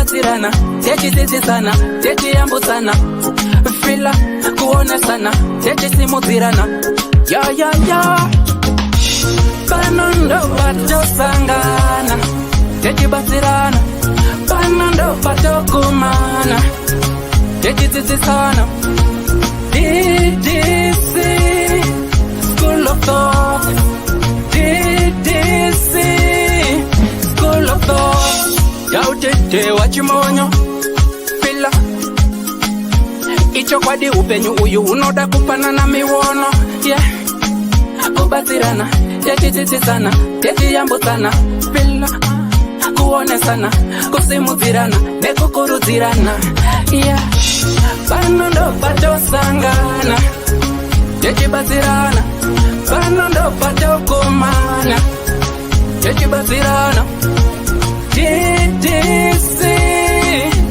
batirana, techidzidzisana, techiyambutsana, fila kuonesana, techisimudzirana. Ya pano ndo patosangana, techibatsirana, pano ndo patokumana, techidzidzisana. Ddc Skool of Thoughts, Ddc Skool of Thoughts. Yautete wachimonyo fila icho kwadi upenyu uyu unoda kupanana miwono. Yeah, kubatsirana, techidzidzisana, techiyambutsana, fila kuonesana, kusimudzirana, nekukurudzirana. Yeah, pano ndo patosangana, techibatsirana, pano ndo patokumana, techibatsirana. Ddc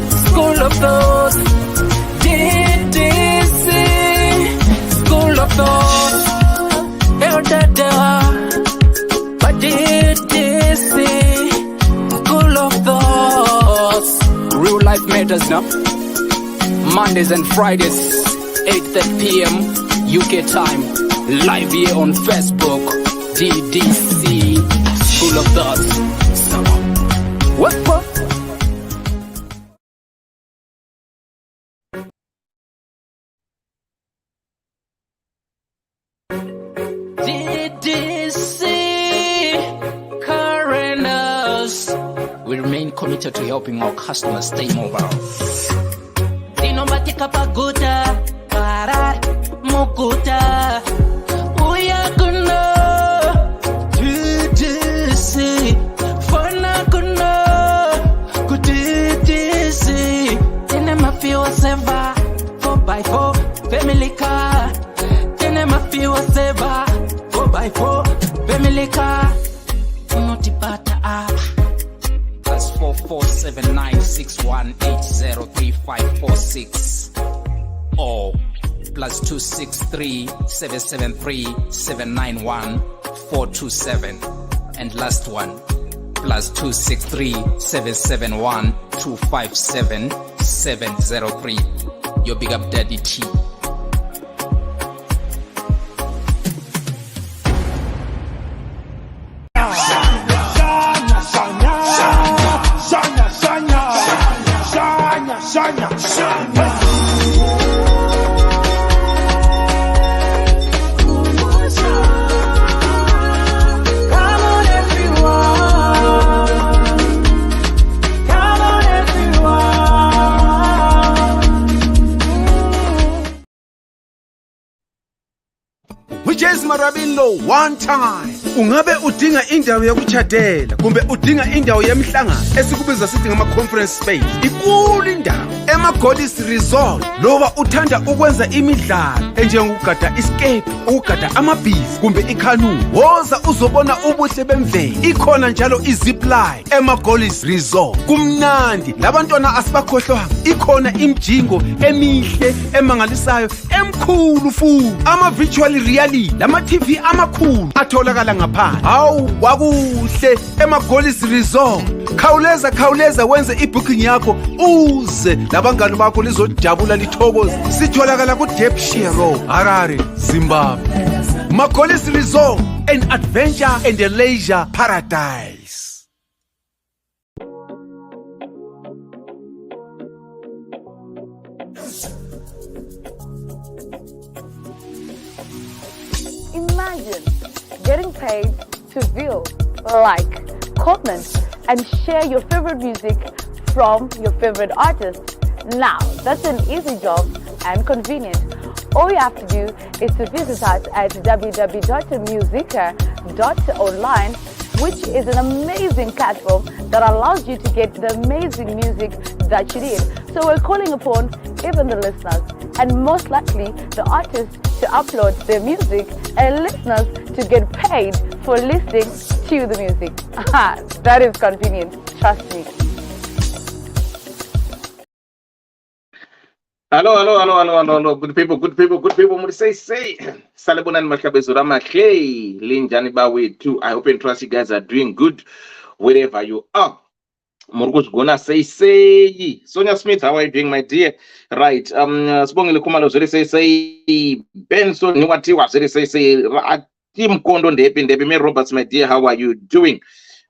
Skool of Thoughts, Ddc Skool of Thoughts. But Ddc Skool of Thoughts. Real life matters now. Mondays and Fridays, 8:30 p.m. UK time. Live here on Facebook. Ddc Skool of Thoughts. What? Ddc Currenters. We remain committed to helping our customers stay mobile. Dinomatika paguta, para mukuta, uyakuna. Ddc, fana kuna, Ddc. Tene mafiwa seva, 4x4, family car. Tene mafiwa seva, 4x4, family car. Unotipata apa. +4479618035546 or +263773791 and last one +263771257 your big up daddy T. Which Marabilo one time. Ungabe udinga indawo yokuchadela kumbe udinga indawo yemhlangano esikubiza sithi ngama conference space. Ikulu indawo Ddc Resort loba uthanda ukwenza imidlalo enjengokugada escape, ukugada amabhizi kumbe ikanu. Woza uzobona ubuhle bemvelo. Ikhona njalo izipline Ddc Resort. Kumnandi labantwana asibakhohlwa. Ikhona imjingo emihle emangalisayo emkhulu futhi. Ama virtual reality lama TV amakhulu atholakala ngaphandle. Hawu kwakuhle Ddc Resort. Khawuleza wenze ibooking yakho uze labangani bakho lizojabula lithokoze. Sitholakala ku Ddc Road, Harare, Zimbabwe. Ddc Resort, an adventure and a leisure paradise. Imagine getting paid to view, like, comment, and share your favorite music from your favorite artist. Now, that's an easy job and convenient. All you have to do is to visit us at www.musica.online, which is an amazing platform that allows you to get the amazing music that you need. So we're calling upon even the listeners and most likely the artists to upload their music and listeners to get paid for listening to the music. That is convenient, trust me. Hello. Good people. Say. Salibunan Makabezurama Clay, Linjani Bawe too. I hope and trust you guys are doing good wherever you are. Murukuzgona say. Sonia Smith, how are you doing, my dear? Right. Sibongile Khumalo zviri say. Benson Niwatiwa zviri say. Team Kondo Ndepi me Roberts, my dear, how are you doing?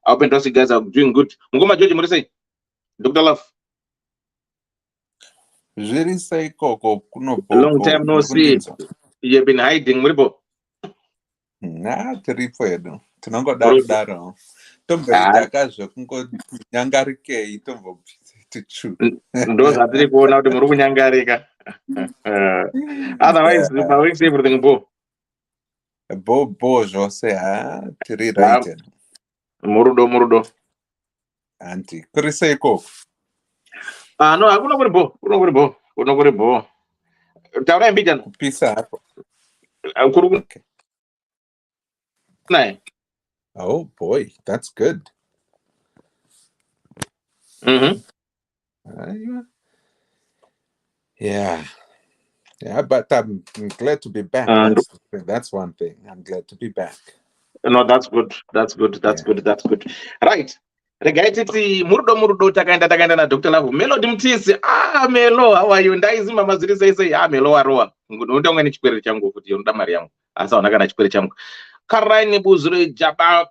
I hope you guys are doing good. Ngoma George Murise. Dr. Love. Zviri sei koko kuno Long time no see. You've been hiding, Muribo. Tiripo edu. Tinongodaro. Tomboita kazvo kungonyangarikei tombotichu. Those are three now the Murubu Nyangarika. Otherwise, we see everything Bo. Bo zvose tiri right. Murudo. Anti. Kuri sei koko? No, hakuna kuri bo. Taura mbijana. Kupisa hapo. Okay. Oh boy, that's good. Yeah, but I'm glad to be back. That's one thing. I'm glad to be back. No, that's good. That's good. Right. Regaititi murudo takaenda na Dr. Love. Melody Mtisi. Melo, how are you? Ndaizi mama ziri sei. Melo waroa. Ndonga ni chikwere changu kuti unoda mari yangu. Asa onaka na chikwere changu. Karaini buzuri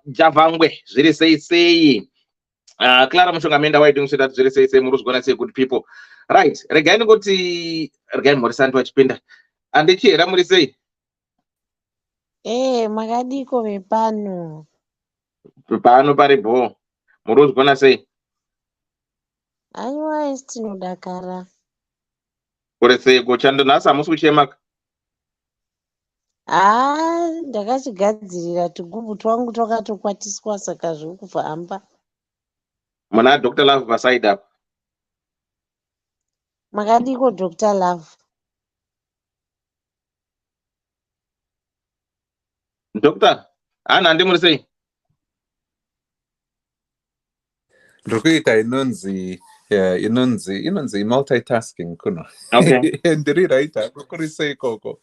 javangwe zviri sei. Clara Mushonga Menda, why doing so that zviri sei muruzgona sei good people. Right. Regaini morisantu wachipinda. Andichera muri sei. Makadiko vepano. Pano paribo. Muruzgona sei. Aiwa tinodakara. Kuri sei kuchando nasa hamusi kuchemaka. Ndakachigadzirira tugubhu twangu twakatokwatiswa saka zviri kufamba. Muna Dr. Love paside up. Makadiko Dr. Love. Doctor, handi muri sei? Ndokuita inonzi multitasking kuno. Okay. Ndiri right kuri sei koko.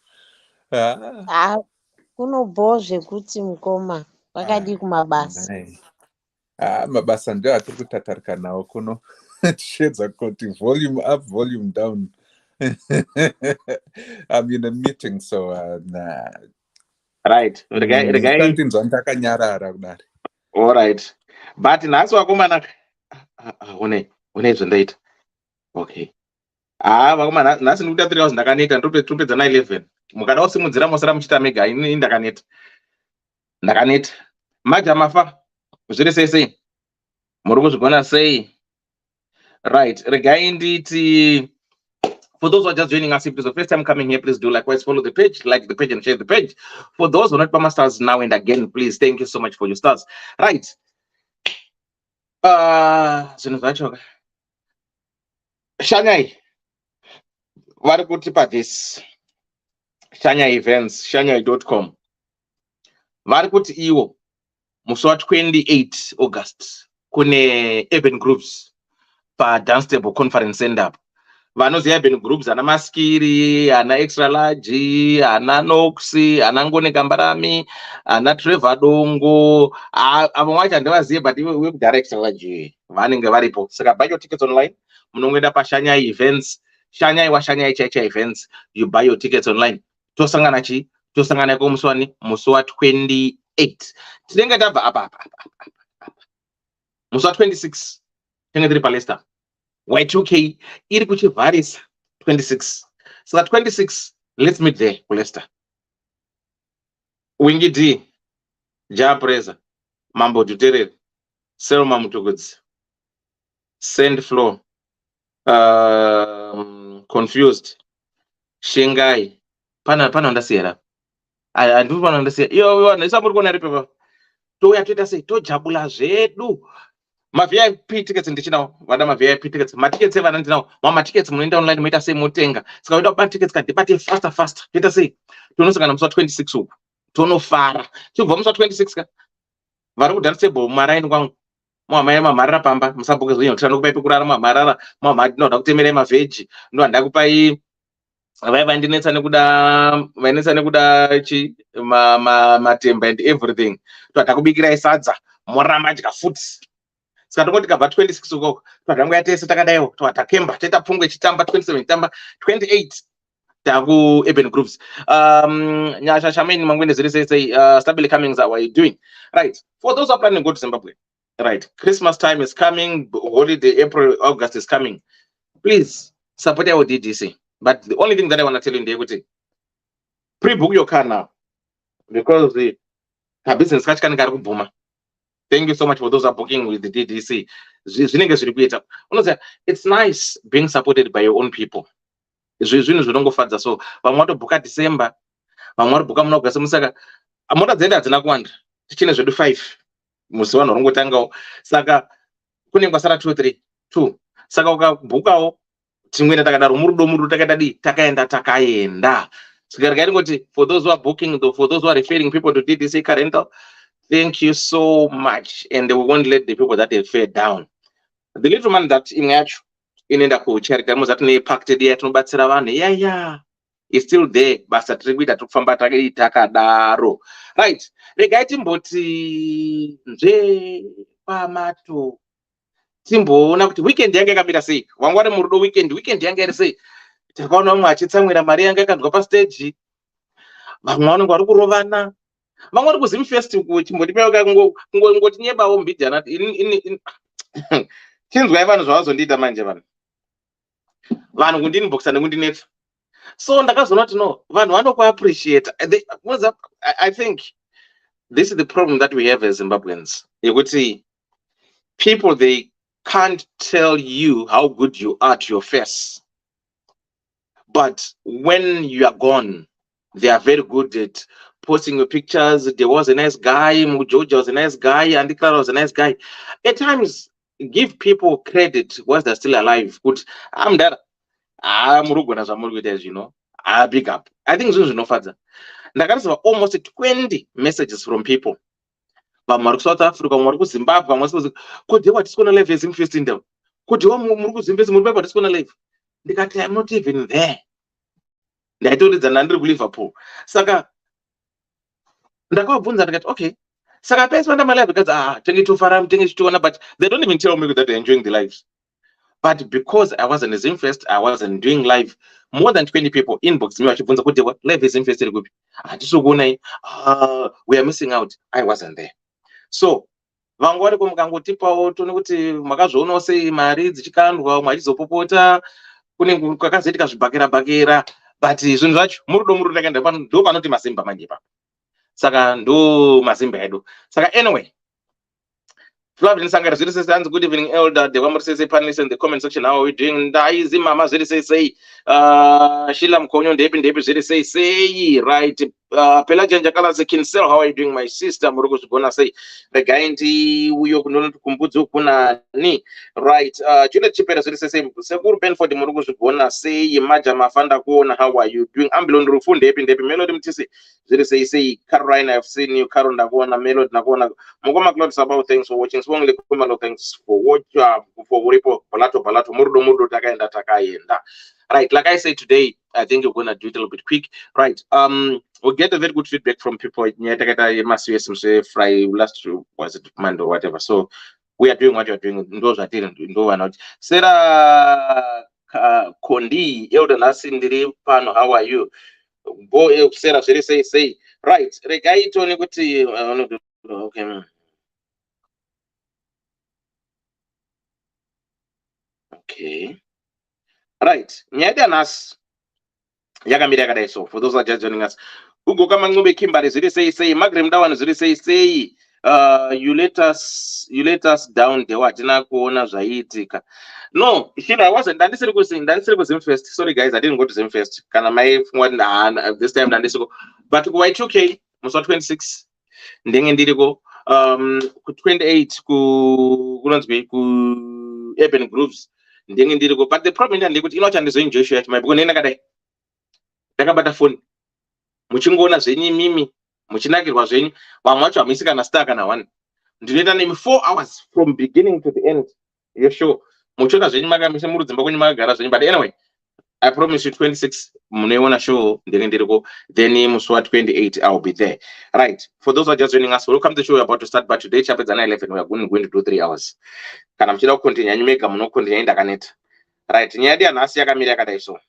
Kunobo zvekuti mukoma wakadi kumabasa. Mabasa ndio atiri kutatarika nawo kuno. Tichedza kuti volume up, volume down. I'm in a meeting, so nah. Right. All right. But naso wakomana une zvendaita. Okay. Vakomana nasi ndikuita 3000 ndakaneta ndopedza 911. Mukada usimudzira mosara muchita mega ini ndakaneta. Maja mafa. Zviri sei. Muri kuzvigona sei. Right. Regai nditi. For those who are just joining us, if it's the first time coming here, please do likewise follow the page, like the page, and share the page. For those who are not Pama stars now and again, please, thank you so much for your stars. Right. Shanghai. Vari kutipa this. Shanghai events, shanghai.com. Vari kuti iwo musi wa 28 August kune urban groups pa dance table conference center. Vanoziva urban groups ana Maskiri, ana Extra Large, ana Noxi, ana Ngone Kambarami, ana Trevor Dongo. Avo wacho handivazive, but we direct Extra Large vanenge varipo. Saka buy your tickets online. Munongoenda pa Shanghai events, Shanghai Chaicha events. You buy your tickets online. Tosangana ko muswani musi wa 28. Tinenge tabva apa. Musi wa 26 tinenge tiri pa Leicester. Y2K iri kuchivharisa 26. Saka 26 let's meet there ku Leicester. Wingy D, Ja Preza, Mambo Duterere, Selma Mutugudzi, Sand Flow, Confused, Shingai, pana ndasiyera. Andivi pana ndasiyera. Iyo ndisamburi kuona ripepa. Touya toita sei tojabula zvedu. Ma-VIP tickets ndichinawo. Vada ma-VIP tickets. Ma-tickets evana ndinawo. Ma-tickets munoenda online moita sei motenga. Saka uida kuba tickets kadhibate faster. Toita sei. Tonosangana musi wa 26 uku. Tonofara. Chibva musi wa 26 ka. Vari kudance table maraini kwangu. Mwamai mamarara pamba. Musamboke zvinhu kuti anokupai pekurara mamarara. Mwamai ndinoda kutemerai mavheji. Ndo handakupai vainetsa nekuda matemba and everything. To hatakubikirai sadza. Moramadya futi. Skatongoti kabva 26 uko twadanga yatese takadayo twatakemba teta pfungwe chitamba 27 tamba 28 taku Urban Grooves. Nyasha Shamin Mangwende Ziri say Stabile Cummings, how are you doing? Right. For those who are planning to go to Zimbabwe, right, Christmas time is coming, holiday April, August is coming. Please support our DDC. But the only thing that I want to tell you in the equity, pre-book your car now, because the business catch can go boom. Thank you so much for those who are booking with the DDC. It's nice being supported by your own people. Zvinhu zvinongofadza so vamwe vatobhuka December, vamwe vatobhuka muna August. Musaka mota dzedu hadzina kuwanda, tichine zvedu 5 musi vanhu varongotangawo, saka kune kwasara 2 saka ukabhukawo timwene takadaro murudo takadadi takaenda. Saka rikaringoti for those who are booking, for those who are referring people to DDC car rental, thank you so much, and we won't let the people that have fared down. The little man that imwe yacho inoenda kucharity muzati nepacted yatinobatsira vanhu is still there, basa tiri kuita tiri kufamba takadaro. Right, regai timboti pamato timboona kuti weekend yanga yakamira sei. Wanga wari murudo weekend yanga iri sei. Takaona mumwe achitsamwira mari yanga yakandwa pastage, vamwe vanonga vari kurovana, vamwe vari kuzimfest chimboti ngoti nyebawo mbidhana chinzwai vanhu zvavazondiita manje vanhu kundinibhokisa nekundinetsa. So ndakazoona kuti no, vanhu vanokuappreciate. I think this is the problem that we have as Zimbabweans. Yekuti people, they can't tell you how good you are to your face, but when you are gone, they are very good at posting your pictures. There was a nice guy, Mujoja was a nice guy, Andy Clara was a nice guy. At times, give people credit whilst they're still alive. Good, I'm that. I'm Rugona Zamurgu, as you know. I big up. I think this is no further. Ndakariziva almost 20 messages from people. Vamwe South Africa, vamwe Zimbabwe, vamwe kuti watisikuona live as first in them. Kuti muri kuzimbabwe muri watisikuona live. Ndikati I'm not even there. Ndaitodza ndandiri kuLiverpool. Saka ndakabvunza ndikati okay. Saka pesa vanda malive because tengi tofara tengi chitona, but they don't even tell me that they're enjoying the lives. But because I wasn't as infest, I wasn't doing live. More than 20 people inbox me vachibvunza kuti live is infested kupi. Hatisukuonai. We are missing out. I wasn't there. So vamwe variko mukangotipawo tone kuti makazvoonawo sei mari dzichikandwa mwachizopopota kune kwakazoitika zvibhakera, but zvinhu zvacho murudo takaenda pano ndo panoti masimba manje pa. Saka ndo masimba edu. Saka anyway, Flavin Sangara Ziri says, good evening, Elder. The one says, panelists in the comment section, how are we doing? Daizi Mama Ziri says, Shilam Konyo Debin Ziri say, right. Pelagian Jakala Kinsel, how are you doing, my sister? Murugus Gona say, the Gainti, Uyo Kumbuzu Kuna Ni, right. Juliet Chipera Ziri says, Segur Ben for the Murugus Gona say, Maja Mafanda Gona, how are you doing? Ambulon Rufun Debin Melody Tisi. Ziri say, Caroline, I've seen you, Carol Nagona, Melody Nagona, Mogoma Clouds about thanks for watching. Swongly Kumalo, thanks for what you have for Ripo, Palato, Murdo, Taka and Takayenda. Right, like I said today, I think we're gonna do it a little bit quick. Right. We'll get a very good feedback from people. Friday last was it Monday or whatever. So we are doing what you're doing. Those that didn't know or not. Sarah Kondi, Elder Nasindiri Pano, how are you? Boy, Sarah say right. Regai Tony okay. Okay. Right. Nyadanas Yagamira Kadai. So for those that are just joining us, Ugo Kamangube Kimbari Zuri say Magram Dawan Zuri say you let us down the what Kuona Zaitika. No, I wasn't. Then this was Zimfest. Sorry guys, I didn't go to Zimfest. Can I make one this time than this go? But quite okay. Musa 26. Ndenge ndiri go 28 ku Urban Grooves. But the problem is that you know chandizoenjoy church my bukone nakadai takabata phone muchingoona zvenyu mimi muchinakirwa zvenyu vamwe vacho hamisika na star kana one ndinoita nemi 4 hours from beginning to the end. You sure muchiona zvenyu makamisa muri dzimba kwenyu makagara zvenyu. But anyway, I promise you 26 muneona show then muswa 28 I'll be there. Right. For those who are just joining us, welcome to the show. We're about to start, but today chapter 11 we are going to do 3 hours. Kana mchida continue nyimeka muno continue inda kaneta. Right. Nyadi anasi yakamira yakadai so.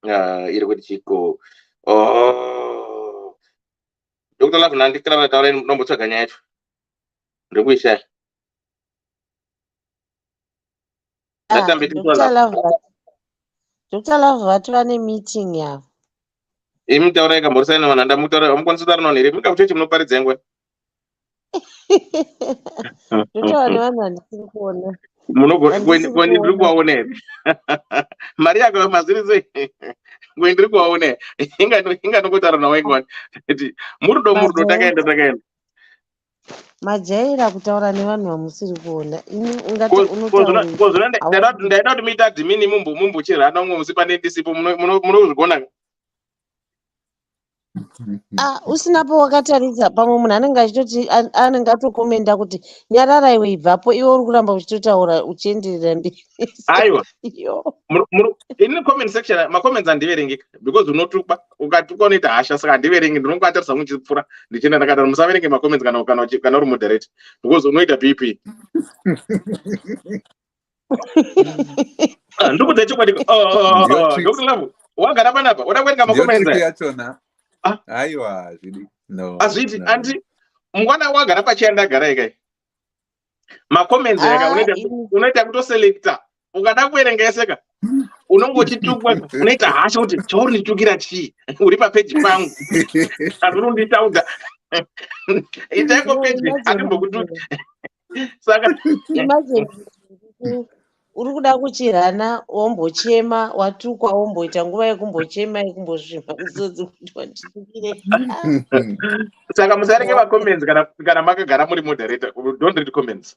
Iri kuti chiko. Oh. Dr. Love nandikira taura nombotsvaga nyaya yacho. Ndikuishaya. Dr. Love vati vane meeting yavo. Imutaura ikamborisana vanhu ndamutaura vamukwanisa kutaura nawo here muka kuchechi munoparidza ngwani. Ndotaura nevanhu vandisiri kuona. Ngweni ndiri kuvaona here. Mari yako mazviri sei? Ngweni ndiri kuvaona here. Inganongotaura nawo ngwani. Murudo takaenda. Majaira kutaura nevanhu vamusiri kuona. Ungati unotaura. Ndaida kuti muita admin mumbochirana umwe musi pane ndisipo munozvigona. Usinapo wakataridza pamwe munhu anenge achitoti anenge atokomenda kuti nyarara iwe ibvapo iwe uri kuramba uchitotaura uchienderera mberi. Aiwa. In comment section macomments andiverengeka because unotukwa ukatukwa unoita hasha saka andiverengi ndinongoatarisa muchipfura ndichienda ndakataura musaverenge macomments kana uri moderator because unoita BP. Ndikuti chokwadi Dr. Love wagara panapa uda kuverenga macomments aiwa zvidi no azviti anti mungwana wagara pachienda gara ikai macomments unoita kutoselecta ukada kuverenga eseka unongochitukwa unoita hasha kuti chaurinitukira chii uri papeji pangu azvirunditaudza itaiko peji andimbokutuki saka uri kuda kuchirana wombochema watukwa womboita nguva yekumbochema yekumbosvima misodzi kuti wanditukire. Saka musareke macomments kana makagara muri moderator. Don't read comments.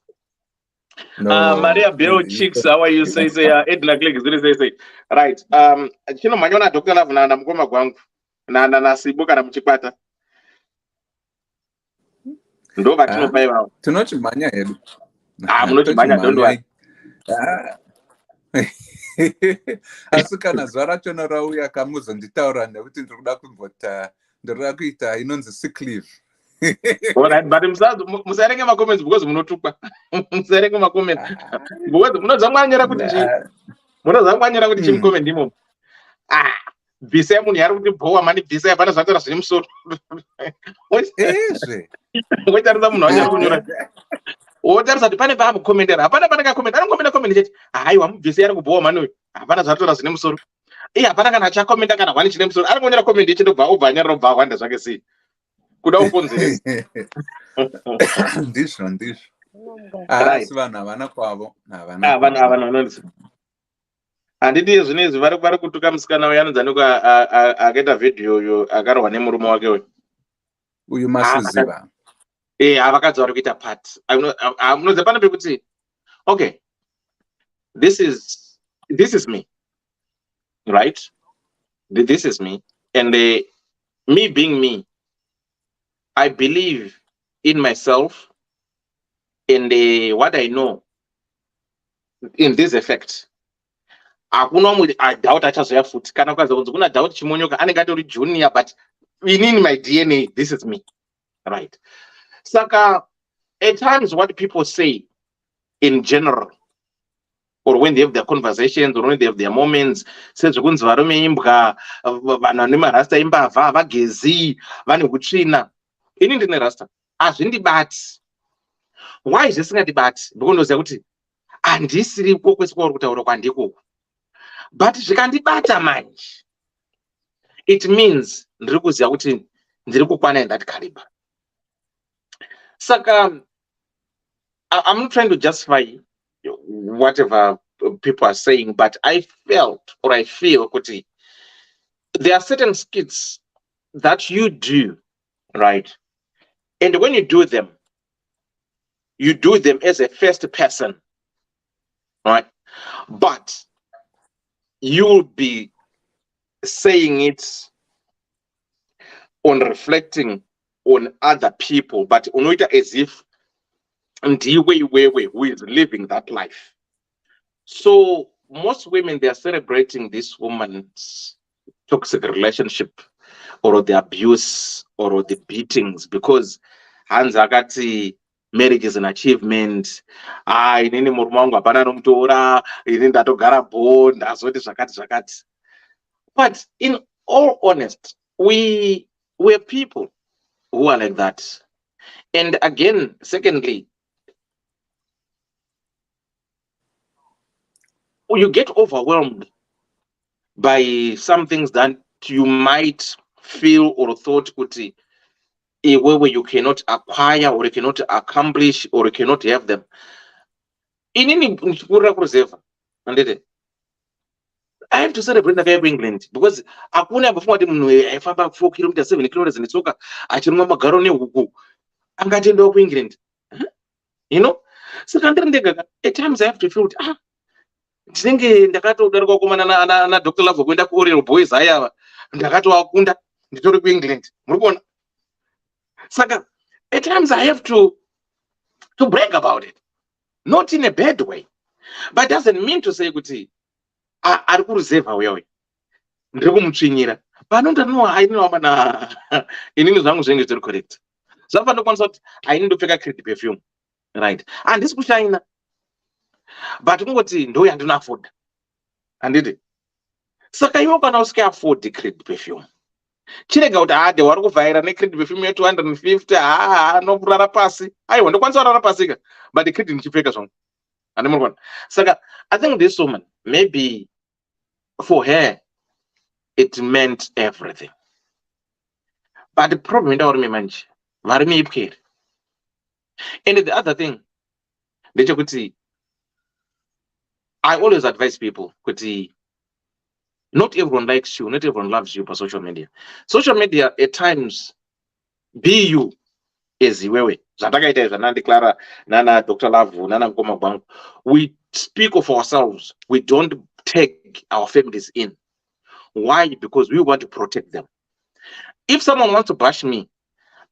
Maria Bell Chicks, how are you? Say Edna Click say. Right. Chino manyona Dr. Love na mukoma kwangu. Na sibu kana muchikwata. Ndo vatinopai vavo. Tinochimanya hedu. Munochimanya don't worry. Asi kana zuva racho norauya kamuzonditaura nekuti ndiri kuda ndiri kuita inonzi sick leave. Alright, but musarenge macomments because munotukwa. Musarenge macomments because munozamwanyira kuti kuti chimucomment imo. Visa munhu yari kuti bhowa mani visa yapana zvatora zviri musoro. Wotarisa munhu wanyari kunyora. Wotarisa kuti pane paamukomendera hapana panakakomenda anokomenda komenda chete haiwa mubvisi yari kubhowa mani uyu hapana zvatora zvine musoro hapana kana achakomenda kana hwani chine musoro ari kuonyera komenda ichitobva obva anyarira obva awanda zvake sei kuda kukonzeresa. Ndizvo asi vanhu havana kwavo vanhu vanonzi handiti zvinezvi vari kutuka musikana uyo anonzi anoko akaita vhidhiyo uyo akarwa nemurume wake uyu masuziva vakadzi vari kuita part munoziva pane pekuti okay this is me, right? This is me, and me being me, I believe in myself and what I know in this effect. I doubt achazoya futi kana kukazi kuna doubt chimonyoka anenge atori junior, but in my DNA this is me, right? Saka at times what people say in general, or when they have their conversations, or when they have their moments, says kunzi varume imbwa vanhu vane marasta imbavha vagezi vane kutsvina. Ini ndine rasta hazvindibati. Why zvisingandibati? Because ndoziva kuti handisiriko kwese kwauri kutaura kwandikoko, but zvikandibata manje it means ndiri kuziva kuti ndiri kukwana in that caliber. Saka I'm not trying to justify whatever people are saying, but I felt, or I feel, Kuti, there are certain skits that you do, right? And when you do them as a first person, right? But you'll be saying it on reflecting on other people, but unoita as if ndiwe who is living that life. So most women, they are celebrating this woman's toxic relationship or the abuse or the beatings because Hans Agati marriage is an achievement. Inini murume wangu hapana nomutora, inini ndatogara bond, azoti zvakati. But in all honest, we're people who are like that. And again, secondly, you get overwhelmed by some things that you might feel or thought kuti a way where you cannot acquire or you cannot accomplish or you cannot have them. Inini ndichikurira kureserva handiti I have to celebrate ndakaipa England because hakuna ambofunga kuti munhu aifamba 4 kilometers 7 kilometers netsoka achirumwa magaro nehuku angatoendawo kuEngland. You know, saka ndiri ndega at times I have to feel kuti ndinenge ndakatodarika kukomana na Dr. Love kuenda kuOriel Boys aya ndakatoakunda nditori kuEngland. Muri kuona? Saka at times I have to brag about it, not in a bad way, but doesn't mean to say kuti ari kureserva wewe ndiri kumutsvinyira panonda hainova na inini zvangu zvinenge zviri correct. Zvafana ndokwanisa kuti hainindopfeka creed perfume, right? Handisi kushaina, but kungoti ndo yandino afford handiti. Saka iwo kana usika afford creed perfume chirega kuti hade wari kuvhaira necreed perfume ye 250 nokurara pasi. Aiwa ndokwanisa kurara pasika but creed ndichipfeka zvangu handimurikona. Saka I think this woman, maybe for her it meant everything, but the problem ndauri manje vari muipwere. And the other thing ndechekuti I always advise people kuti not everyone likes you, not everyone loves you per social media. Social media at times be you as iwewe zvandakaita izvi nandiclara nana Dr. Love nana mukoma gwangu. We speak of ourselves, we don't take our families in. Why? Because we want to protect them. If someone wants to bash me,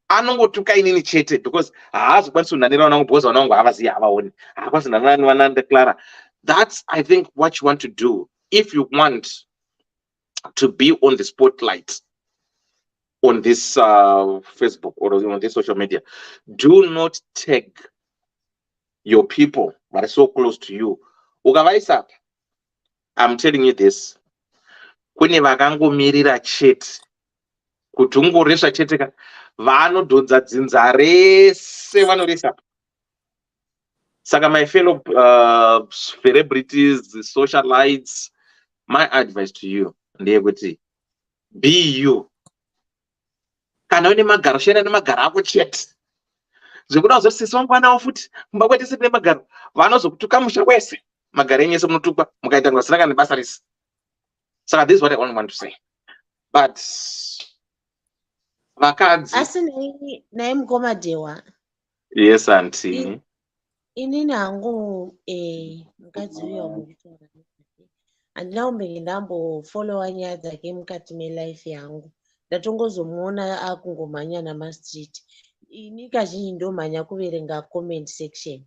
anongotuka inini chete because haazokwanisa kunanira vanangu because vanangu havazivi havaoni haakwanisa nanani vanandeclara. That's, I think, what you want to do if you want to be on the spotlight on this Facebook or on this social media. Do not tag your people that are so close to you. Ukavaisa, I'm telling you this, kune vakangomirira chete kuti ungoresva chete ka vanodhodza dzinza rese vanorisa. Saka my fellow celebrities, socialites, my advice to you ndeyekuti be you. Kana une magaro shena nemagaro ako chete zvekuda kuzosisa mangwana futi kumba kwete sine magaro vanozokutuka musha wese magaro enyese munotukwa mukaita ngasina kana basa risi. Saka this is what I only want to say. But vakadzi asi naye mukoma Dewa. Yes auntie. Inini hangu mukadzi uyo wamutaura handina kumbenge ndambofollowa nyaya dzake mukati melife yangu. Ndatongozomuona akungomhanya namastreet. Ini kazhinji ndomhanya kuverenga comment section.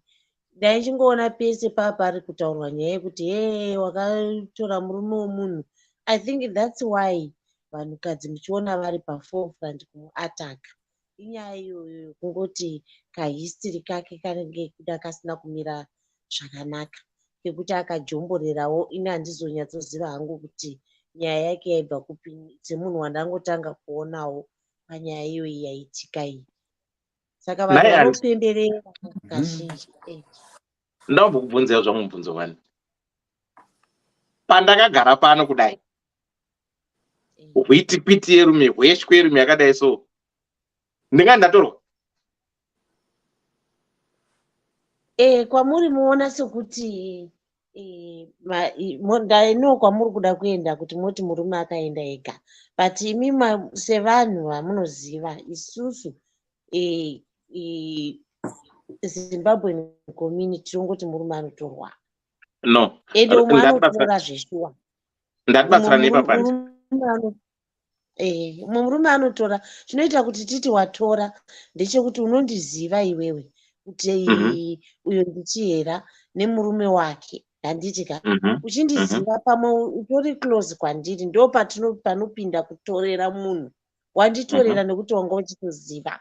Ndaichingoona pese pari kutaurwa nyaya yekuti wakatora murume womunhu. I think that's why vanhukadzi muchiona vari paforefront kumuataka. Inyaya iyoyo kungoti kahistory kake kanenge kuda kasina kumira zvakanaka kekuti akajomborerawo. Ini handizonyatsoziva hangu kuti nyaya yake yaibva kupini semunhu wandangotanga kuonawo panyaya iyoyi yaitika iyi. Saka vanhu vanopemberera kazhinji. Ndambokubvunzira zvangu mubvunzo wani. Pandakagara pano kudai hwitikwiti yerume hweshwe yerume yakadai so ndinga ndatorwa. Kwamuri muona sekuti ndaino kwamuri kuda kuenda kuti moti murume akaenda ega, but imi sevanhu vamunoziva isusu Zimbabwean community tongoti murume anotorwa. No. Ende umwe anotora zveshuwa. Ndatibatsira nepapanze. Umwe murume anotora. Zvinoita kuti titi watora ndechekuti unondiziva iwewe kuti uyo ndichihera nemurume wake. handitika uchindiziva pamwe utori close kwandiri ndo panopinda kutorera munhu wanditorera nekuti wanga uchitoziva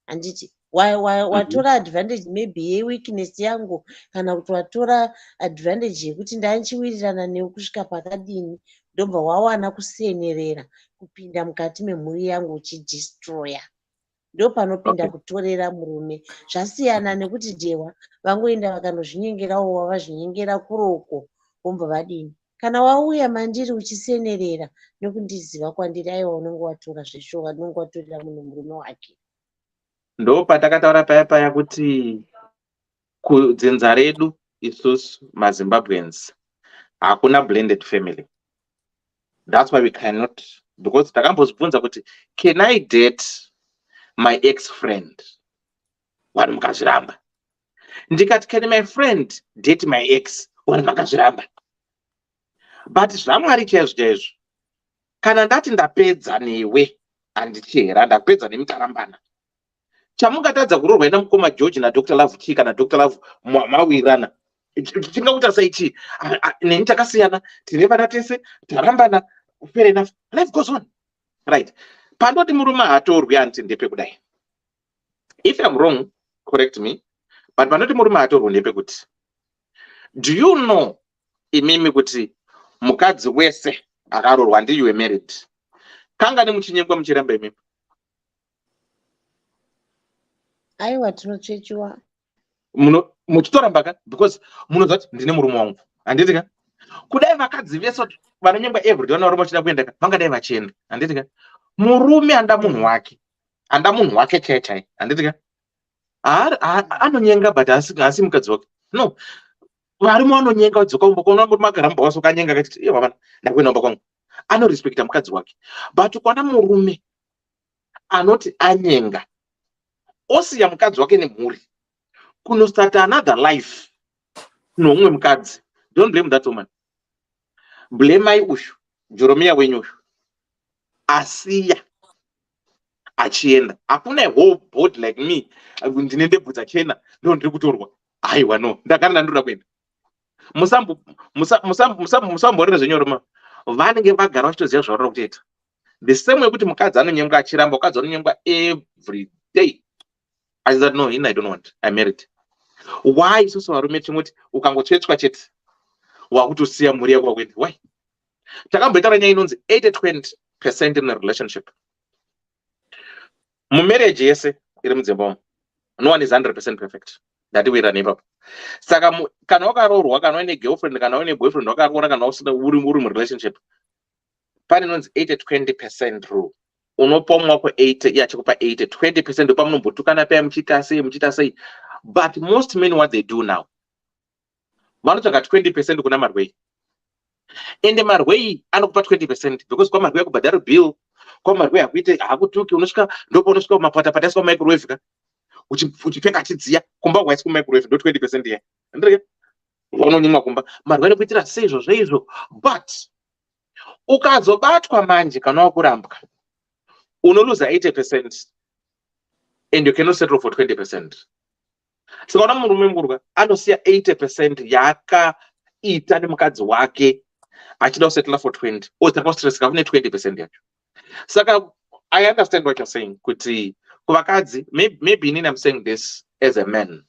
handiti watora advantage maybe yeweakness yangu kana kuti watora advantage yekuti ndanchiwirirana newe kusvika pakadini ndobva wawana kusenerera kupinda mukati memhuri yangu uchidestroya ndo panopinda kutorera murume zvasiyana nekuti dewa vangoenda vakanozvinyengerawo wavazvinyengera kuroko vombva vadini kana wauya mandiri uchisenerera nokundiziva kwandiri aiwa unenge watora zveshova unenge watorera munhu murume wake ndo patakataura paya kuti kudzinza redu isusu mazimbabweans hakuna blended family. That's why we cannot, because takambozvibvunza kuti can I date my ex-friend? Vanhu mukazviramba. Ndikati can my friend date my ex? Vanhu makazviramba. But zvamwari chaizvo kana ndati ndapedza newe handichera ndapedza nemutarambana chamungatadza kurorwa ina mukoma George naDr Love Chi kana Dr Love mawirirana tingakuita saichi neni takasiyana tine vana tese tarambana fair enough, life goes on, right? Pandoti murume hatorwi anti ndepekudai. If I'm wrong, correct me, but pandoti murume hatorwi ndepekuti, do you know imimi kuti mukadzi wese akarorwa ndi you were married kanga nemuchinyengwa muchiramba imimi? aiwa tinochechiwa muchitorambaka because munoziva kuti ndine murume wangu handitika kudai vakadzi vese vanonyengwa everyday vanarume vachida kuendaka vangadai vachienda handitika murume anda munhu wake chaichai handitika anonyenga but asi mukadzi wake no varume vanonyenga wadzoka umbokona magaramba waso kanyenga kati iyo baba ndakuenda umba kwangu anorespekta mukadzi wake but ukaona murume anoti anyenga osiya mukadzi wake nemhuri kunostart another life nomumwe mukadzi. Don't blame that woman, blame mai ushu Jeromia wenyu ushu asiya achienda. Hakuna whole board like me ndine ndebvudza chena ndo ndiri kutorwa aiwa no ndakanda ndoda kuenda. Musamborera zvenyoroma vanenge vagara vachitoziva zvavarora kutoita. The same way kuti mukadzi anonyengwa achiramba mukadzi anonyengwa every day. I said no, I don't want, I'm married. Why isusu varume timoti ukangotsvetswa chete wakutosiya mhuri yako wakuenda? Why? Takamboitaura nyaya inonzi 80-20% in a relationship. Mumarriage yese iri mudzimba umu no one is 100% perfect. Ndatiwira nepapo. Saka kana wakaroorwa kana une girlfriend kana une boyfriend wakaroora kana usina uri murelationship pane inonzi 80-20% rule. Unopa umwe wako 80 yachikupa 80, 20% pamunombotukana paya muchita sei. But most men what they do now vanotsvaga 20% kuna marwei, ende marwei anokupa 20% because kwa marwei akubhadhara bill, kwa marwei akuite hakutuki, unosvika ndopo unosvika kumapatapata iswa microwave ka uchipfeka chidziya kumba kwaisi kumicrowave ndo 20% ya ndike vanonyimwa kumba marwei anokuitira seizvo zveizvo. But ukazobatwa manje kana wakurambwa unoluza 80% and you cannot settle for 20%. Saka una murume murwa anosiya 80% yakaita nemukadzi wake achida kusettle for 20 otaka stress kune 20% yacho. Saka I understand what you're saying kuti kuvakadzi maybe inini I'm saying this as a man,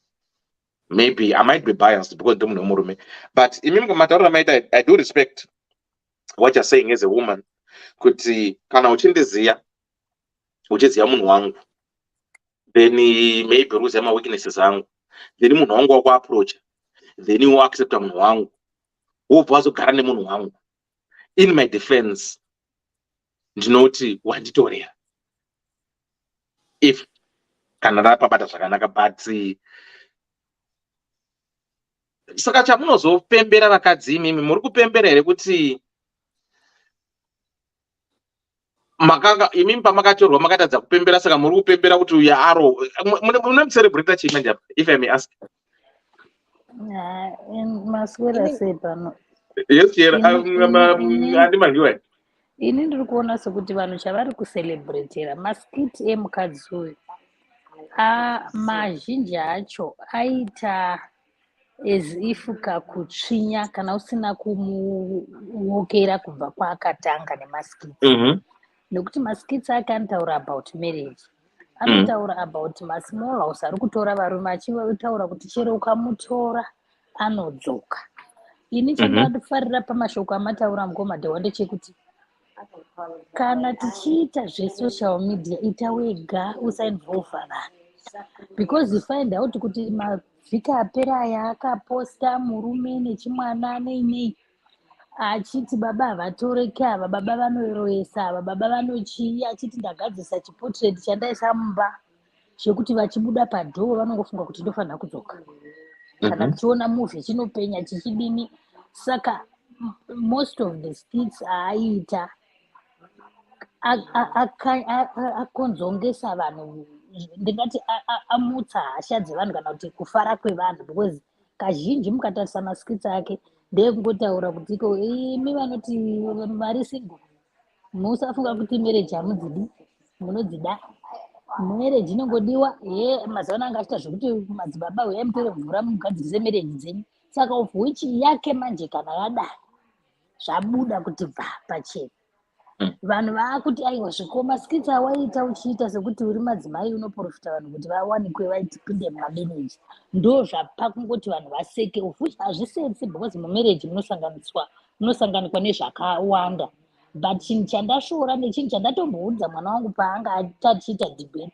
maybe I might be biased because ndomunhu murume, but imimi kumataurira maita I do respect what you're saying as a woman kuti kana uchiziya munhu wangu then maybe uziya ma weaknesses angu then munhu wangu wakuapproach then you accept munhu wangu wobva wazogara nemunhu wangu. In my defense ndinoti wanditorera if kana rapabata zvakanaka, but saka chamunozopembera vakadzi imimi muri kupembera here kuti imimi pamakatorwa makatadza kupembera saka muri kupembera kuti uya aro munomucelebrata chii manje apa if I may ask? Maswera sepano. Yes, andimangiwa ini ndiri kuona sekuti vanhu chavari kuselebretera maskiti emukadzi uyu mazhinji acho aita as if kakutsvinya kana usina kumuokera kubva kwaakatanga nemaskits. Nekuti maskits ake anotaura about marriage, anotaura about masmall house ari kutora varume achitaura kuti chero ukamutora anodzoka. Ini chandatofarira pamashoko amataura mukomadhewa ndechekuti kana tichiita zvesocial media ita wega usainvolve vanhu, because you find out kuti mavhiki apera aya akaposta murume nechimwana neinei achiti baba havatoreki ava, baba vanoroesa ava, baba vanochii, achiti ndagadzisa chiportrait chandaisa mumba zvekuti vachibuda padhoo vanongofunga kuti ndofanira kudzoka. Kana tichiona movie chinopenya chichidini. Saka most of the skits aiita akonzongesa vanhu, ndingati amutsa hasha dzevanhu kana kuti kufara kwevanhu, because kazhinji mukatarisa maskits ake ndeekungotaura kuti imi vanoti vari single musafunga kuti marriage hamudzidi, munodzida. Marriage inongodiwa mazuva ano anga achiita zvekuti madzibaba uyai mutore mvura mugadzirise marriage dzenyu. Saka of which yake manje kana yadai zvabuda kuti bva pachena. Vanhu vaakuti aiwa zvikoma skits awaiita uchiita sekuti uri madzimai unoprofita vanhu kuti vawanikwe vaitipinde mumabeneji. Ndo zvapa kungoti vanhu vaseke, of which hazvisetsi because mumarriage munosanganikwa nezvakawanda. But chinhu chandashora nechinhu chandatomboudza mwana wangu paanga achiita debate,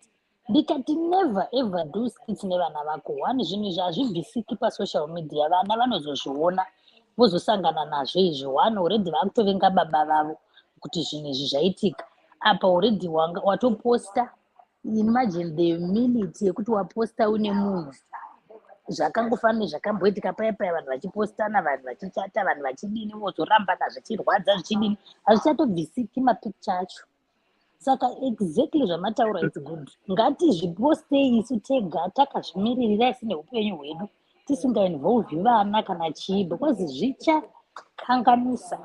ndikati never ever do skits nevana vako. One zvinhu izvi hazvibvisiki pasocial media, vana vanozozviona vozosangana nazvo izvi. One already vakutovenga baba vavo kuti zvinhu izvi zvaitika apa already watoposta. Imagine the minute yekuti waposta une munhu zvakangofanira zvakamboitika paya vanhu vachipostana, vanhu vachichata, vanhu vachidini, vozorambana zvichirwadza zvichidini, hazvichatobvisiki mapicture acho. Saka exactly zvamataura it's good. Ngatizvipostei isu tega takazvimiririra isi neupenyu hwedu tisingainvolvi vana kana chii, because zvichakanganisa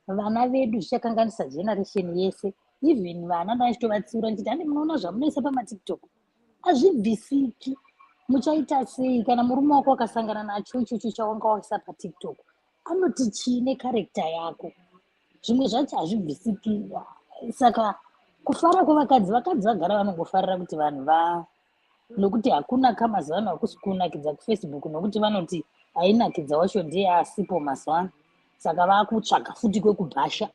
vana vedu, zvichakanganisa generation yese. Even vana ndachitovatsiura ndichiti handi munoona zvamunoisa pamatiktok hazvibvisiki, muchaita sei kana murume wako akasangana nacho ichocho chawanga waisa patiktok, anoti chii nekarekta yako, zvimwe zvacho hazvibvisiki. Saka kufara kwevakadzi, vakadzi vagara vanongofarira kuti vanhu nokuti hakuna kamazuva ano hakusi kunakidza kufacebook, nokuti vanoti ainakidza wacho ndiye asipo mazuva ano. Saka vakutsvaga futi kwekubhasha,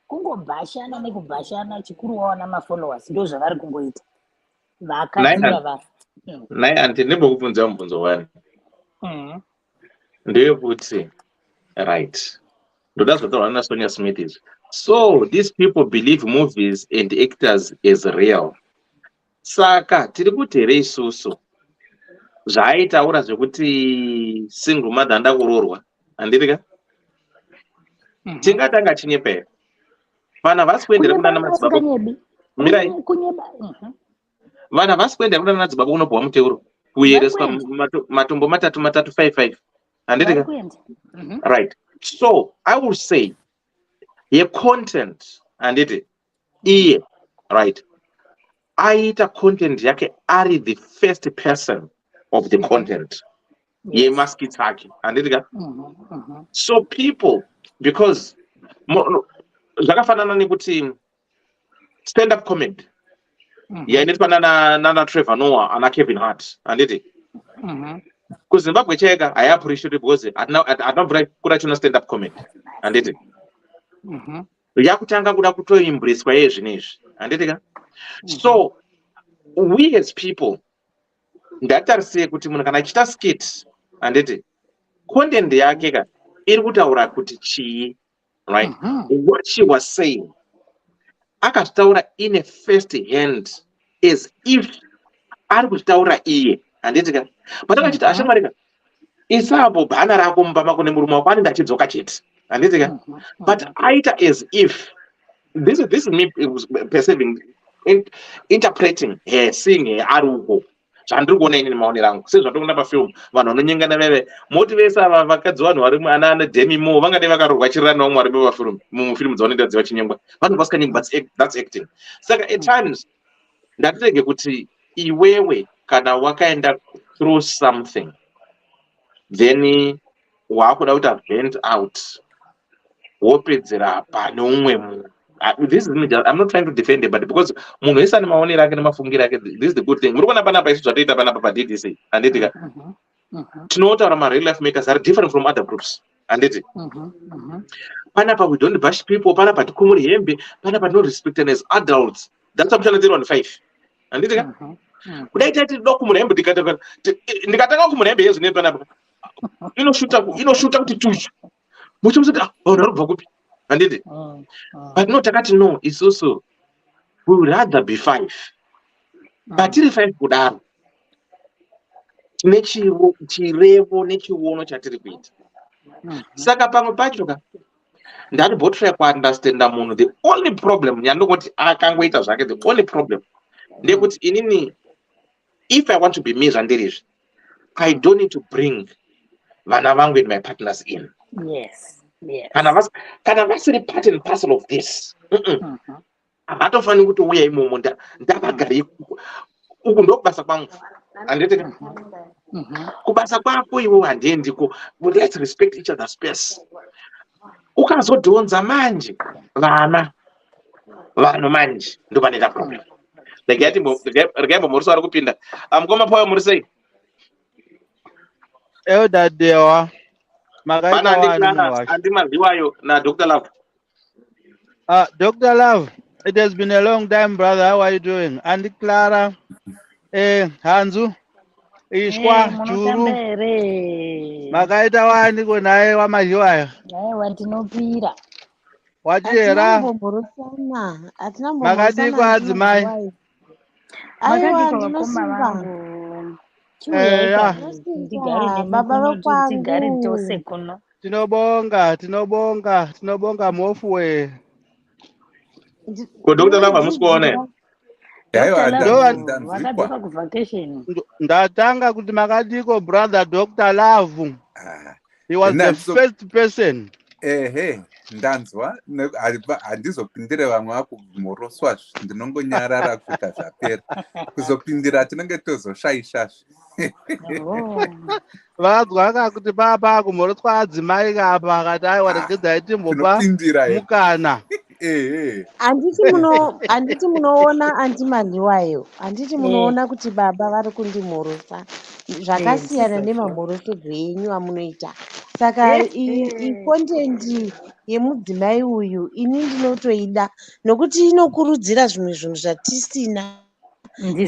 kungobhashana nekubhashana, chikuru wawana mafollowers, ndo zvavari kungoita vakadzi vava. Nai anti ndimbokubvunza mubvunzo wani ndeyekuti right, ndoda zvotaura naSonia Smith izvi. So these people believe movies and actors is real. Saka tiri kuti here isusu zvaaitaura zvekuti single mother ndakuroorwa handirika tingatanga chinyepa here. Vana vasi kuendera kunana madzibaba mirai, vana vasi kuendera kunana madzibaba kunobhuwa muteuro kuyereswa matombo 3 handirika. Right, so I will say ye content handiti iye right aita content yake ari the first person of the content ye maskits ake handitika. So people, because zvakafanana nekuti stand up comedy yainetwa nana Trevor Noah ana Kevin Hart handiti kuZimbabwe chega I appreciate because atinobvira kura chino stand up comedy handiti yakutanga kuda kutoimbracewa iye zvinezvi handitika. So we as people ngatarisei kuti munhu kana achiita skit handiti content yake ka iri kutaura kuti chii, right? What she was saying akataura in a first hand as if ari kutaura iye handitika. But akachita ashamarika isabo bhana rako mumba mako nemurume wako anenge achidzoka chete handitika. But aita as if this is me perceiving, interpreting her, seeing her ari uko zvandiri kuona ini nemaonero angu sezvatoona pafilm vanhu vanonyengana veve moti vese ava vakadzi vanhu vari ana Demi Moore vangadai vakarorwa chirira nawo mwari vepafilm mufilm dzavanenge dziva chinyengwa vanhu vasikanyengwa, but that's acting. Saka at times ndatirege kuti iwewe kana wakaenda through something then wakuda kuti vent out wopedzera pane umwe munhu. This is me, I'm not trying to defend it, but because munhu wese ane maonero ake nemafungiro ake, this is the good thing. Muri kuona panapa isu zvatoita panapa paDDC handiti tinotaura ma-real life makers are different from other groups handiti panapa we don't bash people, panapa tikumuri hembe, panapa no respected as adults. That's what I'm trying to 5 handiti kudai taiti dokumura hembe ndikatanga kumura hembe yezu nepanapa inoshuta kuti tuchu muchomuzoti unarubva kupi handiti but no takati no isusu we would rather be 5 patiri 5 kudaro tine chirevo nechiono chatiri kuita saka pamwe pacho ndati botry kuundestanda munhu. The only problem yandongoti akangoita zvake, the only problem ndekuti inini if I want to be me zvandirizvi I don't need to bring vana vangu and my partners in. Yes. Kana vasiri part and parcel of this havatofaniri kutouya imomo ndavagara uku ndokubasa kwangu handiti kubasa kwako iwo handiendiko. Let's respect each other's space. Ukazodhonza manje vanhu manje ndo vanoita problem. Regai muriso ari kupinda mukoma payo muri sei? Eudadewa andimaziwayo naDr. Love. Dr. Love, it has been a long time, brother. How are you doing? Andy Clara, Hanzu, Ishwa, Juru, Magaita wani kunaye wamajiwayo. Watinopira. Wachera. Makati kwa adzimai. Aiwa ndinosimba. Baba vakwangu. Tinobonga mofuwe. Ko Dr. Love amusikuone? Vakadzoka kuvacation. Ndatanga kuti makadiko brother Dr. Love. He was the first person. Ndanzwa handizopindire vamwe vakumoroswa ndinongonyarara kusvika zvapera. Kuzopindira tinenge tozoshaishazve. Vadzwaka kuti papa kumoroswa adzimai kapa akati aiwa regedzai timbopa mukana. Handiti munoona antimaliwayo, handiti munoona kuti baba vari kundimhorosa zvakasiyana nemamhoroserwo enyu amunoita. Saka ikondendi yemudzimai uyu ini ndinotoida nokuti inokurudzira zvimwe zvinhu zvatisina,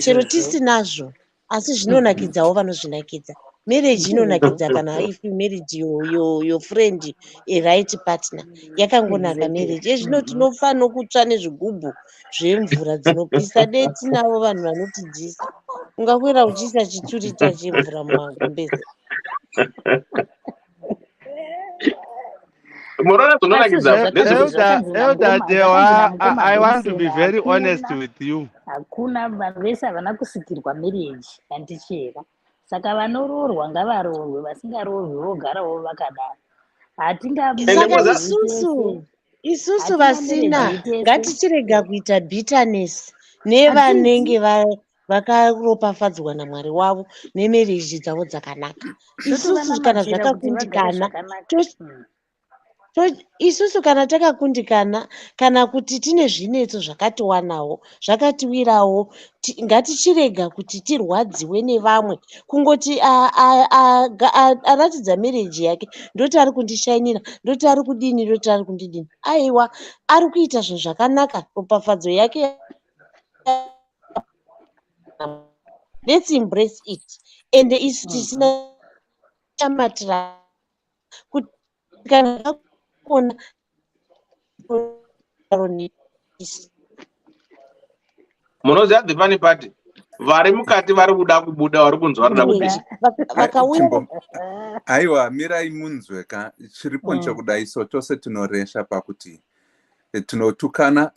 chero tisinazvo asi zvinonakidzawo vanozvinakidza. Marriage inonakidza kana if marriage your friend a right partner yakangonaka marriage. Ezvino tinofanira kutsva nezvigubhu zvemvura dzinopisa. Dei tinavo vanhu vanotidyisa. Ungakwira uchiisa chiturita chemvura mumagumbeze. I want to be very honest with you. Hakuna vanhu vese havana kusikirwa marriage handichera. Saka vanoroorwa ngavaroorwe, vasingaroorwi vogarawo vakadaro. Saka isusu vasina ngatichirega kuita bitterness nevanenge vakaropafadzwa naMwari wavo nemarriage dzavo dzakanaka. Isusu kana zvakakundikana isusu kana takakundikana kana kuti tine zvinetso zvakatiwanawo zvakatiwirawo ngatichirega kuti tirwadziwe nevamwe kungoti aratidza marriage yake ndoti ari kundishainira ndoti ari kudini ndoti ari kundidini. Aiwa ari kuita zvinhu zvakanaka ropafadzo yake. Let's embrace it. And isu tisina chamatira kuti kana munoziva the funny part, vari mukati vari kuda kubuda, vari kunzwa rida kubuda. Aiwa mirai munzweka chiripo chokudai so tose tinoresha pakuti tinotukana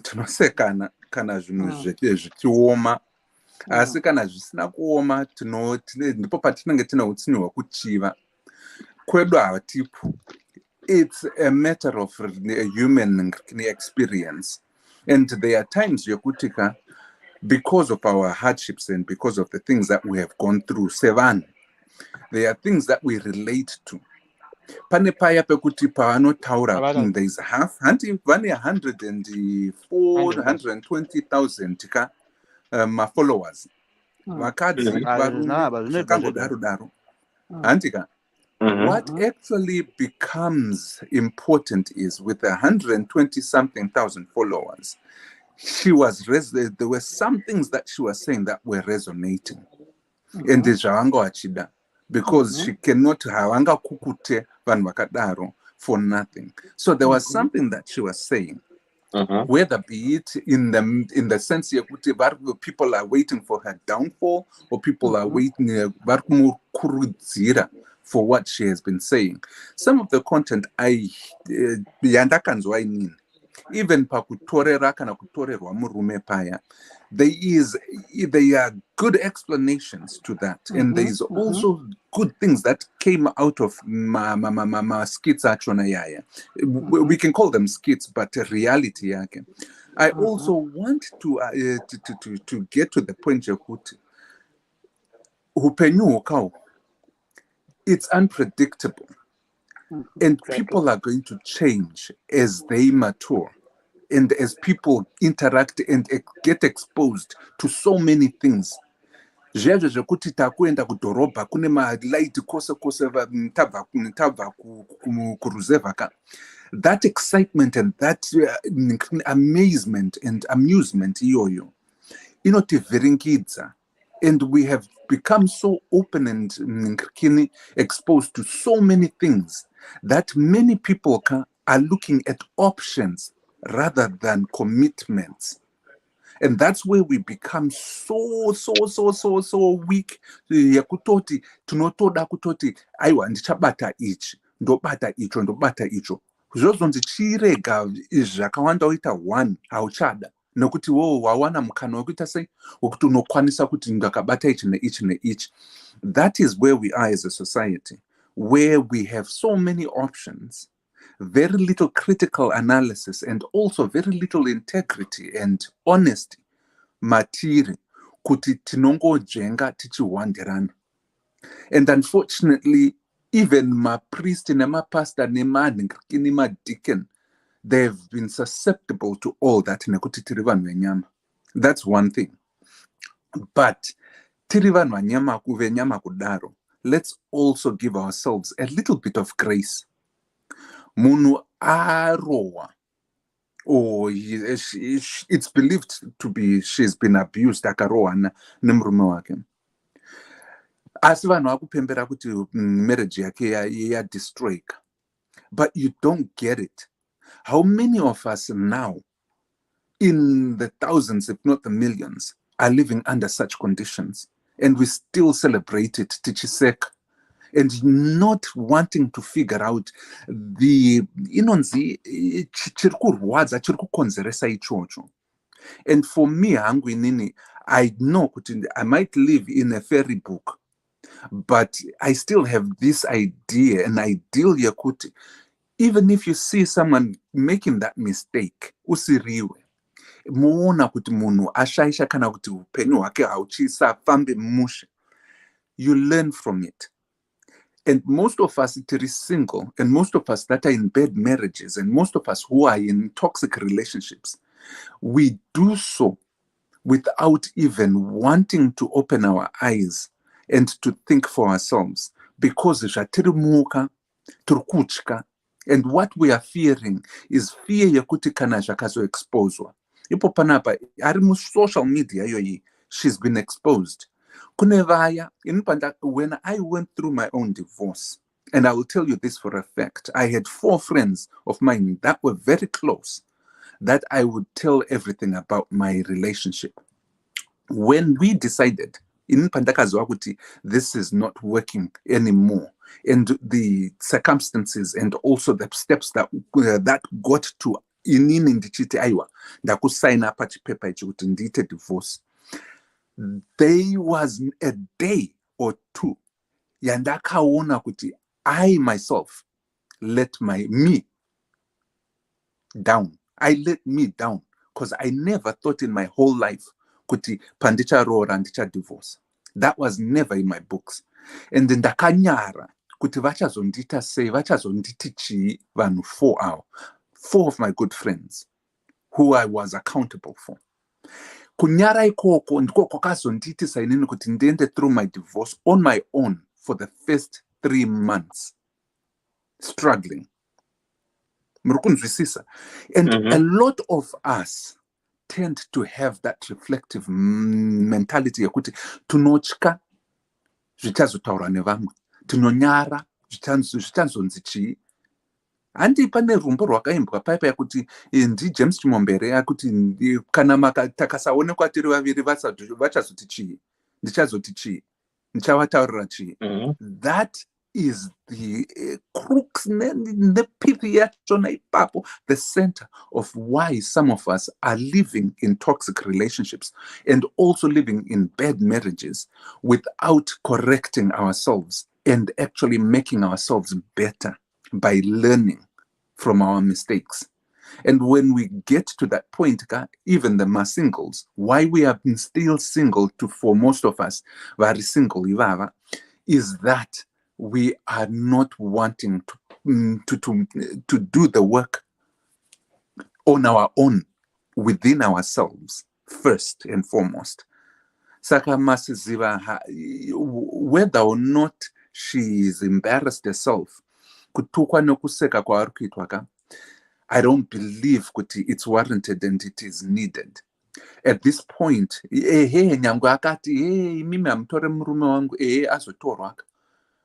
tinosekana kana zvinhu zvichioma, asi kana zvisina kuoma ndipo patinenge tine utsinye hwekuchiva kwedu hatipo. It's a matter of a human experience, and there are times yokutika because of our hardships and because of the things that we have gone through sevan There are things that we relate to. Pane paya pekuti pavanotaura there's half, vane 104, 120,000 ka followers. Vakadzi varume zvakangodaro. Handika. What actually becomes important is with 120-something thousand followers, there were some things that she was saying that were resonating. And because she cannot havanga kukute vanhu vakadaro for nothing. So there was something that she was saying. Whether be it in the sense that people are waiting for her downfall, or people are waiting for what she has been saying. Some of the content even pakutorera kana kutorerwa murume paya, there are good explanations to that, and there is also good things that came out of ma skits achona yaya. We can call them skits, but reality yake. I also want to get to the point yokuti upenyu ukao, it's unpredictable, and people are going to change as they mature. And as people interact and get exposed to so many things, zvekuti takuenda kudhorobha kune malight kose tabva kuruzevha ka, that excitement and that amazement and amusement iyoyo inotivhiringidza, and we have become so open and exposed to so many things that many people are looking at options rather than commitments. And that's where we become so weak. Yakutoti tunotoda kutoti aiwa ndichabata ichi ndobata icho zvozonzi chirega zvakawanda oita one hauchada nokuti wawana mukana wekuita sei wekuti unokwanisa kuti ndakabata ichi neichi. That is where we are as a society, where we have so many options, very little critical analysis, and also very little integrity and honesty matiri kuti tinongojenga tichiwandirana. And unfortunately, even my priest and my pastor and my deacon, they've been susceptible to all that. That's one thing. But let's also give ourselves a little bit of grace. Munu arowa. Or it's believed to be she's been abused akarowa nemrume wake. Asi vanhu vakupembera kuti marriage yake yadestroyika. But you don't get it. How many of us now, in the thousands, if not the millions, are living under such conditions, and we still celebrate it, tichiseka, and not wanting to figure out the inonzi chirikurwadza chirikukonzeresa ichocho. And for me, I know I might live in a fairy book, but I still have this idea, an ideal yakuti. Even if you see someone making that mistake, usiriwe. Muona kuti munhu ashaisha kana kuti upenyu hwake hauchisa fambe mushe. You learn from it. And most of us that are single, and most of us that are in bad marriages, and most of us who are in toxic relationships, we do so without even wanting to open our eyes and to think for ourselves. Because zvatirimuka, turikuchka, and what we are fearing is fear yakuti kana zvakazo exposwa. Ipo panapa, ari social media yoyi, she's been exposed. Kunevaya, when I went through my own divorce, and I will tell you this for a fact, I had 4 friends of mine that were very close, that I would tell everything about my relationship. When we decided, this is not working anymore, and the circumstances and also the steps that got to inini ndichiti aiwa ndakusaina pachipepa ichi kuti ndiite divorce, there was a day or two yandakaona kuti I myself let me down. I let me down because I never thought in my whole life kuti pandicha rora ndicha divorce. That was never in my books. and ndakanyara kuti vachazondita sei, vachazonditi chii vanhu 4 of my good friends who I was accountable for. Kunyara ikoko ndiko kwakazonditisa inini kuti ndiende through my divorce on my own for the first 3 months, struggling. Murukunzwisisa. And a lot of us tend to have that reflective mentality yekuti tunotya zvichazotaura nevamwe, tinonyara zvichanzonzi chii. Handi pane rumbo rwakaimbwa paipa yakuti ndiJames Chimombere yakuti kana takasaonekwa tiri vaviri vachazoti chii, ndichazoti chii, ndichavataurira chii. That is the crux, the pity yachona ipapo, the center of why some of us are living in toxic relationships and also living in bad marriages without correcting ourselves and actually making ourselves better by learning from our mistakes. And when we get to that point, even the singles, why we have been still single for most of us, very single, is that we are not wanting to do the work on our own, within ourselves, first and foremost. Saka masiziva, whether or not she is embarrassed herself, kutukwa nokuseka kwa arukitwaka, I don't believe kuti it's warranted and it is needed. At this point, nyangu akati, mimi amtore murume wangu, azotorwaka.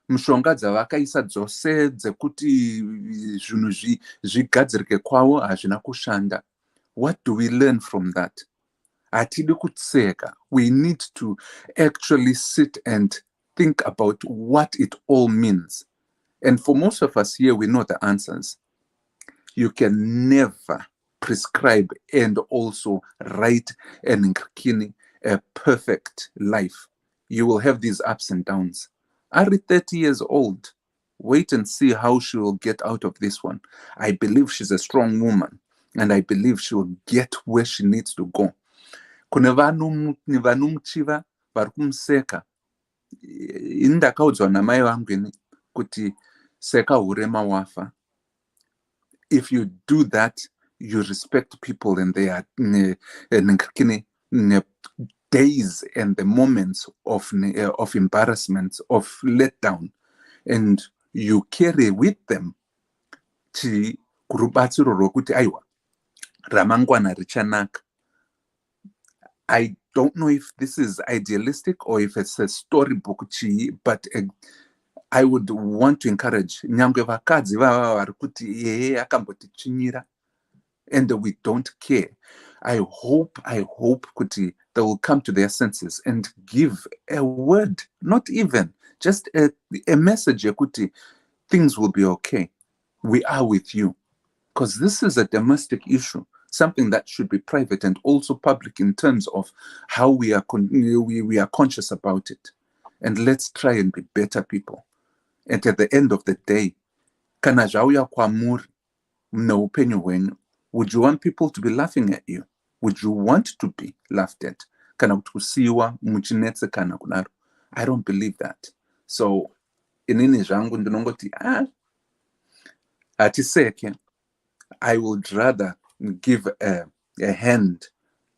Mshonga dzavakaisa dzose dzekuti zvinhu zvigadzirike kwawo hazvina kushanda. What do we learn from that? Hatidi kutseka. We need to actually sit and think about what it all means. And for most of us here, we know the answers. You can never prescribe and also write a perfect life. You will have these ups and downs. Ari 30 years old. Wait and see how she will get out of this one. I believe she's a strong woman, and I believe she will get where she needs to go. Kune vanumuchiva varikumseka. Indakaudzwa namai vangu kuti seka urema wafa. If you do that, you respect people and their days and the moments of embarrassment, of letdown, and you carry with them kurubatsiro rokuti aiwa ramangwana richanaka. I don't know if this is idealistic or if it's a storybook but I would want to encourage nyangwe vakadzi vava vari kuti akambotichinyira and we don't care. I hope kuti they will come to their senses and give a word, not even just a message kuti things will be okay. We are with you, because this is a domestic issue, something that should be private and also public in terms of how we are we are conscious about it. And let's try and be better people. And at the end of the day, kana zvauya kwamuri neupenyu hwenyu, would you want people to be laughing at you? Would you want to be laughed at? Kana kuti kusiiwa muchinetsekana kudaro? I don't believe that. So inini zvangu ndinongoti hatiseke. I would rather give a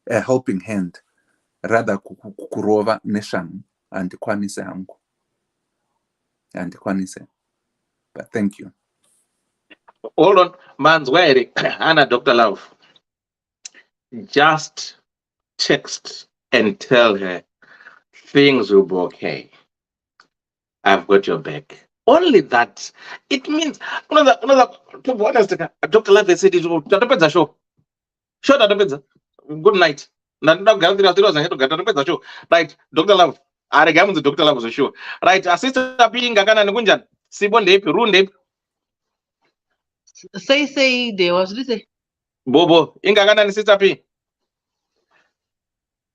helping hand, rather kurova neshangu andikwanise hangu. Andikwanise. But thank you. Hold on, Manzwere, Anna, Dr. Love. Just text and tell her things will be okay. I've got your back. Only that. It means another to be honest, Dr. Love said it will show. Show that good night. Right, Dr. Love. I regard the Dr. Love was a show. Right, assistant being Gagana Ngunjan, Sibon Deep, Runde. Say there was this Bobo, Ingagana and Sister P.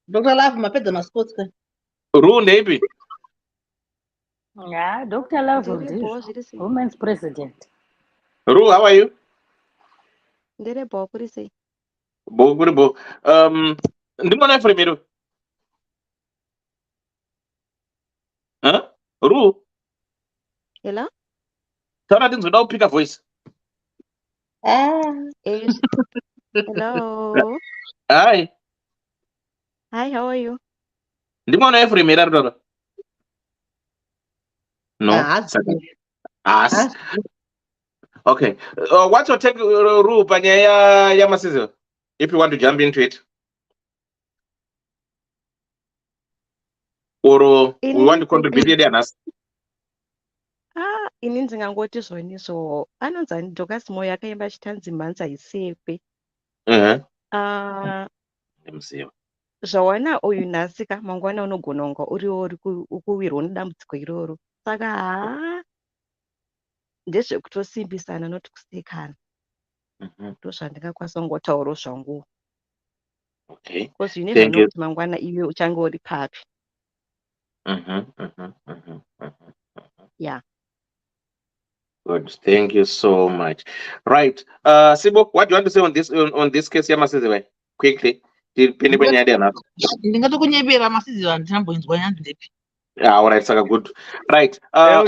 Dr. Love Mapedana sports. Runde. Yeah, Dr. Love is women's president. Ru, how are you? Dere Bopuri say. Bo. Ndimona primero. Huh? Ru. Hello? Taura ndinzoda kupika voice. Yes. Hello. Hi. Hi, how are you? Ndimwana Ephraim here Taura. No. As. Okay. What's your take, Ru, panyaya ya masizo? If you want to jump into it. Or we want to contribute here nas. Ini ndingangoti zvoniso anonzi Dorcas Moyo akaimba chitanzi mhanza isepe. Ndimziva. Zvawana uyu nhasika mangwana unogona kunga uriwo uri kuwirwa nedambudziko iroro. Saka ndezvekutosimbisana noti kusekana. Ndozvandingakwanisa kungotaurawo zvangu. Okay. Because you never know kuti mangwana iwe uchange uri papi. Yeah. Good. Thank you so much. Right. Sibo, what do you want to say on this case? Yamasiziwe? Quickly. Ndingatokunyepera masiziwa ndinamboinzwa yangu ndepi. Yeah, all right, saka good. Right. Aiwa,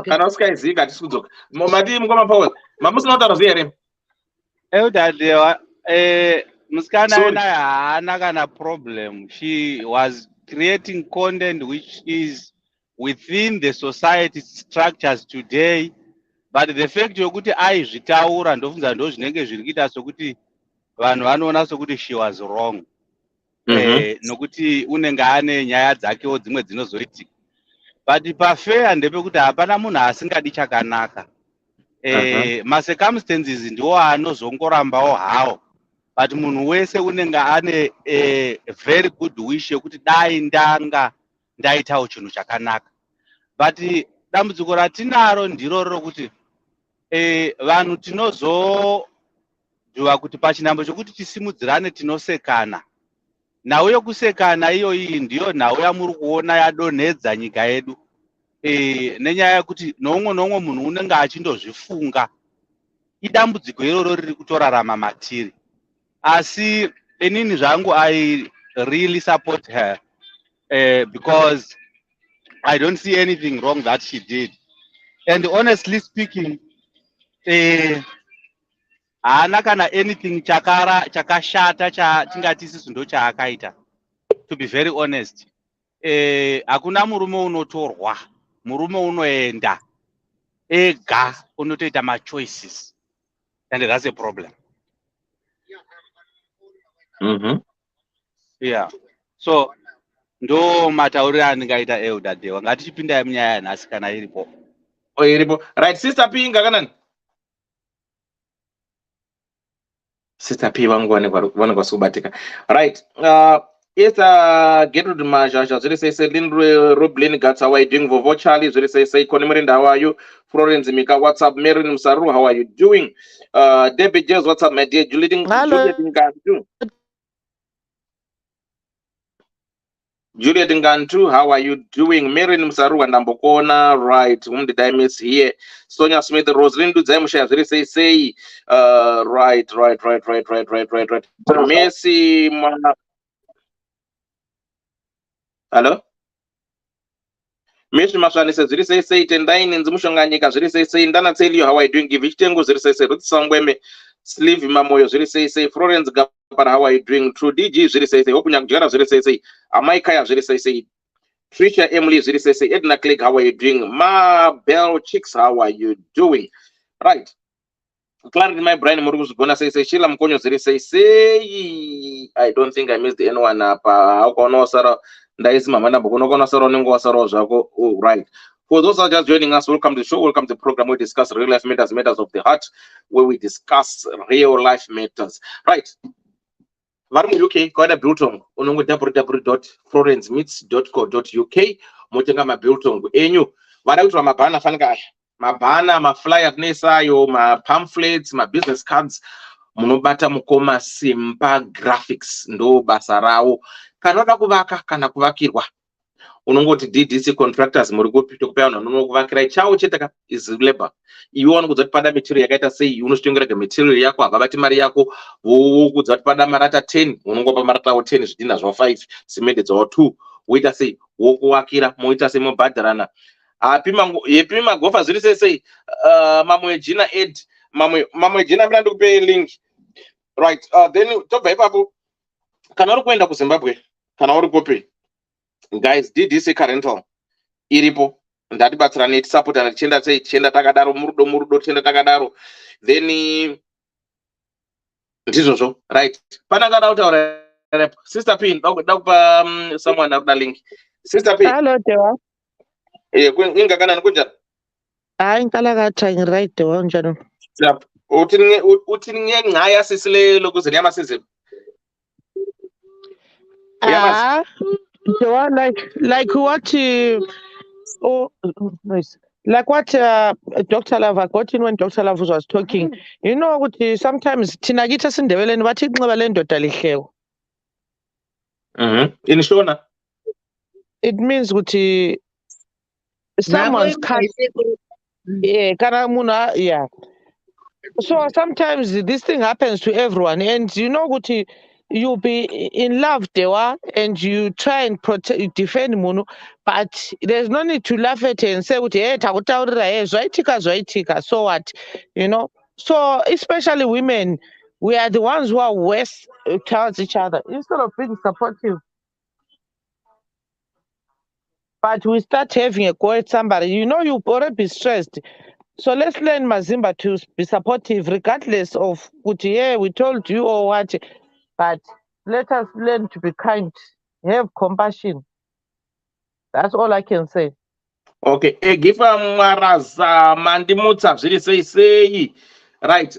kana usikaiziva tisikudzoka. Mati mukoma Paul. Mamusina kutaura zviyere? Eudadewa, musikana naye haana kana problem. She was creating content which is within the society structures today, but the fact yokuti aizvitaura ndofunza ndo zvinenge zviri kuita sokuti vanhu vanoona sokuti she was wrong. Nokuti unenge ane nyaya dzakewo dzimwe dzinozoitika. But pafair ndepekuti hapana munhu asingadi chakanaka. Macircumstances ndiwo anozongorambawo hawo, but munhu wese unenge ane very good wish yekuti dai ndanga ndaitawo chinhu chakanaka. But dambudziko ratinaro ndiro rokuti vanhu tinozodhuva kuti pachinhambo chokuti tisimudzirane tinosekana. Nhau yokusekana iyoyi ndiyo nhau yamuri kuona yadonhedza nyika yedu. Nenyaya yekuti nomwe munhu unenge achindozvifunga idambudziko iroro riri kutorarama matiri. Asi inini zvangu I really support her because I don't see anything wrong that she did. And honestly speaking, haana kana anything chakashata chatingati isisu ndo chaakaita. To be very honest, hakuna murume unotorwa, murume unoenda ega unotoita machoices, and that's a problem. Yeah. So ndo matauriro andingaita Eudadewa. Ngatichipinda munyaya yanhasi kana iripo. Iripo. Right, Sister P ngakanani? Sister P vangu vanenge vasikubatika. Right. Yes, Gertrude Mazhazha, zviri sei Rublin Gats, how are you doing? Vovo Charlie, zviri sei Konimrinda, how are you? Florence Mika, what's up? Marin Musaru, how are you doing? Debbie James, what's up, my dear? Juliet Ngantu. Juliet Ngantu, how are you doing? Marin Musaru and Ambokona, right? Whom did I miss here? Sonia Smith, Rosalind Zemsha, zviri sei right. Messi, hello? Messi Maswani says, zviri sei tendai nenzi mushonganyika, zviri sei ndana tell you how are you doing? Give ichitengo, zviri sei Ruth Sangweme, Sleeve Mamoyo, zviri sei Florence Gapara, how are you doing? True DG, zviri sei Okunya Kujara, zviri sei Amai Kaya, zviri sei Trisha Emily, zviri sei Edna Clegg, how are you doing? Ma Bell Chicks, how are you doing? Right. Clarity, my brain, Murugus gonna say Sheila Mkonyo, zviri sei I don't think I missed anyone up. Right. For those who are just joining us, welcome to the show. Welcome to the program. We discuss real life matters, matters of the heart, where we discuss real life matters. Right. Varum UK, go ahead Biltong, unongo www.florencemeets.co.uk. Motenga ma Biltong. Enyu, varautra mabana fanga, mabana, ma flyer nesa yo, ma pamphlets, ma business cards. Munobata mukoma simpa graphics ndo basarao. Kanoda kuvaka kana kuvakirwa unongoti DDC contractors muri kupa vanhu kuvakira chavo chete is labor. Iwe unokudza kuti pada material yakaita sei unosvitongera material yako havabati mari yako vokudza kuti pada marata 10 unongopa marata 10 zvidhina zva 5 simende dzawo 2 woita sei, wokuwakira moita sei, mobhadharana. Yepi magofa zviri sei, mamwe jina ed, mamwe jina mira ndikupe link. Right, then tobva ipapo kana uri kuenda kuZimbabwe kana uri kupi, guys, DDC Carental iripo, ndatibatsirane tisapotana tichienda takadaro murudo tichienda takadaro, then ndizvozvo. Right, pananga da kutaura Sister P, ndakupa someone akuda link. Sister P. Hello Dewa. Ingakanani kunjani? Hayi nkalakatha ngiright Dewa unjani? Uthi ngenqaya sisile lokuze niyamasize. Dewa, like what nice. Like what Dr. Lava got in when Dr. Lava was talking. You know what sometimes tinagita sindebeleni bathi nxiba le ndoda lihlebo. In Shona. It means ukuthi someone's yeah. So sometimes this thing happens to everyone, and you know what, you be in love, Dewa, and you try and protect, defend Munu, but there's no need to laugh at it and say, so what, you know. So especially women, we are the ones who are worse towards each other instead of being supportive. But we start having a go at somebody, you know, you already be stressed. So let's learn Mazimba to be supportive regardless of what, yeah, we told you or what, but let us learn to be kind, have compassion. That's all I can say. Okay, Gifa Maraza Mandimutsa, say. Right,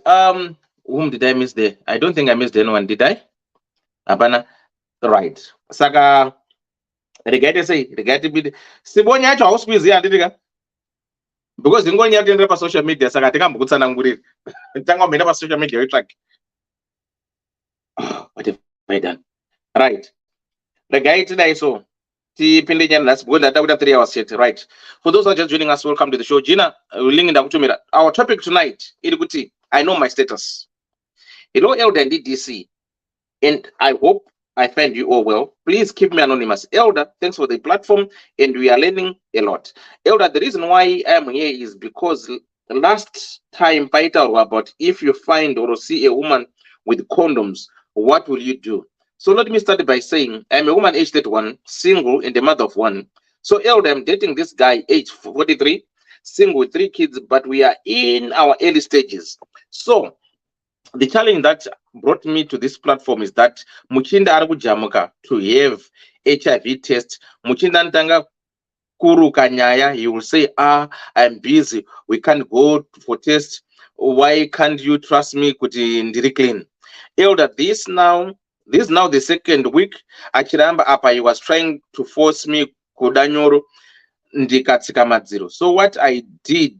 whom did I miss there? I don't think I missed anyone, did I? Abana, right. Saka, regarding bit. Sibonya to house busy, because in going to social media, Saka, take a Mugutsananguri. Tango made up social media track. What have I done? Right. The guy today, so. Let's go that 3 hours yet. Right. For those who are just joining us, welcome to the show. Gina, link in our topic tonight, Irikuti, I know my status. Hello, Elder and DDC, and I hope I find you all well. Please keep me anonymous. Elder, thanks for the platform, and we are learning a lot. Elder, the reason why I am here is because last time I told about if you find or see a woman with condoms, what will you do? So let me start by saying I'm a woman age 31, single and the mother of one. So Elder, I'm dating this guy age 43, single with 3 kids, but we are in our early stages. So the challenge that brought me to this platform is that Muchinda Arabujamuka to have HIV test. Muchinda Ntanga Kuru Kanyaya, he will say, I'm busy, we can't go for test. Why can't you trust me? Kuti clean. Elder, this now the second week. Achiramba apa, he was trying to force me kudanyoro ndikatsika madziro. So what I did,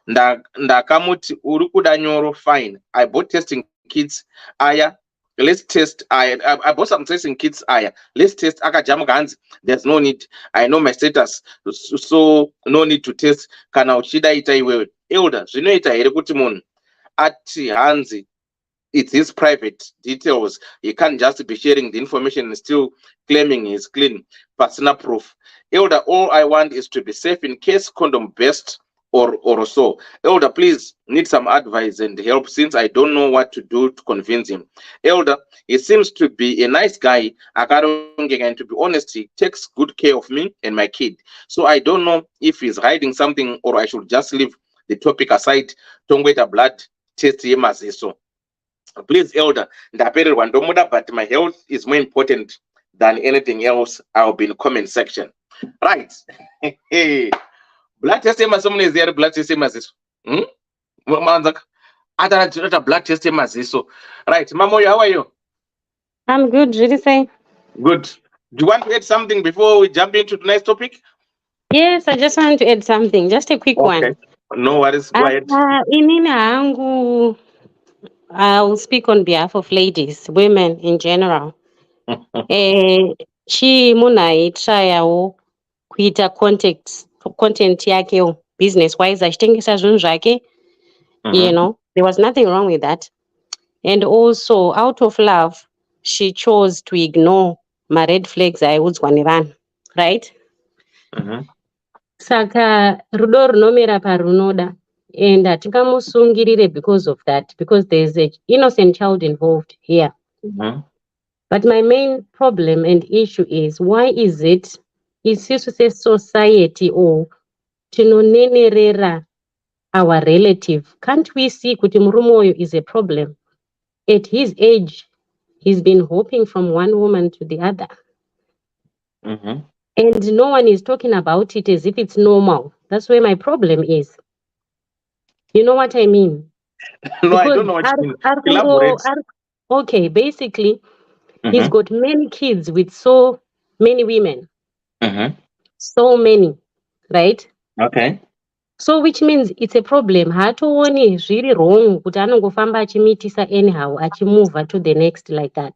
ndakamuti uri kudanyoro, fine. I bought testing kits aya. Let's test. I bought some testing kits aya. Let's test akajamuka hanzi. There's no need. I know my status, so no need to test. Kana uchida ita iwewe. Elder, zvinoita here kuti munhu ati hanzi it's his private details. He can't just be sharing the information and still claiming he's clean. Personal proof. Elder, all I want is to be safe in case condom burst or so. Elder, please need some advice and help since I don't know what to do to convince him. Elder, he seems to be a nice guy. And to be honest, he takes good care of me and my kid. So I don't know if he's hiding something or I should just leave the topic aside. Don't wait a blood test him as so. Please, Elder, but my health is more important than anything else. I'll be in the comment section. Right. Blood test is there. Blood test is this. Other blood test is so. Right. Mamoyo, how are you? I'm good. Really say. Good. Do you want to add something before we jump into tonight's topic? Yes, I just want to add something. Just a quick one. No worries. Go ahead. I'll speak on behalf of ladies, women in general. She munaitshayawo kuita content yake business wise achitengesa zvinhu zvake. You know, there was nothing wrong with that. And also out of love, she chose to ignore my red flags aiudzwa nevanhu. right? Saka rudo runomera parunoda, and hatingamusungirire because of that, because there's an innocent child involved here. But my main problem and issue is, why is it isusu society or tinonenerera our relative? Can't we see kuti murume uyu is a problem? At his age, he's been hopping from one woman to the other. And no one is talking about it as if it's normal. That's where my problem is. You know what I mean? No, because I don't know what you mean. Elaborate. Okay, basically, he's got many kids with so many women. So many, right? Okay. So which means it's a problem. Haatooni zviri wrong kuti anongofamba achimitisa anyhow achimove to the next like that.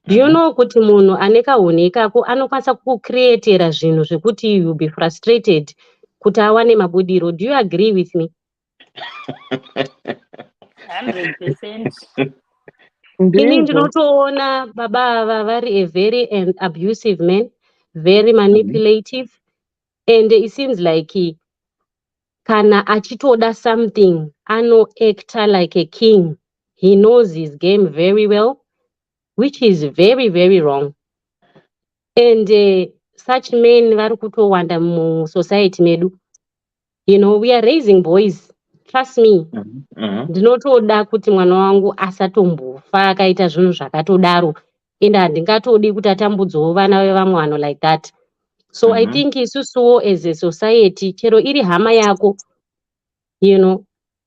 Do you know kuti munhu ane kahuni ikako anokwanisa kucreatera zvinhu zvekuti you'll be frustrated kuti awane mabudiro? Do you agree with me? 100%. Ini ndinotoona baba ava vari a very abusive man, very manipulative, and it seems like kana achitoda something actor like a king. He knows his game very well, which is very, very wrong. And such men vari kutowanda musociety medu. You know, we are raising boys. Trust me. Ndinotoda kuti mwana wangu asatombofa akaita zvinhu zvakatodaro, and handingatodi kuti atambudzewo vana vevamwe vanhu like that. So I think isusuwo as a society, chero iri hama yako, you know,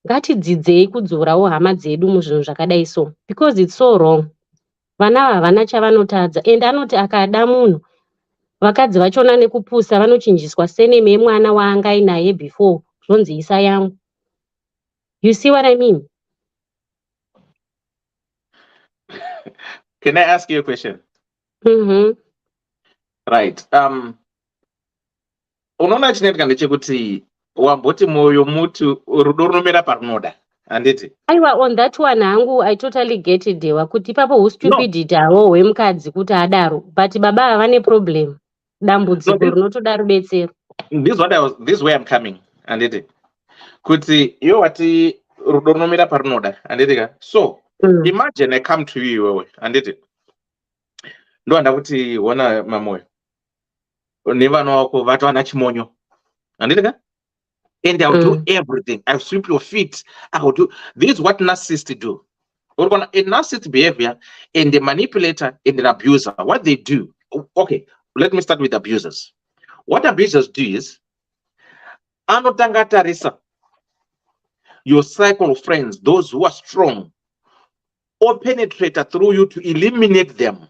ngatidzidzei kudzorawo hama dzedu muzvinhu zvakadai so, because it's so wrong. Vana havana chavanotadza, and anoti akada munhu, vakadzi vachona nekupusa vanochinjiswa seneme yemwana waangainaye before zvonzi isa yangu. You see what I mean? Can I ask you a question? Right. Unoona chinetka ndechekuti wamboti moyo mutu rudo runomera parunoda, handiti? Aiwa, on that one hangu I totally get it dewa kuti ipapo hustupidity hawo hwemukadzi kuti adaro, but baba havane problem. Dambudziko rinotoda rubetsero. This is where I'm coming, handiti? Kuti iwe wati rudo runomera parunoda, handitika? So, imagine I come to you iwewe, handiti? Ndoanda kuti wona mamoyo. Nevana wako vatu vana chimonyo. Handitika? And I'll do everything. I'll sweep your feet. I'll do. This is what narcissists do. A narcissist behavior and the manipulator and the abuser, what they do. Okay, let me start with abusers. What abusers do is, anotangatarisa your cycle of friends, those who are strong, or penetrate through you to eliminate them.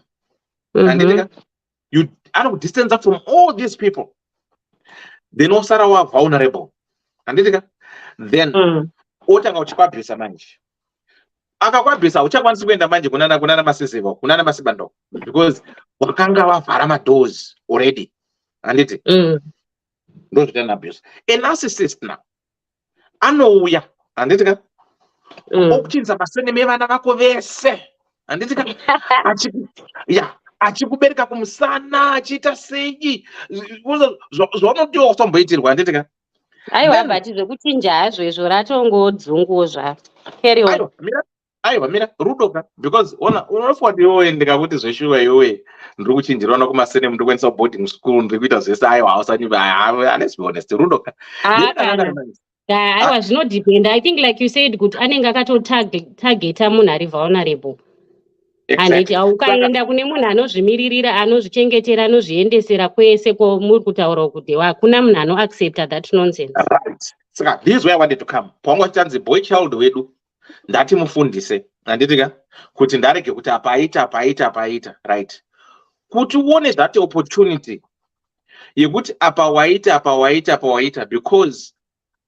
And you distance up from all these people. They know Sarah are vulnerable. And then otanga uchikabvisa manje. Akakwabvisa uchakwanisa kuenda manje kunana masisivo, kunana masibando, because wakanga vavhara madoors already. Anditi? Don't get an abuse. A narcissist now. Anouya. Anditika? Okuchinza maseneme vana vako vese. Anditika? Yeah. Achikubereka kumusana, achita sei. Zvaunotiwa usomboitirwa, anditika? Aiwa, but zvekuchinja hazvo izvo ratongodzunguwo zvaro. Carry on. Aiwa, mira, rudoka. Because unofa kuti iwe ndikakuti zveshuwa iwe ndiri kuchinjirana kumasene ndiri kuendesa boarding school ndiri kuita zvese aiwa hausanyiva. Let's be honest, rudoka. Aiwa, zvinodependa. I think like you said kuti anenge akatotargeta munhu ari vulnerable. Handiti ukaenda kune munhu anozvimiririra, anozvichengetera, anozviendesera kwese kwamuri kutaura kuti hakuna munhu anoaccepta that nonsense. Right. Saka this is where I wanted to come. Pamwe chanzi boy child wedu ndatimufundise. Handitika? Kuti ndarege kuti apaita. Right. Kuti uone that opportunity yekuti apa waita because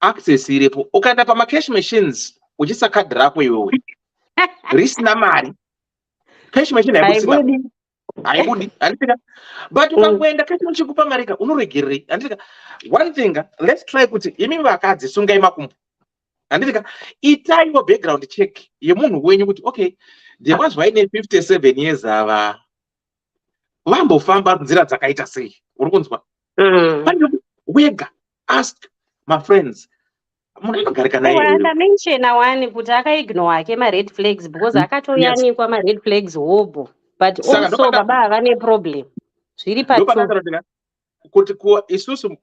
access iripo. Ukaenda pama cash machines uchisa card rako iwewe. Risina mari. Cash machine haibudi. But ukangoenda cash machine kupa marika unoregerei. Anditika, one thing, let's try kuti imi vakadzi sungai makumbo. Anditika, itaiwo background check yemunhu wenyu kuti okay, there was wine 57 years ava vambofamba nzira dzakaita sei, uri kunzwa? Wega ask my friends, munogarika naye here? Akamenshena one kuti akaignore ake ma-red flags because akatoyanikwa ma-red flags hobo, but also baba havane problem zviri patrue kuti isusu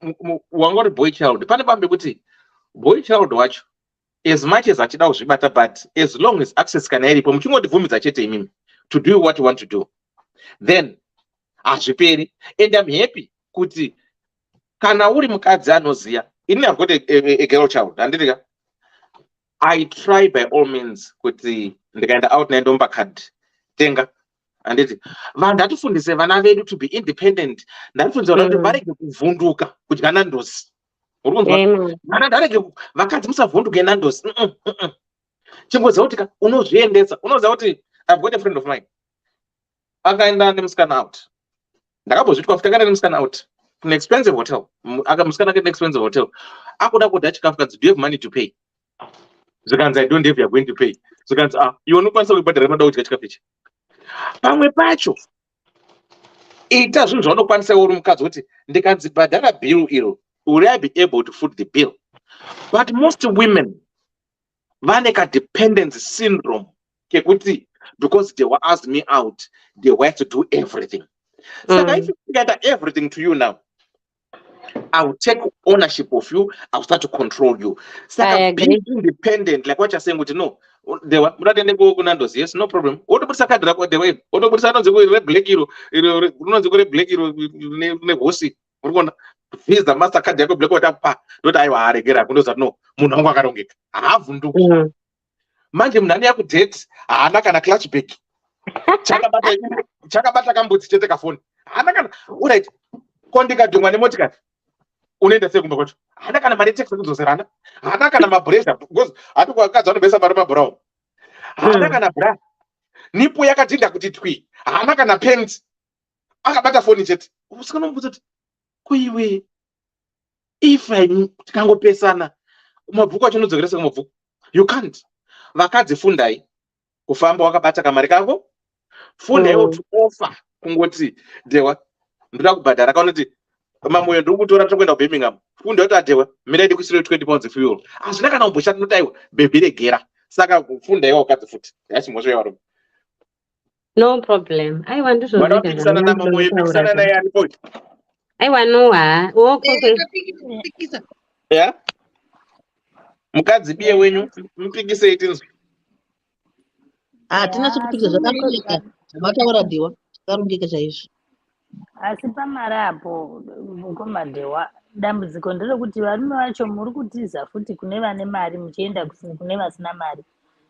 wangori boy child pane bambe kuti boy child wacho as much as achida kuzvibata, but as long as access kana iripo muchingondibvumidza chete imimi to do what you want to do, then hazviperi. And I'm happy kuti kana uri mukadzi anoziya, ini I've got a girl child, handidika, I try by all means kuti ndikaenda out nendomba card tenga, handiti vanhu ndatifundise vana vedu to be independent, ndatifundisa vana kuti varege kuvhunduka kudya nandosi, uri kunzwa? Vana ndarege vakadzi musavhunduke nandosi, chingoziva kuti unozviendesa. Unoziva kuti I've got a friend of mine akaenda nemusikana out, ndakambozvitwa futi akaenda nemusikana out an expensive hotel, musikana akaenda expensive hotel, akuda kudya chikafu kanzi do you have money to pay? Zvikanzi I don't have, you are going to pay. Zvikanzi iwe unokwanisa kuibhadhara mada kudya chikafu ichi. Pamwe pacho ita zvinhu zvaunokwanisa uri mukadzi kuti ndikadzibhadhara bill iro, will I be able to foot the bill? But most women vane ka dependency syndrome kekuti because they were asked me out, they were to do everything. So if you gather everything to you now, I will take ownership of you, I will start to control you. So being independent, like what you're saying, no, they were yes, no problem. What about Sakadra? What about Sadan Black Hero? Black Hero, Negosi. We're going to face the master card. They go black water. Don't I want to get up? No, Munanga Karongik. I have to. Manjim Nania could date. I'm not gonna clutch big. Chakabata Kambuts take a phone. I'm not gonna. Wait, Kondika do money motica. Unaenda sasa kumbe kwetu. Hana kana mali text kuzosirana. Hana kana mabreza because atuko akaza unobesa barama brown. Hana kana bra. Nipo yakatinda kuti twi. Hana kana pants. Akabata phone chete. Usikana mbuza kuti kuiwe. If I tikangopesana kumabhuku acho unodzokeresa kumabhuku. You can't. Vakadzi fundai kufamba wakabata kamari kako. Fundai to offer kungoti dewa ndoda kubhadhara kaunoti mamoyo ndiri kutora tokuenda kuBirmingham. Funda kuti atewa mina ndi kusire 20 pounds fuel. Azvina kana umboshata notaiwa bebhi regera. Saka funda iwo wakadzi futi. Yasi mosho yawo. No problem. I want to Mwana pikisana na mamoyo pikisana na yani point. I want no ha. Pikisa. Yeah. Mukadzi biye wenyu mpikise itinzwe. Tina kupikisa zvakarongeka. Zvataura diwa. Zvakarongeka chaizvo. Asi pamari apo mukomadhewa dambudziko nderekuti varume vacho muri kutiza futi kune vane mari muchienda kune vasina mari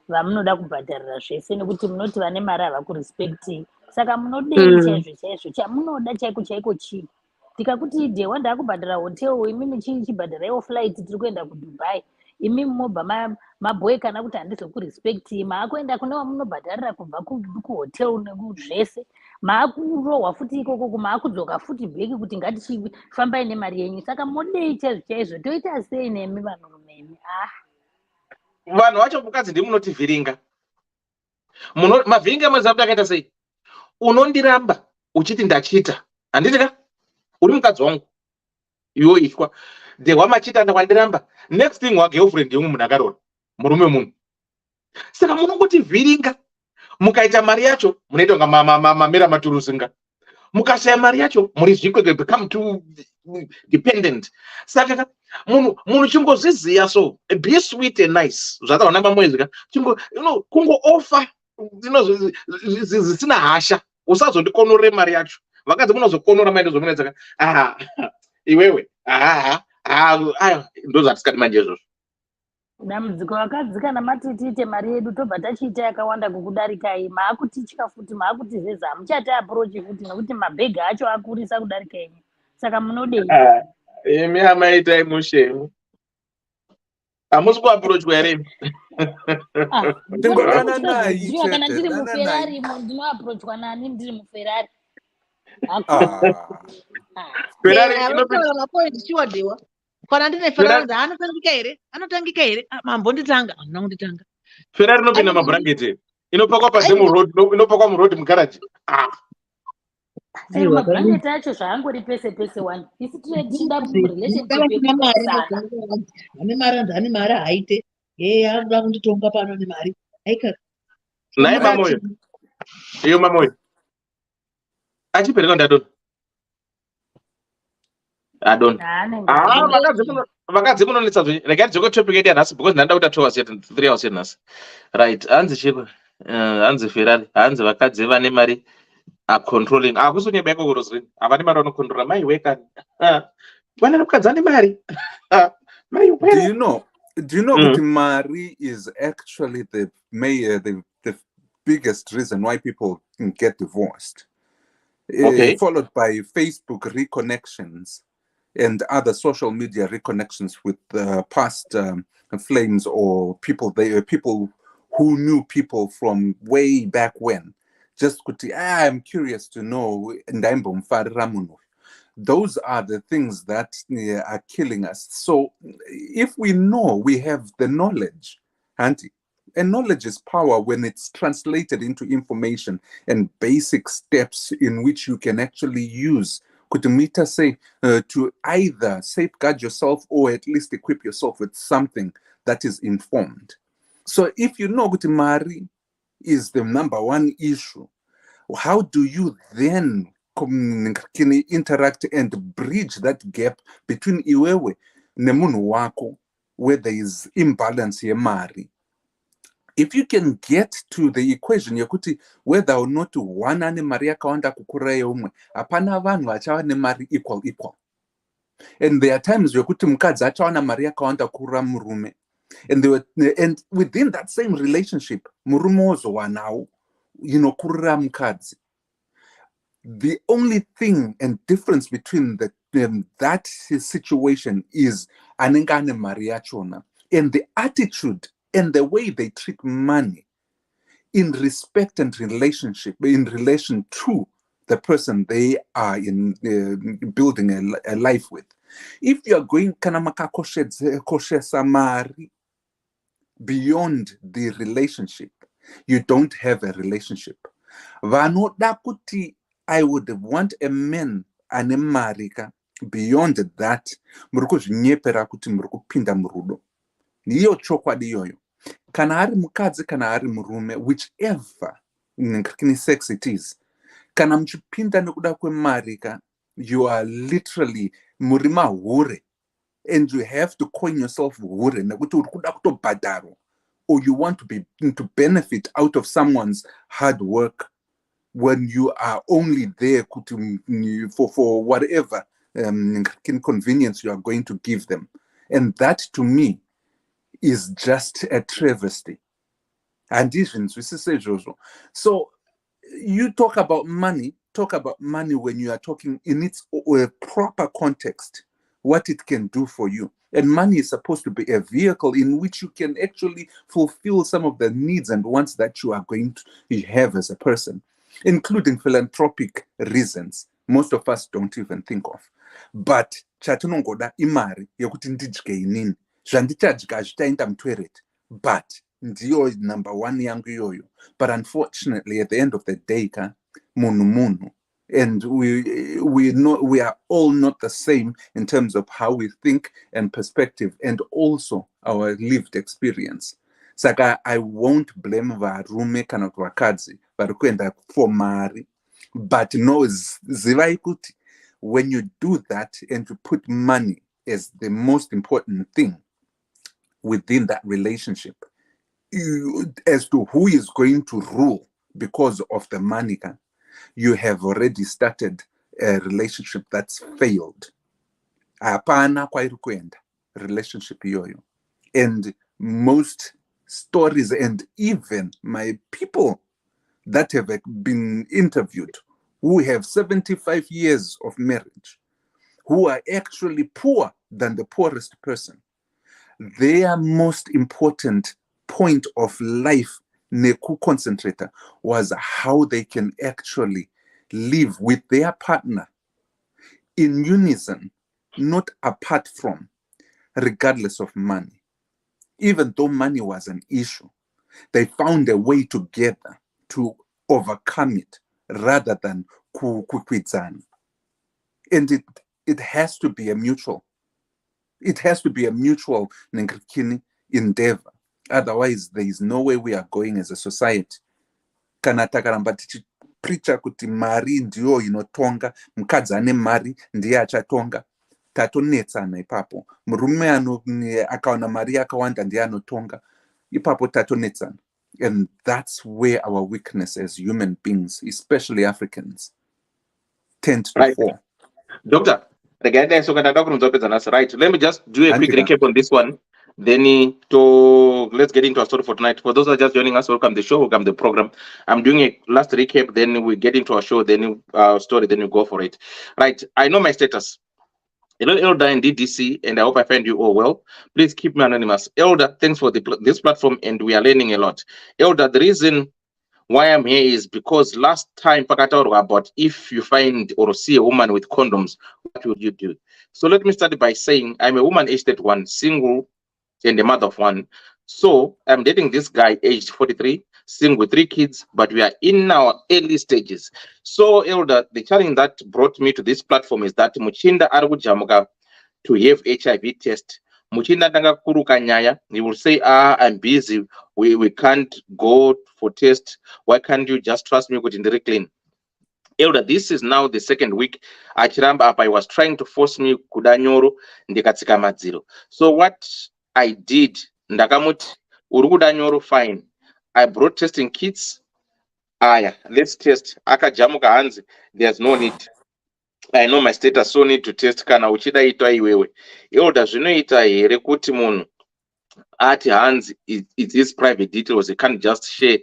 vamunoda kubhadharira zvese nekuti munoti vane mari havakurespecti. Saka munodei chaizvo chamunoda chaiko chaiko chii? Tikakuti dhewa ndakubhadhara hotel, imimi chibhadharaiwo flight tiri kuenda kuDubai, imimi mobva mabhoyi kana kuti handizokurespecti, maakuenda kune wamunobhadharira kubva kuhotel nekuzvese, maakurohwa futi ikoko, maakudzoka futi bheki kuti ngatichifambai nemari yenyu. Saka modei chaizvo toita sei nemi vanhurumeni? Vanhu vacho mukadzi ndimunotivhiringa. Mavhiringa mwezi akaita sei? Unondiramba uchiti ndachita. Handitika? Uri mukadzi wangu. Iwo itwa. Dehwa machita ndawandiramba. Next thing wa girlfriend yengu munhu akarora. Murume munhu. Saka munongotivhiringa. Mukaita mari yacho munoita kunga mamera maturuzinga. Mukashaya mari yacho muri zvikwekwe become too dependent. Saka munhu chingozviziya so be sweet and nice. Zvataona pamwezi ka. Kungo offer zvisina hasha. Usazondikonore mari yacho. Vakadzi munozokonora maende zvomunetsaka. Iwewe. Ndo zvatisikati manje izvozvo. Dambudziko vakadzi kana matitiite mari yedu tobva tachiita yakawanda kukudarikai, maakutitya futi, maakutizeza hamuchati approach futi nekuti mabhegi acho akurisa kudarika yenyu. Saka munodei? Imi amaitai musheni. Hamusi kuapproachwa here. Ndingodana naye chete. Kana ndiri muFerrari ndinoapproachwa nani ndiri muFerrari? Ferrari inopinda mapoint chiwadewa. Kana ndine Ferrari anotangika here? Mambo nditanga, hamuna kunditanga. Ferrari inopinda mabhurangeti. Inopakwa paZemu road, inopakwa muroad mugarage. Saka mabhurangeti acho zvaangori pese pese wani isi tichida relationship yekugadzana. Ane mari antu ane mari haaite akuda kunditonga pano nemari haika Naye mamoyo. Iyo mamoyo. Achipereka ndadoni. Adoni. Vakadzi munonetsa zve. Regai dzoko topic yedu yanhasi because ndanda kuita 2 hours yet 3 hours yanhasi. Right. Hanzi chiko. Hanzi Ferrari. Hanzi vakadzi vane mari are controlling. Akusunye beko kurozrini. Avane mari vanokontrola mai weka. Bwana mukadzi ane mari. Mai Do you know that Mari is actually the biggest reason why people get divorced? Okay. Followed by Facebook reconnections and other social media reconnections with past flames or people who knew people from way back when. Just I'm curious to know. Those are the things that are killing us. So if we know, we have the knowledge, Auntie, and knowledge is power when it's translated into information and basic steps in which you can actually use, Kutumita say, to either safeguard yourself or at least equip yourself with something that is informed. So if you know Kutimari is the number one issue, how do you then can interact and bridge that gap between iwewe nemunhu wako where there is imbalance yemari? If you can get to the equation yekuti whether or not one ane mari yakawanda kukura yeumwe, hapana vanhu vachava nemari equal. And there are times yekuti mukadzi achawana mari yakawanda kukura murume, and within that same relationship murume wozowanawo kurira mukadzi. The only thing and difference between that situation is anengane mari yachona, and the attitude and the way they treat money in respect and relationship in relation to the person they are in building a life with. If you are going koshesa mari beyond the relationship, you don't have a relationship. Vanoda kuti I would want a man ane marika beyond that. Murikuzvinyepera kuti murikupinda murudo. Niyo chokwadi iyoyo. Kana ari mukadzi kana ari murume, whichever sex it is. Kana mchipinda nekuda kwemarika, you are literally murima hure, and you have to coin yourself hure nekuti urikuda kutobhadharo, or you want to benefit out of someone's hard work. When you are only there for whatever inconvenience you are going to give them. And that to me is just a travesty. And so you talk about money when you are talking in its proper context, what it can do for you. And money is supposed to be a vehicle in which you can actually fulfill some of the needs and wants that you are going to have as a person, including philanthropic reasons most of us don't even think of. But chatinongoda imari yokuti ndidye inini zvandichadya zvitaenda mutoilet, but ndiyo number one yangu iyoyo. But unfortunately at the end of the day munhu, and we know we are all not the same in terms of how we think and perspective and also our lived experience. Saka I won't blame varume kana vakadzi varikuenda for mari, but no, zivai kuti when you do that and you put money as the most important thing within that relationship, as to who is going to rule because of the money, you have already started a relationship that's failed. Apana kwa irikuenda relationship yoyo. And most stories and even my people that have been interviewed who have 75 years of marriage, who are actually poorer than the poorest person, their most important point of life neku concentrator was how they can actually live with their partner in unison, not apart from, regardless of money. Even though money was an issue, they found a way together to overcome it rather than kukwidzana. And it has to be a mutual. It has to be a mutual endeavor. Otherwise, there is no way we are going as a society. Kana takaramba tichipreacha kuti mari ndiyo inotonga, mukadzi ane mari ndiye achatonga, tatonetsana ipapo. Murume akawana mari yakawanda ndiye anotonga, ipapo tatonetsana. And that's where our weakness as human beings, especially Africans, tend to fall. Doctor, right, let me just do a quick recap on this one. Then let's get into our story for tonight. For those who are just joining us, welcome the show, welcome the program. I'm doing a last recap, then we get into our show, then our story, then we go for it. Right, I know my status. Hello, Elder and DDC, and I hope I find you all well. Please keep me anonymous. Elder, thanks for this platform, and we are learning a lot. Elder, the reason why I'm here is because last time Pakata about if you find or see a woman with condoms, what would you do? So let me start by saying I'm a woman aged 31, single, and a mother of one. So I'm dating this guy aged 43, single with 3 kids, but we are in our early stages. So Elder, the challenge that brought me to this platform is that Muchinda Arbujamuga to have HIV test. Muchinda Tanga Kuruka Nyaya, he will say, I'm busy, we can't go for test. Why can't you just trust me with the clean? Elder, this is now the 2nd week. Achiramba I was trying to force me kudanyoro ndikatsika madziro. So what I did, ndakamuti urukudanyoro fine. I brought testing kits. Let's test. Akajamuka hanzi, there's no need. I know my status, so need to test kana uchida ita iwewe. Elder, zvinoita here kuti munhu ati hanzi it's his private details, he can't just share.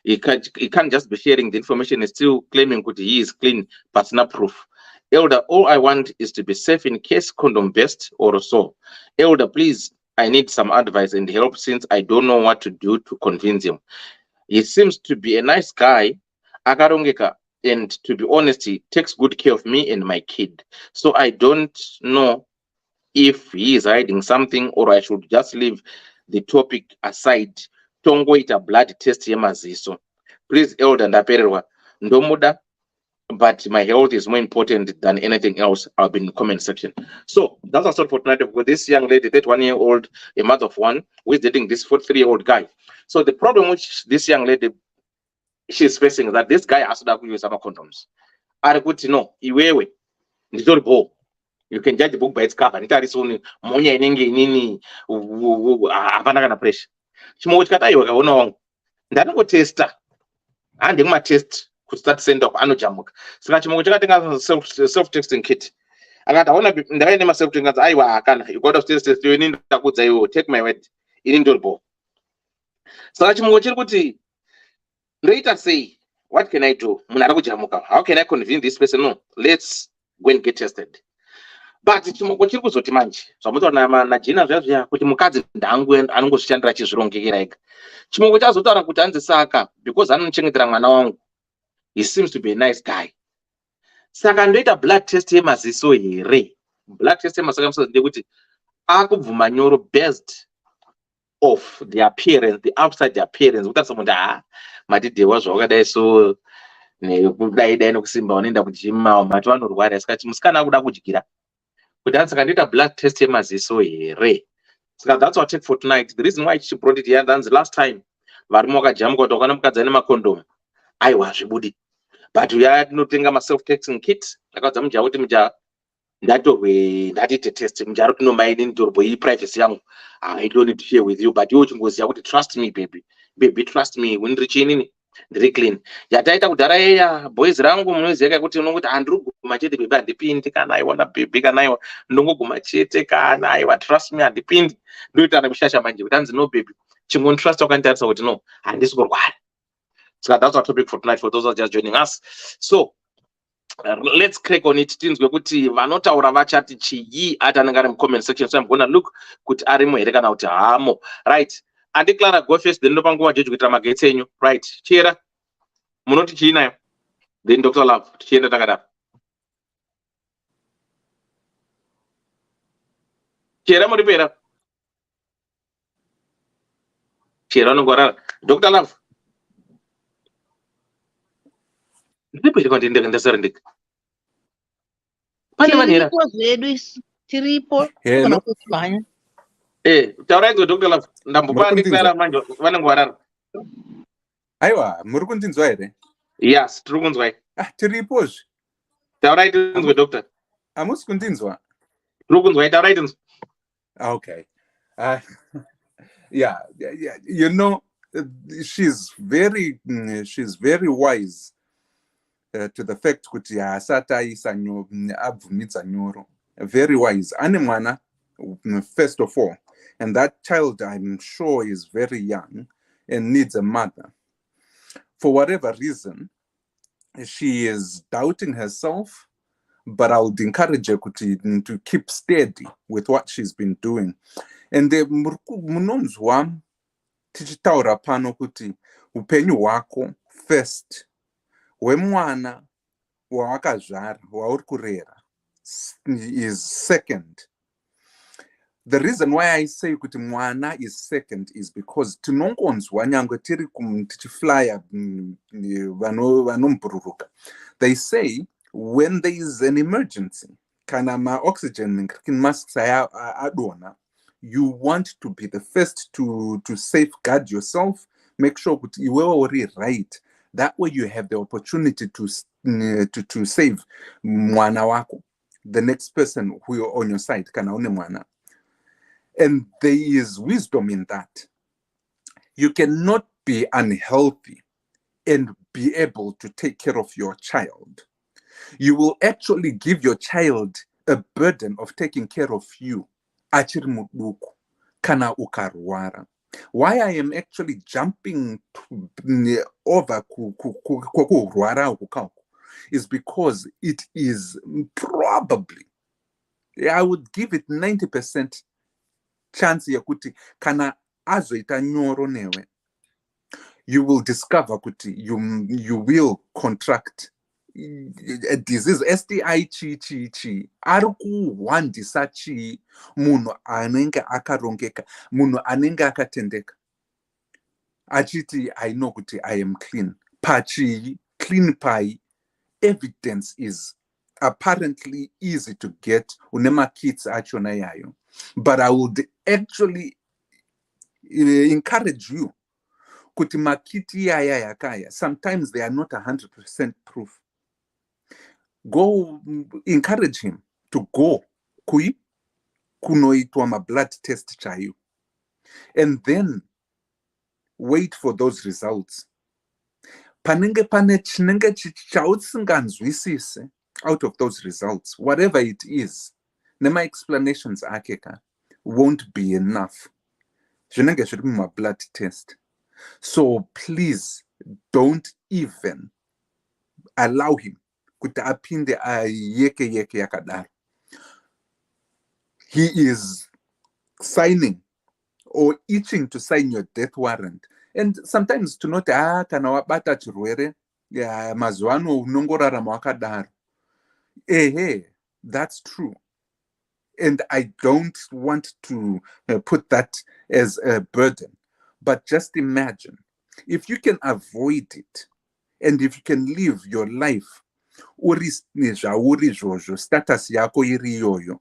He can't just be sharing the information and still claiming that he is clean, but not proof. Elder, all I want is to be safe in case condom burst or so. Elder, please, I need some advice and help since I don't know what to do to convince him. He seems to be a nice guy, akarongeka, and to be honest, he takes good care of me and my kid. So I don't know if he is hiding something or I should just leave the topic aside. Tongoita blood test yemaziso. Please, Elder, ndapererwa ndomuda, but my health is more important than anything else. I'll be in the comment section. So that's our story for tonight. With this young lady, 31-year-old, a mother of one, who is dating this 43-year-old guy. So the problem which this young lady she's facing is that this guy has to use some condoms. Are good to know. Iwewe, bo. You can judge the book by its cover. Nitari soni monya inenge nini hapana kana pressure. Chimo chikata iwe kaona wangu. Ndango testa. Andi nguma test ku start send up anojamuka. Saka chimo chakatenga self testing kit. Akata ona ndakaenda ma self testing ngaza aiwa akana. You got to test you need takudza iwe, take my word. Ini ndorbo. Saka chimo chiri kuti ndoita sei? What can I do? Munara kujamuka. How can I convince this person? No, let's go and get tested. But chimoko chiri kuzoti manje zvamutoona najina zvazvya kuti mukadzi ndangu anongozvishandira chizvirongekera ega. Chimoko chazotaura kuti hanzi saka because anonochengetera mwana wangu, he seems to be a nice guy. Saka ndoita blood test yemaziso here. Blood test yemaziso ndekuti akubvuma nyoro based of the appearance, the outside the appearance. Utatsa munhu matidewa zvawakadai so nekudai dai nokusimba unoenda kujima mati vanorwara saka chimusikana akuda kudyira. But that's a blood test yemaziso here. So that's what I take for tonight. The reason why she brought it here, that's the last time. Varimoka jamuka tokana mukadzane makondom. Aiwa zvibudi. But we are not taking a self-testing kit. Like I'm just that way that it test. I'm just no mind into privacy. I don't need to share with you, but you would trust me, baby. Baby, trust me. When reaching clean. Yataita kudhara yeya boys rangu munozieka kuti unongokuti andruguma chete baby handipindi kana aiwana baby kana aiwa ndongoguma chete kana aiwa trust me handipindi ndoita nemushasha manje kuti hanzi no baby chimwe trust wakanditarisa kuti no handisi kurwara. So that's our topic for tonight for those who are just joining us. So let's crack on it. Tinzwe kuti vanotaura vachati chii atanenge ari mucomment section, so I'm gonna look kuti arimo here kana kuti hamo. Right, andiclara go first, then ndopanguva jeju kuitira magetsi enyu. Right, chera munoti chii nayo, then Dr. Love tichienda takadaro. Chera muripera, chera unongorara. Dr. Love Ndipo ilikwandi ndasarendeka. Pane vanera. Tiripo zvedu isu. Tiripo. Hello. Kana kutsvanya. Taurai Dr. Love. Ndambopa ndiklara manje vanenge varara. Aiwa, muri kundinzwa here? Yes, tiri kunzwai. Tiripozve. Taurai tinzwe doctor. Hamusi kundinzwa? Tiri kunzwai, taurai tinzwe. Okay. Yeah, you know, she's very wise to the fact kuti asati aisa abvumidza nyoro. Very wise. Ane mwana, first of all, and that child I'm sure is very young and needs a mother. For whatever reason, she is doubting herself, but I would encourage her to keep steady with what she's been doing. And munonzwa tichitaura pano kuti upenyu hwako first, hwemwana wawakazvara wauri kurera is second. The reason why I say kuti mwana is second is because tinongonzwa nyangwe tiri tichiflya vanombururuka. They say when there is an emergency, kana ma-oxygen masks adona, you want to be the first to safeguard yourself, make sure that you are already right. That way you have the opportunity to save mwana wako, the next person who is on your side, kana one mwana. And there is wisdom in that. You cannot be unhealthy and be able to take care of your child. You will actually give your child a burden of taking care of you. Achiri muduku kana ukarwara. Why I am actually jumping over kurwara ukauku is because it is probably, I would give it 90% chance yakuti kana azoita nyoro newe, you will discover kuti you will contract a disease, STI chi ari kuhwandisa chi munhu anenge akarongeka, munhu anenge akatendeka achiti I know kuti I am clean. Pachi clean pai, evidence is apparently easy to get, unema kits achona yayo. But I would actually encourage you kuti makiti yaya yakaya, sometimes they are not 100% proof. Go encourage him to go kunoitwa ma blood test chayo, and then wait for those results. Panenge pane chinenge chautsinganzwisise out of those results, whatever it is, nema explanations akeka won't be enough. Zvinenge zviri muma blood test. So please don't even allow him kuti apinde yeke yakadaro. He is signing or itching to sign your death warrant. And sometimes tunoti kana wabata chirwere mazuva ano unongorarama wakadaro. That's true. And I don't want to put that as a burden. But just imagine, if you can avoid it, and if you can live your life, status yako iri yoyo,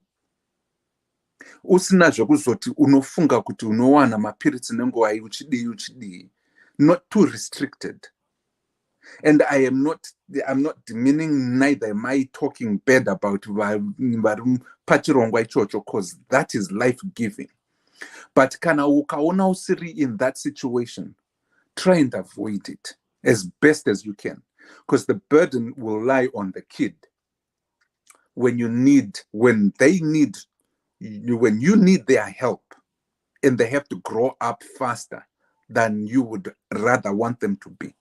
usina zvekuzoti unofunga kuti unowana mapiritsi nenguva uchidii, not too restricted. And I'm not demeaning, neither am I talking bad about pachirongwa ichocho, because that is life-giving. But kana ukaona usiri in that situation, try and avoid it as best as you can, because the burden will lie on the kid. When you need their help, and they have to grow up faster than you would rather want them to be.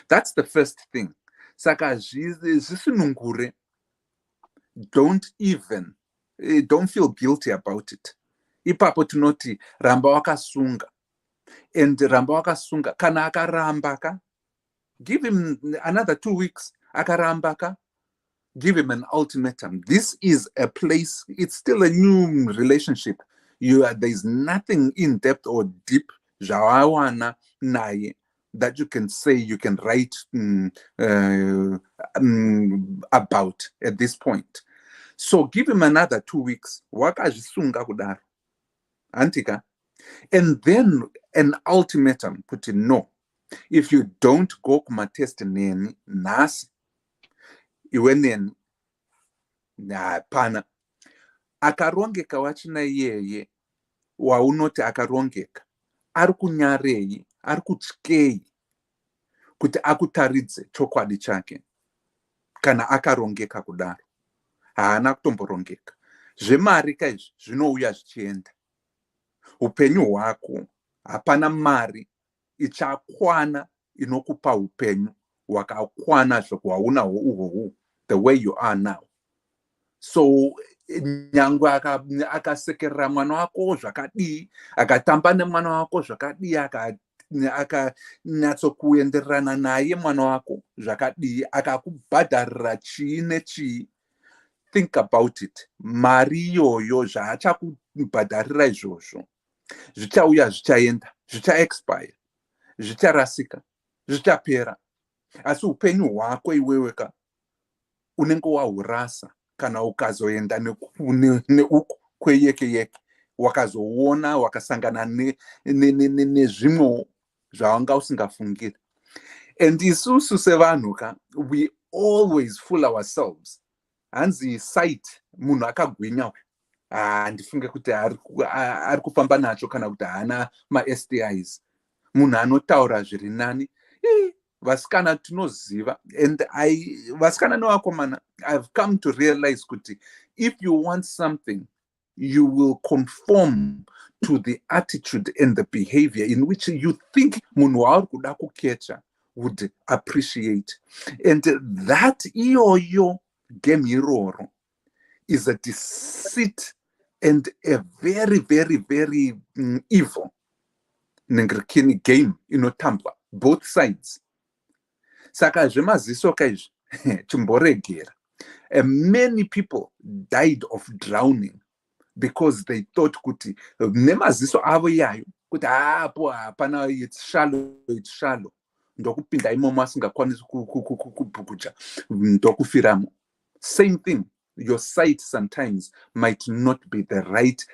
That's the first thing. Saka zisunungure, don't feel guilty about it. Ipapo tinoti ramba wakasunga, and ramba wakasunga kana akarambaka, give him another 2 weeks. Akarambaka, give him an ultimatum. This is a place, it's still a new relationship. There's nothing in depth or deep jawana naye, that you can say, you can write about at this point. So give him another 2 weeks. Wakazvisunga kudaro. Antika. And then an ultimatum, put in no. If you don't go kumatest neni, nasi, iwe neni, pana. Akarongeka wachina yeye, waunoti akarongeka. Arikunyarei, arikutyei, kuti akutaridze chokwadi chake. Kana akarongeka kudaro. Haana kutomborongeka. Zvemari kaizvi zvinouya zvichienda. Upenyu hwako hapana mari ichakwana inokupa upenyu hwakakwana zvahunahwo uhwohwo, the way you are now. So nyangwe akasekerera mwana wako zvakadii, akatamba nemwana wako zvakadii, akanyatsokuenderana naye mwana wako zvakadii, akakubhadharira chii nechii. Think about it. Mari iyoyo zvaachakubhadharira izvozvo zvichauya zvichaenda, zvichaexpire, zvicharasika, zvichapera. Asi upenyu hwako iweweka unenge wahurasa kana ukazoenda neuku kweyeke yeke, wakazoona wakasangana nezvimwe zvawanga usingafungiri. And isusu sevanhu ka, we always fool ourselves. Hanzi sight munhu akagwinya uyu, ndifunge kuti ari kufamba nacho kana kuti haana ma-STIs. Munhu anotaura zviri nani. Vasikana tinoziva, and vasikana nevakomana, I've come to realize kuti if you want something, you will conform to the attitude and the behavior in which you think munhu wauri kuda kukecha would appreciate. And that iyoyo game iroro is a deceit and a very, very, very evil nengrikini game inotambwa both sides. Saka zvemaziso kaizvi chimboregera. Many people died of drowning because they thought kuti nemaziso avo yayo kuti apo hapana, it's shallow, ndokupinda imomo asingakwanisi kubhukucha, ndokufiramo. Same thing. Your sight sometimes might not be the right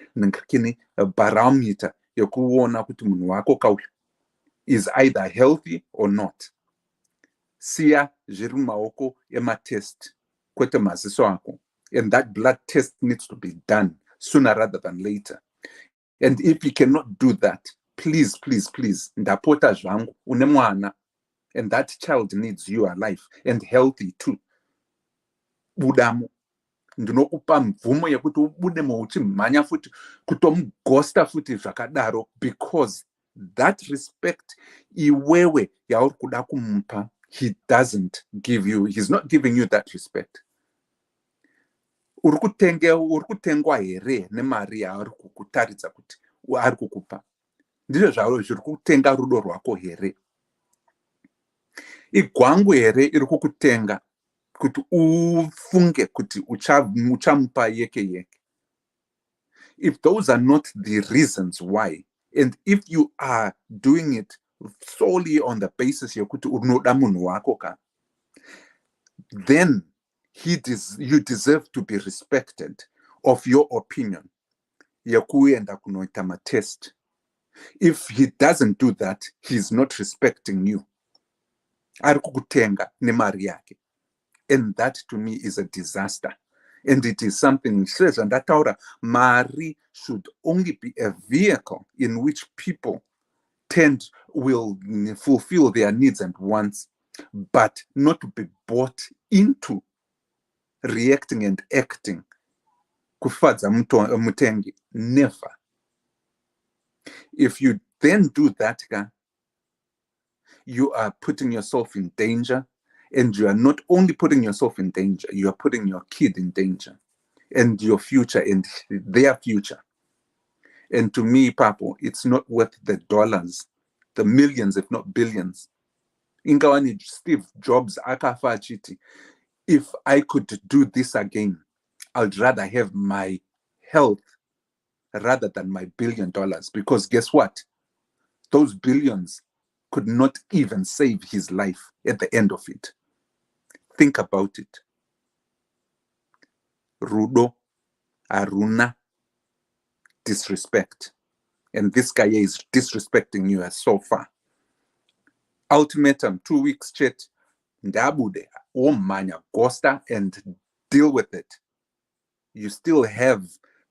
barometer yokuona kuti munhu wako kauyu is either healthy or not. Siya zviri mumaoko ematest kwete maziso ako. And that blood test needs to be done sooner rather than later. And if you cannot do that, please, please, please, ndapota zvangu une mwana, and that child needs you alive and healthy too. Budamo. Ndinokupa mvumo yekuti ubudemo uchimhanya futi kutomugosta futi zvakadaro, because that respect iwewe yauri kuda kumupa, he doesn't give you, he's not giving you that respect. Uri kutengwa here nemari yaari kukutaridza kuti ari kukupa. Ndizvo zvaro zviri kutenga rudo rwako here. Igwangu here iri kukutenga kuti ufunge kuti uchamupa yeke yeke. If those are not the reasons why, and if you are doing it solely on the basis yokuti unoda munhu wako ka, then you deserve to be respected of your opinion yokuenda kunoita matest. If he doesn't do that, he's not respecting you. Ari kukutenga nemari yake. And that to me is a disaster. And it is something, says, and that mari should only be a vehicle in which people will fulfill their needs and wants, but not to be bought into reacting and acting. Kufadza mutengi, never. If you then do that, you are putting yourself in danger. And you are not only putting yourself in danger, you are putting your kid in danger, and your future and their future. And to me, Papo, it's not worth the dollars, the millions, if not billions. Ingawani Steve Jobs akafa chiti. If I could do this again, I'd rather have my health rather than my $1 billion. Because guess what? Those billions could not even save his life at the end of it. Think about it. Rudo, Aruna, disrespect. And this guy is disrespecting you as so far. Ultimatum, 2 weeks chat. Ndabude, Omanya, Costa, and deal with it. You still have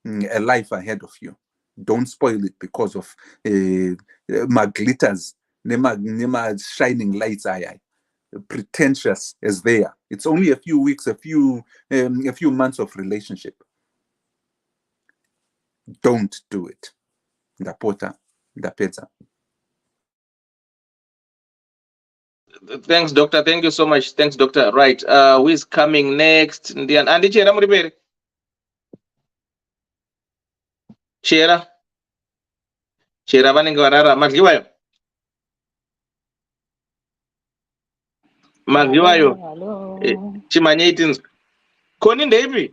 a life ahead of you. Don't spoil it because of my glitters, nema shining lights. Pretentious as they are. It's only a few weeks, a few months of relationship. Don't do it. Ndapota, ndapedza. Thanks, Doctor. Thank you so much. Thanks, Doctor. Right. Who is coming next? Andy Chera Muribere. Chera. Chera vanenge varara. Madliwayo. Madliwayo. Hello. Chimanye itins. Koni ndeipi?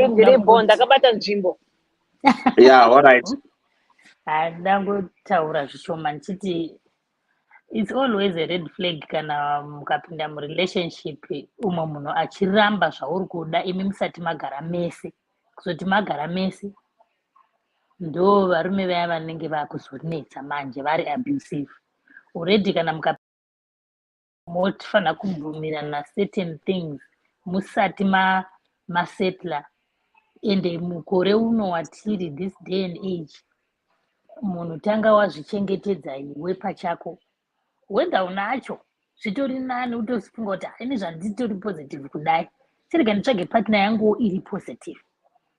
Ndiripo ndakabata nzvimbo. Yeah, all right. Ndangotaura zvishoma ndichiti it's always a red flag kana mukapinda murelationship umwe munhu achiramba zvauri kuda imi musati magara mese. Kuzoti magara mese ndo varume vaya vanenge vakuzonetsa manje vari abusive. Already kana mofanira kubvumirana certain things musati masetla. Ende mukore uno watiri this day and age munhu tanga wazvichengetedza iwe pachako. Wenda unacho zvitori nani utofunga kuti ini zvanditori positive kudai. Sirika nditsvage partner yangu iri positive.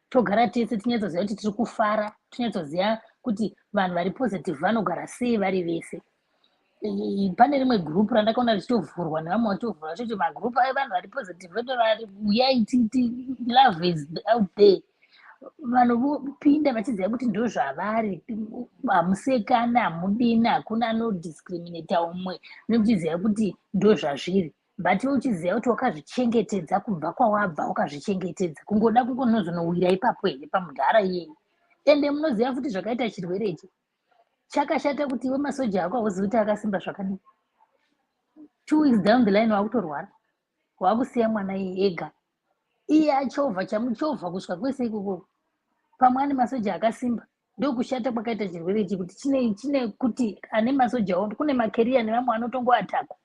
Togara tese tinyatsoziva kuti tiri kufara, tinyatsoziva kuti vanhu vari positive vanogara sei vari vese. Pane rimwe group randakaona richitovhurwa nevamwe vachitovhurwa kuti magroup evanhu vari positive vetori uyai love is out there. Vanhu vopinda vachiziva kuti ndo zvavari, hamusekani, hamudini, hakuna anodiscriminata umwe, nokuchiziva kuti ndo zvazviri. But uchiziva kuti wakazvichengetedza kubva kwawabva wakazvichengetedza. Kungoda kungonozonowira ipapo here pamudhara iyeye. Ende munoziva futi zvakaita chirwere ichi. Chakashata kuti iwe masoja ako hauzivi kuti akasimba zvakadini. 2 weeks down the line wakutorwara. Wakusiya mwana ega. Iye achovha chamuchovha kusvika kwese ikoko. Pamwe ane masoja akasimba. Ndokushata kwakaita chirwere ichi kuti chine kuti ane masoja kune makeriya nevamwe anotongoataka.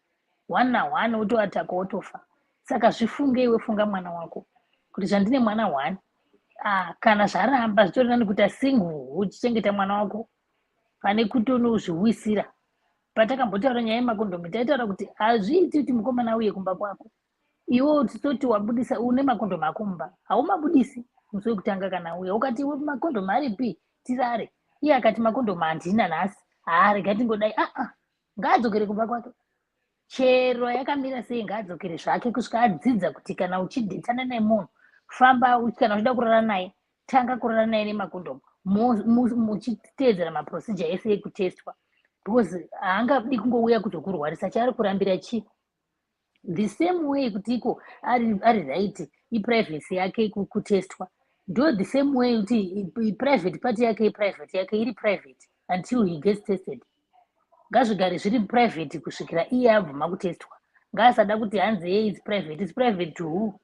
1 na 1 otoataka otofa. Saka zvifunge iwe, funga mwana wako. Kuti zvandine mwana 1. Kana zvaramba zvitori nani kuti single uchichengeta mwana wako. Pane kutonozviwisira. Patakambotaura nyaya yemakondomu taitaura kuti hazviiti kuti mukomana uye kumba kwako. Iwo titoti wabudisa une makondomu ako mumba. Haumabudisi musi wekutanga kana uya. Ukati iwe makondomu aripi tirare. Iye akati makondomu handina nhasi. Rega tingodai ngaadzokere kumba kwake. Chero yakamira sei ngaadzokere zvake kusvika adzidza kuti kana uchidhetana nemunhu famba, kana uchida kurara naye tanga kurara naye nemakondomu. Muchiteedzera maprocedure ese ekutestwa. Because haangadi kungouya kuzokurwarisa chaari kurambira chi. The same way kuti iko ari right iprivacy yake kutestwa. Do the same way kuti private part yake iri private until he gets tested. Ngazvigare zviri private kusvikira iye abvuma kutestwa. Ngaasada kuti hanzi ye it's private to who?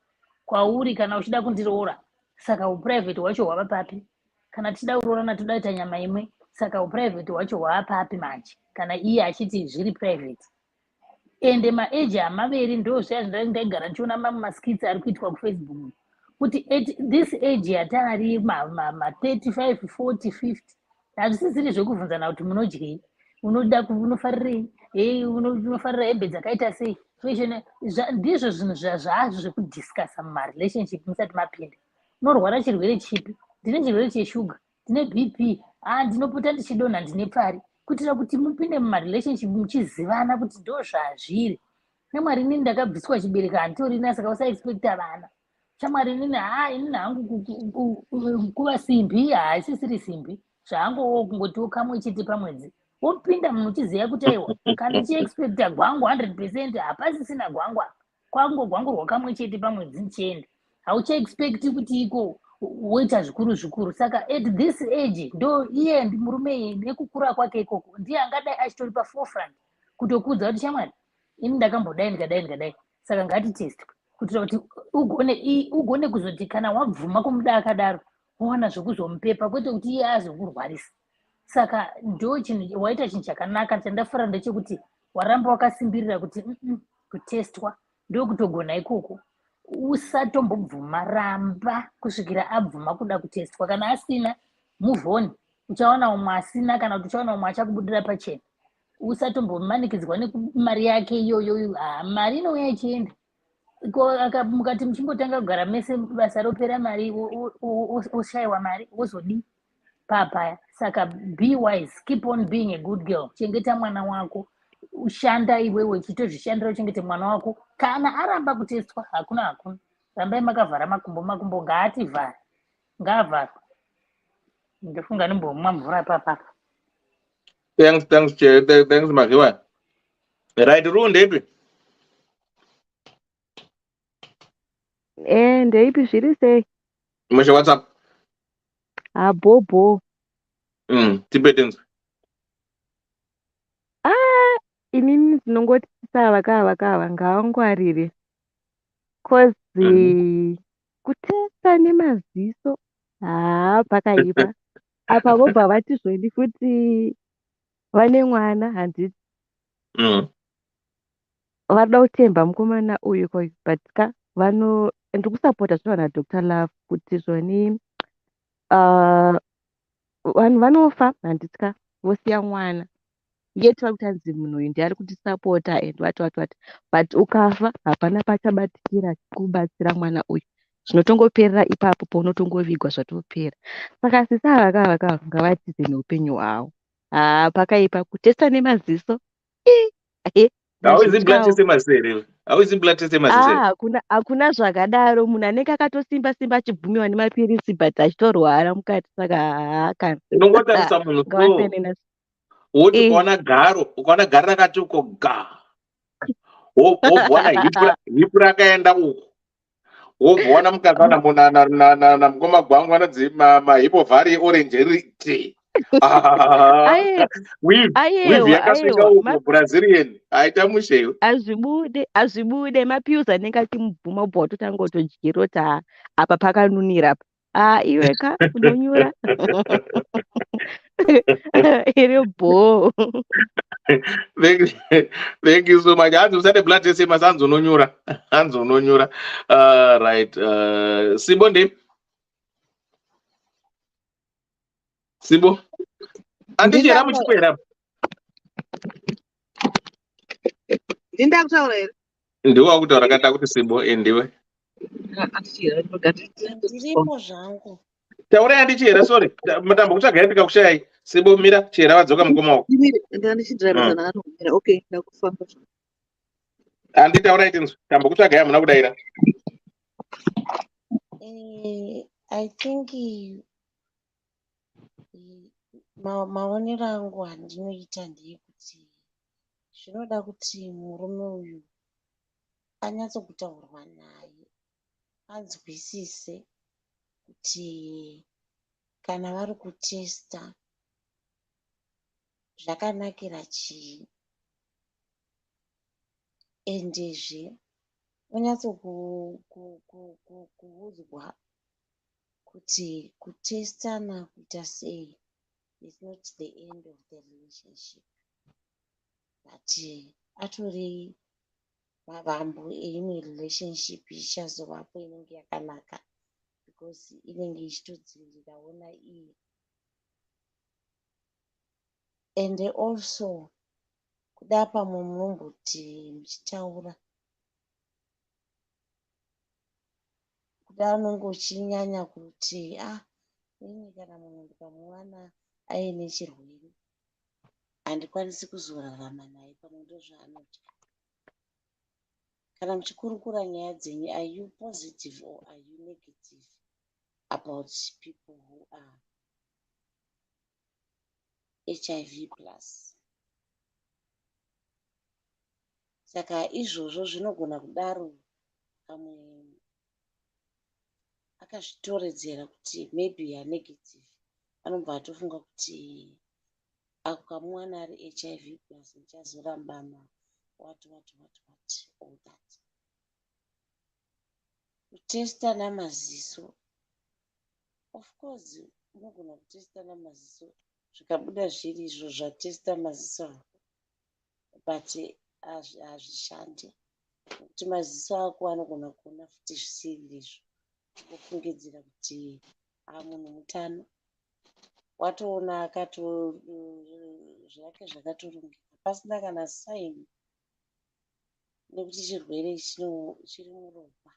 Kwauri kana uchida kundiroora. Saka uprivate wacho hwava papi? Kana tichida kuroorana todaita nyama imwe. Saka uprivate wacho hwava papi manje? Kana iye achiti zviri private. Ende maeji amaveri ndo ndaigara ndichiona mamwe maskits ari kuitwa kuFacebook. Kuti this age yatari ma 35, 40, 50. Hazvisisiri zvekubvunzana kuti munodyei. Unofarirei? Unofarira hembe dzakaita sei? Fashion ndizvo zvinhu zvazvo zvekudiscussa mumarelationship musati mapinda. Unorwara chirwere chipi? Ndine chirwere cheshuga, ndine BP, ndinopota ndichidonha, ndine pari. Kuitira kuti mupinde mumarelationship muchizivana kuti ndo zvazviri. Shamwari inini ndakabviswa chibereko handitorina, saka usaexpecta vana. Shamwari inini inini hangu kuva simbi, isisiri simbi. Zvangowo kungotiwo kamwe chete pamwedzi. Wopinda munhu uchiziva kuti aiwa kana ndichiexpecta gwangu 100% hapasisina gwangwa. Kwangu gwangu rwakamwe chete pamwedzi ndichienda. Hauchaexpecti kuti iko woita zvikuru. Saka at this age ndo iye murume nekukura kwake ikoko ndiye angadai achitori paforefront kutokudza kuti shamwari ini ndakambodai ndikadai. Saka ngatitestwe kuitira kuti ugone kuzoti kana wabvuma kumuda akadaro wawana zvekuzomupepa kwete kuti iye azokurwarisa. Saka ndo chinhu waita chinhu chakanaka chandafara ndechekuti waramba wakasimbirira kuti kutestwa ndokutogona ikoko. Usatombobvuma, ramba kusvikira abvuma kuda kutestwa. Kana asina move on, uchaona umwe asina kana kuti uchaona umwe achakubudira pachena. Usatombomanikidzwa nemari yake iyoyo. Mari inouya ichienda mukati muchingotanga kugara mese basa ropera mari oshayiwa mari wozodii papaya. Saka be wise, keep on being a good girl. Chengeta mwana wako, ushanda iwewe uchitozvishandira uchengete mwana wako. Kana aramba kutestwa hakuna rambai makavhara makumbo ngaativhare, ngaavharwe. Ndofunga ndimbomwa mvura papapa. Thanks Maziwa. Right runde Ndeipi zviri sei? Musha WhatsApp. Bobo. Tibetanzwe. Inini ndinongoti kava ngavangwarire. Kozi kutesta nemaziso pakaipa. Apa vobva vati zvodi kuti vane mwana handiti. Vanoda kutemba mukomana uyu but ndikusapota zvinowana Dr. Love kuti zvoni vanhu vanofa handitya vosiya mwana. Yeti vari kutanzi munhu uyu ndiye ari kutisapota and wati but ukafa hapana pachabatikira kubatsira mwana uyu. Zvinotongoperera ipapo paunotongovigwa zvatopera. Saka sisa vakava ngavatize neupenyu hwavo. Pakaipa kutesta nemaziso. Hakuna zvakadaro. Munhu anenge akatosimba achibvumiwa nemapirisi but achitorwara mukati. Saka kana unongotarisa munhu woti ukaona garo rakati uko wobvona hipu rakaenda uko, wobvona mukazana na mukoma gwangu anodzi mahipo vhari orange riti wivhi yakasvika uko Brazilian aita mushewe azvibude mapiuzi anenge achimubvuma ubva watotanga utodyerota apa pakanunira iweka unonyura iri bho. Thank you so much. Hanzi usade blood test mas hanzi unonyura. Right. Simbo ndi Simbo andichera muchikwera ndinda kutaura here ndiwe wakutaura kata kuti Simbo ndiwe ndiripo zvangu. Taura yandichera sorry mutambo kutsvaga yandika kushayai. Simbo mira chera vadzoka mukoma wako ndichidraiva nakamira okay ndakufamba anditaura itinzwe tambo kutsvaga yamuna kudaira. I think maonero angu andinoita ndeyekuti zvinoda kuti murume uyu anyatsokutaurwa naye, anzwisise kuti kana vari kutesta zvakanakira chii, endezve onyatsokuudzwa kuti kutestana kuita sei is not the end of the relationship, but atori mavambo eimwe relationship ichazovapo inenge yakanaka because inenge ichitodziviriraona iye. And also kuda pamwe munomboti muchitaura kuda unenge uchinyanya kuti ini kana munhu ndikamuwana aine chirwere handikwanisi kuzorarama naye pamwe ndozvaanodya. Kana muchikurukura nyaya dzenyu, are you positive or are you negative about people who are HIV plus? Saka izvozvo zvinogona kudaro akazvitoredzera kuti maybe yanegative anobva atofunga kuti akamwana ari HIV plus muchazorambama what all that. Kutesta namaziso, of course unogona kutesta namaziso zvikabuda zviri izvo zvatesta maziso ako, but hazvishandi kuti maziso ako anogona kuona futi zvisiri izvo, wofungidzira kuti munhu mutano, watoona zvake zvakatorongeka pasina kana saini, nekuti chirwere chiri muropa.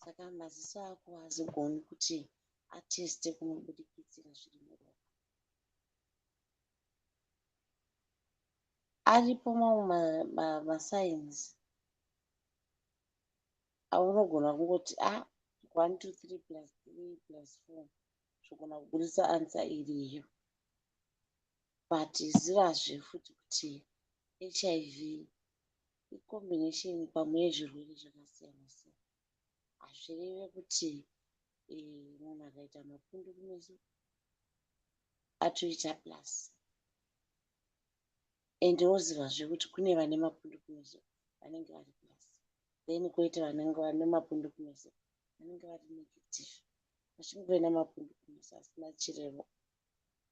Saka maziso ako hazigoni kuti ateste kunobudikidzira zviri muropa. Aripo mamwe masainzi aunogona kungoti 1 2 3 plus 3 plus 4 zvogona kubudisa ansa iriyo, but zivazve futi kuti HIV ikombination pamwe yezvirwere zvakasiyana siyana. Hazvireve kuti munhu akaita mapundu kumeso atoita plus, ende wozivazve kuti kune vane mapundu kumeso vanenge vari plus, then koita vanenge vane mapundu kumeso vanenge vari negative. Vachingove namapundu kumeso asina chirevo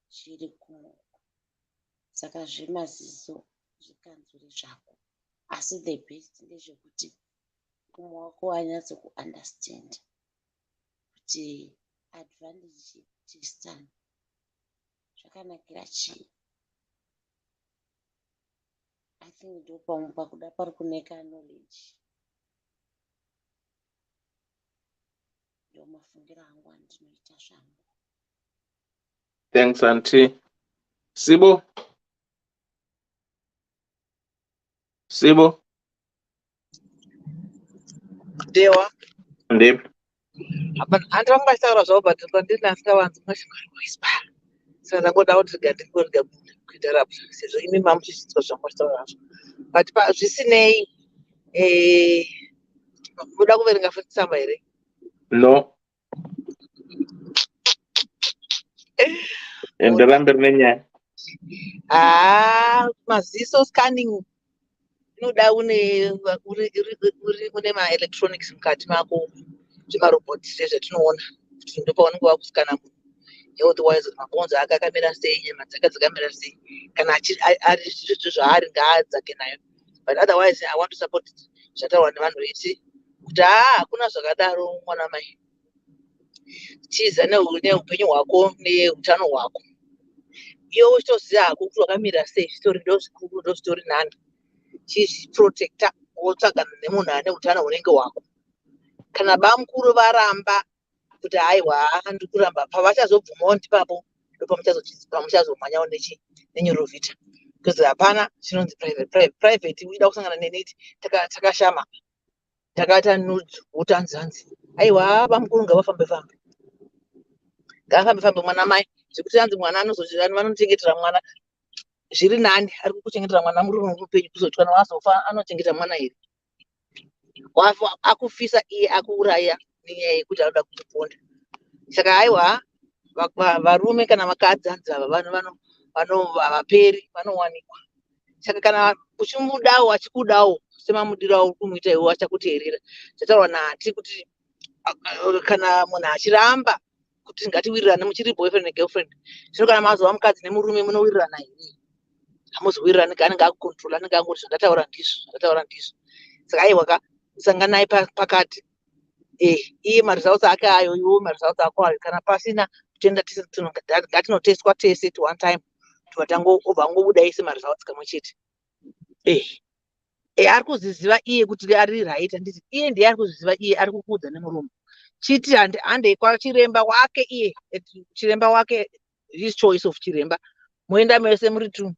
chiri kumaoko. Saka zvemaziso zvikanzuri zvako, asi the best ndezvekuti mumwe wako anyatso kuunderstand kuti advantage testani zvakanakira chii. I think ndo pamwe pakuda pari kuneka knowledge. Ndo mafungiro angu andinoita zvangu. Thanks auntie. Sibo Dewa. Ndip. Antu vangu vachitaura zvavo but kwandiri asikavanzi mwashingari kuispa. Saka ndangoda kuti gandikoriga kuita rapu sezvo imi mamuchizidzwa zvangu vachitaura zvavo. But zvisinei muda kuverenga futi tsamba here? No. Enderambe nenyaya. Maziso scanning inoda une ma-electronics mukati mako, zvimarobhoti sezvatinoona kuti ndo paunenge wakuskana munhu. Otherwise mabhonzo ake akamira sei, nyama dzake dzakamira sei, kana ari zviro zvaari ngaadzake nayo. But otherwise I want to support zvataurwa nevanhu vese kuti hakuna zvakadaro mwana mai. Chiza neupenyu hwako neutano hwako. Iwe uchitoziva hako kuti wakamira sei, zvitori ndo zvikuru, ndo zvitori nani. Chizviprotecta wotsvaga nemunhu ane utano hunenge hwako. Kana bamukuru varamba kuti haiwa ndikuramba, pavachazobvumawo ndipapo ndo pamuchazomhanyawo neneurovita. Because hapana chinonzi private uida kusangana neneti takashama takaita nudes wotanzanzi. Aiwa bamukuru ngavafambe mwana mai, zvekuti anzi mwana vanochengetera mwana zviri nani, ari kuchengetera mwana murume mupenyu kuzoti kana wazofa anochengeta mwana here. Wafa akufisa iye akuuraya nenyaya yekuti anoda kumuponda. Saka haiwa varume kana vakadzi anzi ava vaperi vanowanikwa. Saka kana uchimudawo achikudawo semamudirawo kumuita iwe achakuteerera. Zvataurwa naati kuti kana munhu achiramba kuti ngatiwirirane muchiri boyfriend negirlfriend, zvino kana mazova mukadzi nemurume munowirirana here? Hamuzowirirani, anenge akukontrola, anenge angoti zvandataura ndizvo. Saka aiwa sanganai pakati. Iye maresults ake ayo, iwo maresults ako ayo. Kana pasina kutenda ngatinotestwa tese to one time obva ngobuda ese maresults kamwe chete. Ari kuziziva iye kuti ari right, handiti iye ndiye ari kuziziva iye ari kukudza nemurume. Chiti hande kwachiremba wake iye, chiremba wake, his choice of chiremba. Moenda mese muri tu.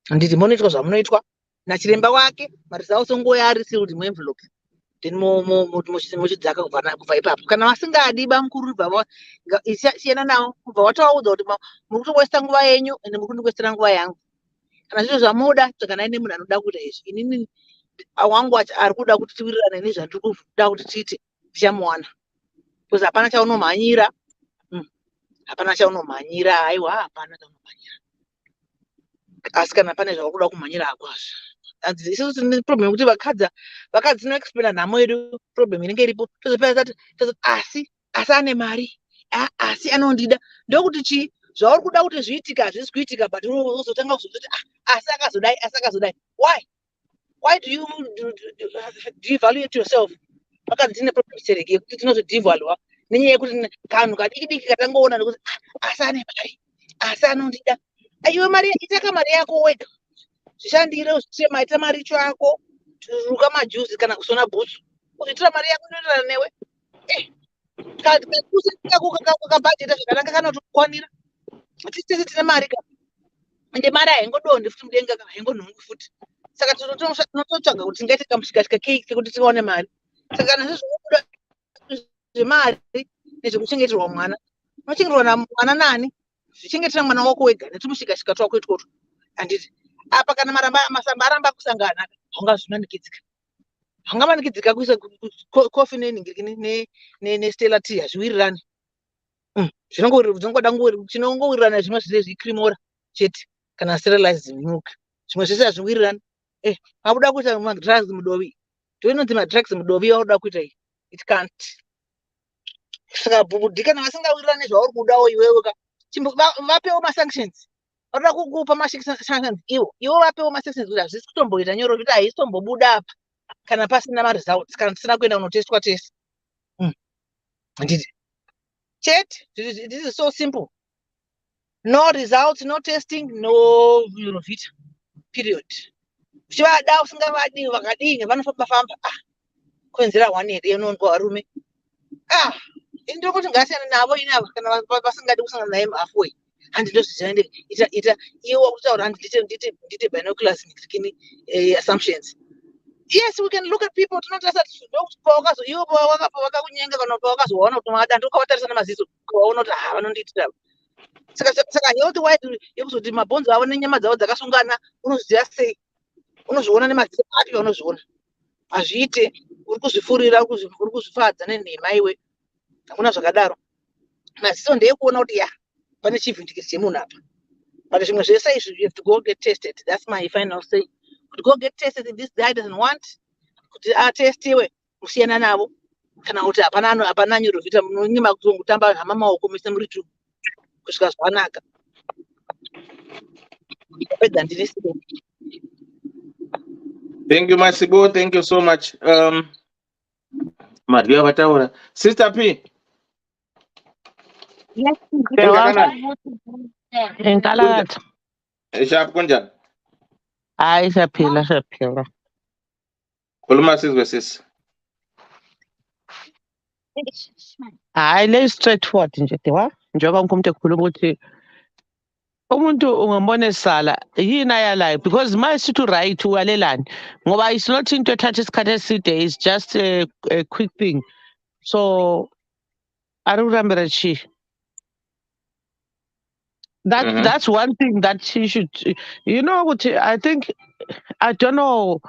Handiti munoitwa zvamunoitwa nachiremba wake, maresults ongoya ari sealed muenvelope. Then muchidzaka kubva ipapo. Kana vasingadi bamukuru bva siyana nawo, kubva wataudza kuti muri kutokwesta nguva yenyu ende muri kundikwestera nguva yangu. Kana zviro zvamuda tsvakanai nemunhu anoda kuita izvi. Inini wangu ari kuda kuti tiwirirane nezvandiri kuda kuti tiite. ndichamuwana because hapana chaunomhanyira. Hapana chaunomhanyira, haiwa, hapana chaunomhanyira. Asi kana pane zvauri kuda kumhanyira hakwazvo. Isusu tine problem yekuti vakadzi noexplaina nhamo yedu problem inenge iripo. Tozopera asi ane mari, asi anondida. Ndokuti chii zvauri kuda kuti zviitika hazvisi kuitika, but uzotanga kuzoti asi akazodai. Why do you devaluate yourself? Vakadzi tine problem chereke yekuti tinozodivhalwa nenyaya yekuti kanhu kadiki diki katangoona nekuti asi ane mari, asi anondida. Aiwe mari, itaka mari yako wega. Zvishandire usema ita mari chako, ruka majuzi kana kusona bhutsu. Uzitira mari yako inoenderana newe. Kabhadheta zvakanaka kanotokwanira. Tisi tine mari ka. Ende mari haingodondi futi mudenga kana haingonhongi futi. Saka tinototsvaga kuti tingaite kamushikashika kei kuti tiwane mari. Saka kana zvezvinobuda zvemari nezvekuchengeterwa mwana. Unochengeterwa mwana nani? Zvichengetera mwana wako wega netumushikashika twako itwotwo. Handiti. Apa kana masamba aramba kusangana haungazvimanikidzika. Haungamanikidzika kuisa kofi nestela tea hazviwirirani. Zvinongoda chinongowirirana zvimwe zvese zvikirimora chete kana sterilized milk. Zvimwe zvese hazviwirirani. Wabuda kuita madrugs mudovi. Ndinoti madrugs mudovi wabuda kuita iyi. It can't. Saka bhubhudhika navasingawirirani zvauri kudawo iwewe ka. Vapewo masanctions. Vanoda kukupa masanctions iwo vapewo masanctions kuti hazvisi kutomboita nyoro kuti haisi tombobuda apa kana pasina maresults kana tisina kuenda kunotestwa test. Nditi chete, this is so simple. No results, no testing, no Eurovita. Period. Uchivada usingavadi vakadini vanofamba kwenzera one day unondwa varume. Ndiri kuti ngasiyana navo inavo kana vasingadi kusangana naye halfway. Handinozviziva ita iwe wakutaura ndite binoculars kini assumptions. Yes, we can look at people tinotarisa pawakazo iwe pawakakunyenga kana pawakazoona kuti madando ukavatarisana maziso ukaona kuti vanondiitira. Saka health wise yekuzoti mabhonzo avo nenyama dzavo dzakasungana unoziva sei? Unozviona nemaziso ake unozviona. Hazviite uri kuzvifurira uri kuzvifadza nenhema iwe. Hakuna zvakadaro. Maziso ndeyekuona kuti pane chivhindikisi chemunhu apa. But zvimwe zvese izvi you have to go get tested. That's my final say. Could go get tested if this guy doesn't want. Kuti atestiwe musiyana navo. Kana kuti hapana Eurovita munonyima kutamba hama maoko mise muri tu. Kusvika zvakanaka. Pedza ndiri sibo. Thank you, Masibo. Thank you so much. Maria Vataura. Sister P. Yes, Enkalakatha. Sharp kunjani? Hayi siyaphila. Khuluma sizwe sisi. Hayi le straightforward nje dewa. Njengoba wonke umuntu ekhuluma ukuthi umuntu ungambona esala yini ayalayo because my sithi right uyalelani ngoba it's not into ethatha isikhathi eside, it's just a quick thing. So arukurambira chi. That's one thing that she should, I think, I don't know,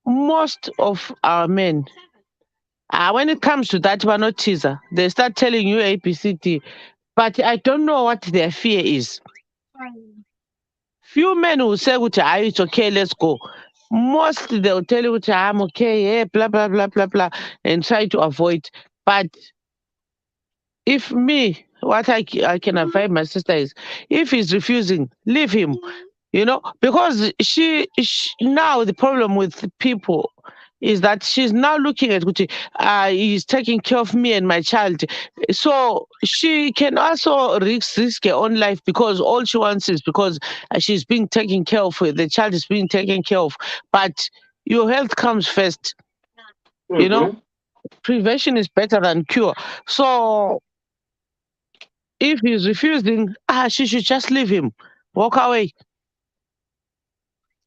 most of our men, when it comes to that one or teaser, they start telling you ABCD, but I don't know what their fear is. Few men will say, it's okay, let's go. Mostly they'll tell you, I'm okay, yeah, blah, blah, blah, blah, blah, and try to avoid. But if me, what I can advise my sister is, if he's refusing, leave him, because she now the problem with people is that she's now looking at he's taking care of me and my child. So she can also risk her own life because all she wants is because she's being taken care of, the child is being taken care of. But your health comes first. Prevention is better than cure. So if he's refusing, she should just leave him. Walk away.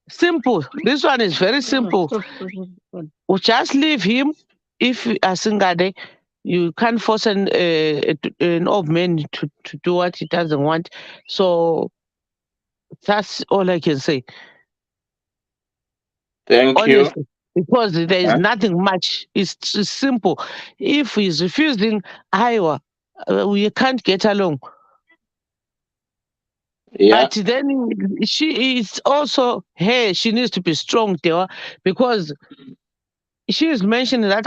Simple. This one is very simple. We'll just leave him. If a single day, you can't force an old man to do what he doesn't want. So that's all I can say. Thank you. because there is nothing much. It's simple. If he's refusing Iowa, we can't get along. Yeah. But then she is also her. She needs to be strong, Dewa, because she is mentioning that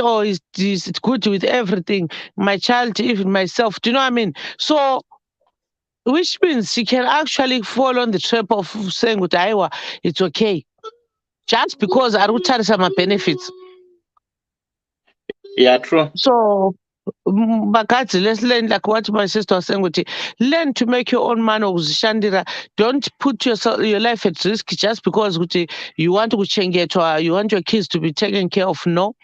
it's good with everything. My child, even myself. Do you know what I mean? So, which means she can actually fall on the trap of saying with Iowa, it's okay, just because I will tell some benefits. Yeah, true. So, Makati, let's learn like what my sister was saying with you. Learn to make your own money. Shandira. Don't put your life at risk just because you want to change it or you want your kids to be taken care of. No,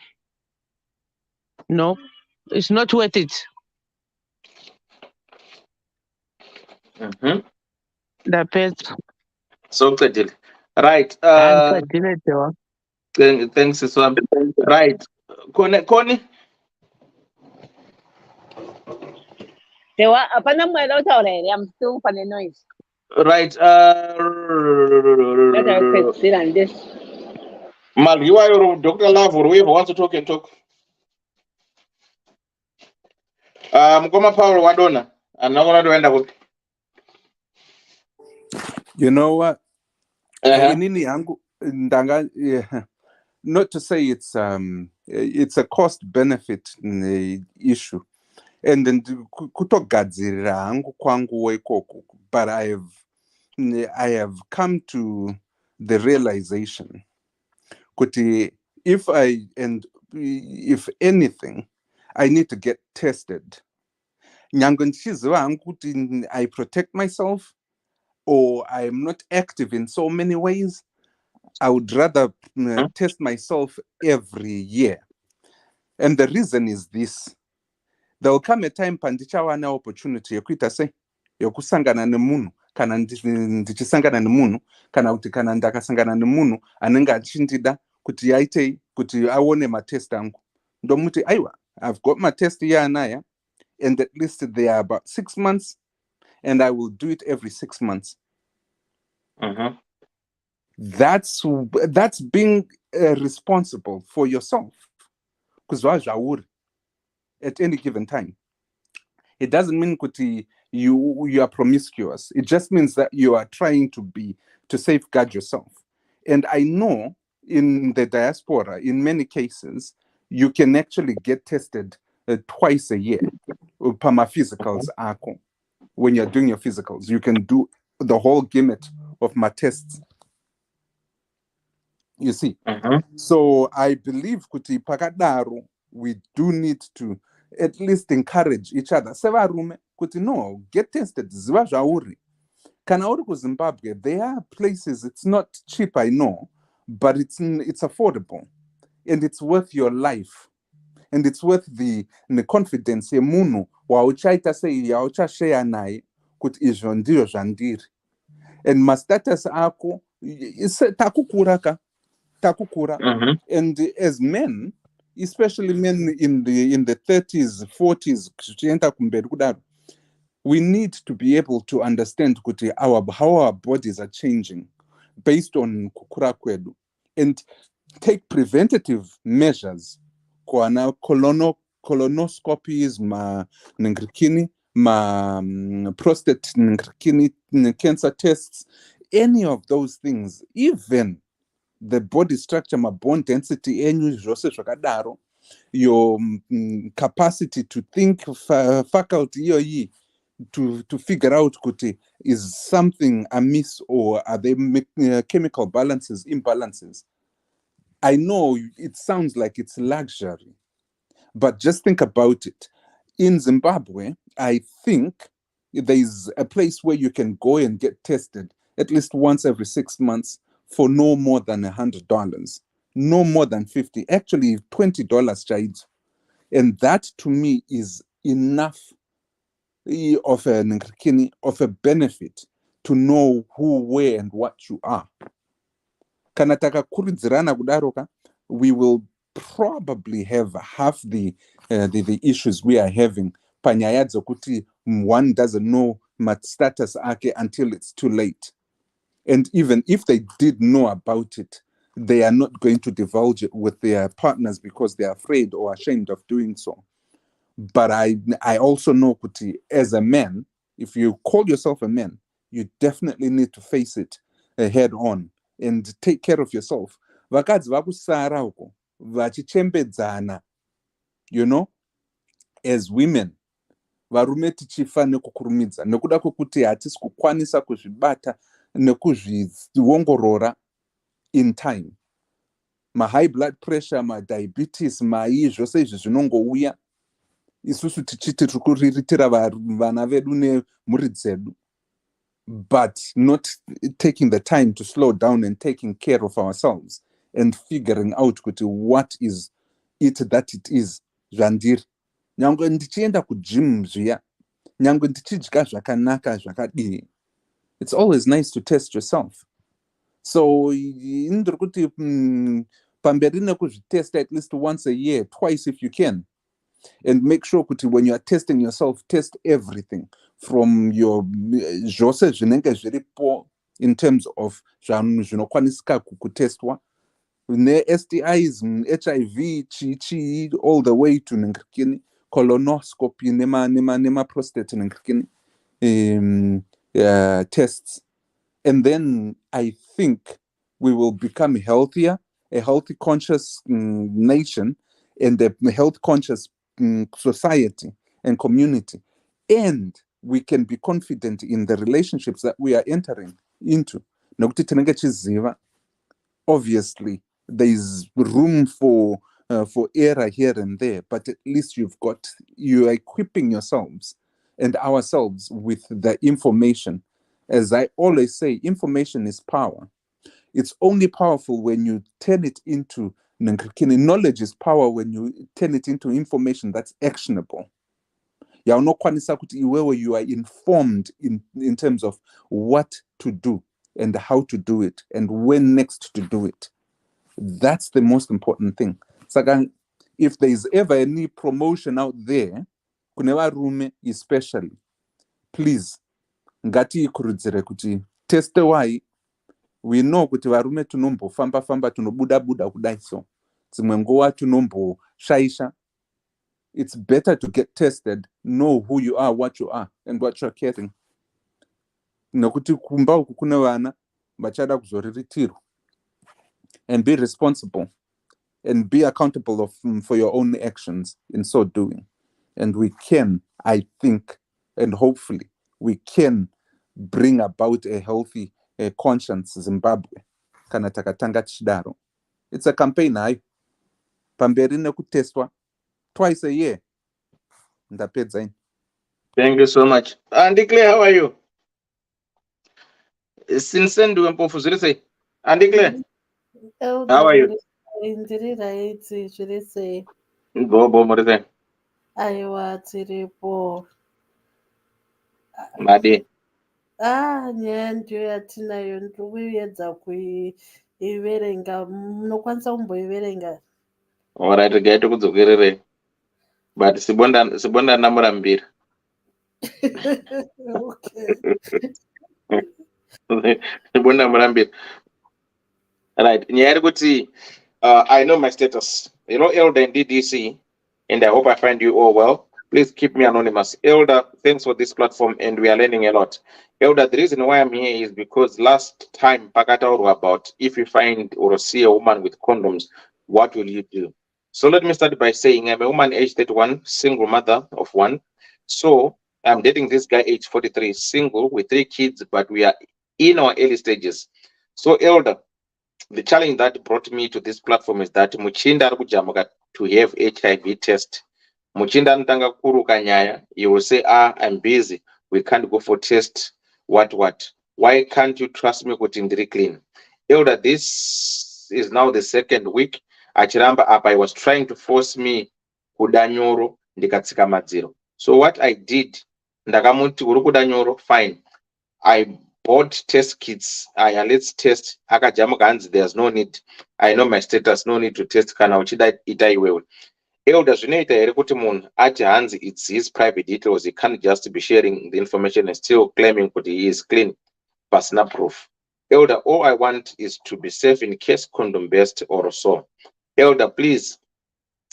it's not worth it. The pet. So good. Right. Thanks, Swam. Right. Connie. I'm still for the noise. Right. Let her sit on this. Mal, you are Dr. Love or whoever wants to talk and talk. Mkoma Paul Wadona. I'm not gonna do end up. You know what? Inini yangu ndanga, not to say it's a cost benefit issue, and then kutogadzirira hangu kwangu ikoko, but I have come to the realization kuti if anything I need to get tested. Nyange ndichiziva hangu kuti I protect myself or I'm not active in so many ways, I would rather test myself every year. And the reason is this. There will come a time pandichawana opportunity yekuita se yokusangana nemunhu kana ndichisangana nemunhu kana kuti kana ndakasangana nemunhu anenge achindida kuti yaitei kuti aone matest angu ndomuti aiwa, I've got my test here anaya, and at least they are about 6 months, and I will do it every 6 months. That's being responsible for yourself. Because at any given time, it doesn't mean kuti you are promiscuous. It just means that you are trying to safeguard yourself. And I know in the diaspora, in many cases, you can actually get tested twice a year. Pama physicals ako. When you're doing your physicals, you can do the whole gamut of my tests. You see, so I believe kuti pakadaro we do need to at least encourage each other. Sevarume kuti no, get tested. Ziva zvauri. Kana uri kuZimbabwe, there are places. It's not cheap, I know, but it's affordable, and it's worth your life, and it's worth the confidence yemunhu wauchaita sei yauchashare naye kuti izvo ndizvo zvandiri. And mastatus ako takukura. And as men, especially men in the 30s, 40s, we need to be able to understand how our bodies are changing based on kukura kwedu, and take preventative measures. Colonoscopies, ma ningirikini, ma prostate ningirikini, cancer tests, any of those things, even the body structure, my bone density, your capacity to think, faculty, to figure out is something amiss or are there chemical imbalances. I know it sounds like it's luxury, but just think about it. In Zimbabwe, I think there's a place where you can go and get tested at least once every 6 months for no more than $100, no more than $50, actually $20, child. And that to me is enough of a benefit to know who, where, and what you are. Kana takakuridzirana kudaroka, we will probably have half the issues we are having. Panyaya dzokuti one doesn't know my status ake until it's too late. And even if they did know about it, they are not going to divulge it with their partners because they are afraid or ashamed of doing so. But I also know kuti, as a man, if you call yourself a man, you definitely need to face it head on and take care of yourself. Vakadzi vakusara uko vachichembedzana, you know, as women, varume tichifa nekukurumidza nekuda kwekuti hatisi kukwanisa kuzvibata nekuzviongorora in time. High blood pressure, diabetes, zvose izvi zvinongouya isusu tichiti tiri kuriritira vana vedu nemhuri dzedu, but not taking the time to slow down and taking care of ourselves and figuring out kuti what is it that it is zvandiri. Nyangwe ndichienda kugym zviya, nyangwe ndichidya zvakanaka zvakadii, it's always nice to test yourself. So ndiri kuti pamberi nekuzvitesta at least once a year, twice if you can. And make sure kuti when you are testing yourself, test everything from your zvose zvinenge zviripo in terms of zvinokwanisika kutestwa, ne-STIs, HIV, chi all the way to colonoscopy, nema prostate tests. And then I think we will become healthier, a healthy, conscious nation, and a health conscious society and community. And we can be confident in the relationships that we are entering into. Obviously, there is room for error here and there, but at least you are equipping yourselves and ourselves with the information. As I always say, information is power. It's only powerful when you turn it into knowledge is power when you turn it into information that's actionable. You are informed in terms of what to do and how to do it and when next to do it. That's the most important thing. So if there is ever any promotion out there, especially, please, ngati ikurudzire kuti teste wai. We know kuti varume tunombofamba tunobuda kudai so. Dzimwe nguva tunomboshaisha. It's better to get tested, know who you are, what you are, and what you're carrying. Nokuti kumba uku kune vana vachada kuzoriritirwa. And be responsible and be accountable for your own actions in so doing. And we can, I think, and hopefully, we can bring about a healthy conscience Zimbabwe. Kana takatanga chidaro. It's a campaign, hayo. Pamberi nekutestwa twice a year. Ndapedza. Thank you so much. Andy Claire, how are you? Since then, do you say? Andy Claire, how are you? Bo Morite. Aiwa tiripo. Madi. Nyaya ndiyo yatinayo ndikuedza kuiverenga. Munokwanisa kumboiverenga? Alright, regai tikudzokerere. But sibonda namurambira. Okay. Sibonda namurambira. Right, nyaya kuti I know my status. You know, Elder in DDC, and I hope I find you all well. Please keep me anonymous. Elder, thanks for this platform, and we are learning a lot. Elder, the reason why I'm here is because last time Pakata were about if you find or see a woman with condoms, what will you do? So let me start by saying I'm a woman age 31, single mother of one. So I'm dating this guy age 43, single with 3 kids, but we are in our early stages. So Elder, the challenge that brought me to this platform is that Muchinda Arkujamuka to have HIV test. Muchinda Ntanga Kuruka Nyaya, you will say, I'm busy. We can't go for test. What? Why can't you trust me with Indiri clean? Elder, this is now the 2nd week. Achiramba Apa was trying to force me kudanyoro ndikatsika madziro. So what I did, ndakamuti urukudanyoro, fine. I bought test kits. Let's test. Akajamuka, there's no need. I know my status, no need to test. Kana uchida ita iwewe. Elder zvinoita here kuti munhu ati hanzi it's his private details. He can't just be sharing the information and still claiming that he is clean. Pasina proof. Elder, all I want is to be safe in case condom burst or so. Elder, please,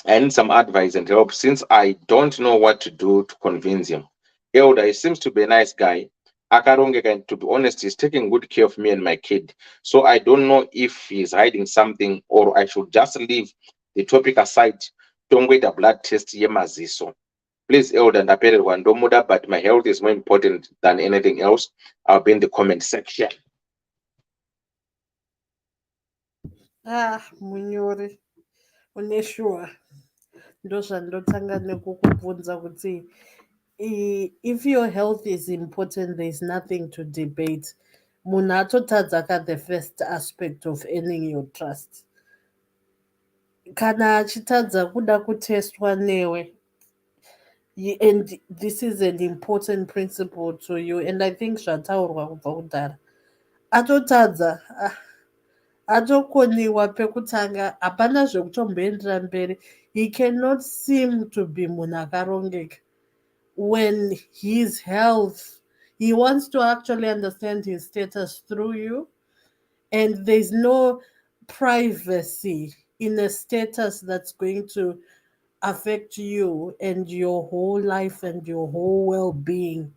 I need some advice and help since I don't know what to do to convince him. Elder, he seems to be a nice guy. Akarongeka, to be honest, he's taking good care of me and my kid. So I don't know if he's hiding something or I should just leave the topic aside. Don't wait a blood test yemaziso. Please, Elder, ndapererwa ndomuda, but my health is more important than anything else. I'll be in the comment section. Munyori une sure ndo zvandotanga nekukubvunza kuti if your health is important, there's nothing to debate. Munhu atotadza ka the first aspect of earning your trust. Kana achitadza kuda kutestwa newe, and this is an important principle to you, and I think zvataurwa kubva kudhara, atotadza atokoniwa pekutanga, hapana zvekutomboendera mberi. He cannot seem to be munhu akarongeka when his health, he wants to actually understand his status through you, and there's no privacy in a status that's going to affect you and your whole life and your whole well-being.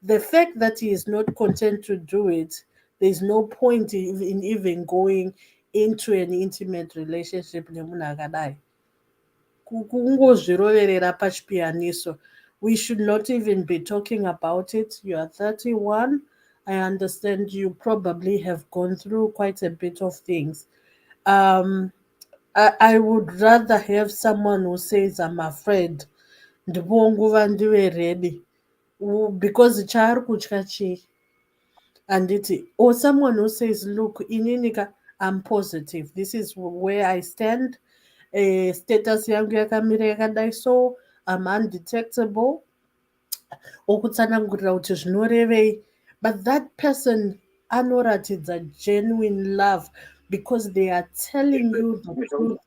The fact that he is not content to do it, there's no point in even going into an intimate relationship nemunhu akadai. Kungozviroverera pachipiyaniso. We should not even be talking about it. You are 31. I understand you probably have gone through quite a bit of things. I would rather have someone who says, I'm afraid, ndipo nguva ndiwe ready, because chaari kutya chii handiti, or someone who says, look, ininika, I'm positive, this is where I stand, status yangu yakamira yakadai, so I'm undetectable, okutsanangurira kuti zvinorevei. But that person anoratidza genuine love because they are telling you the truth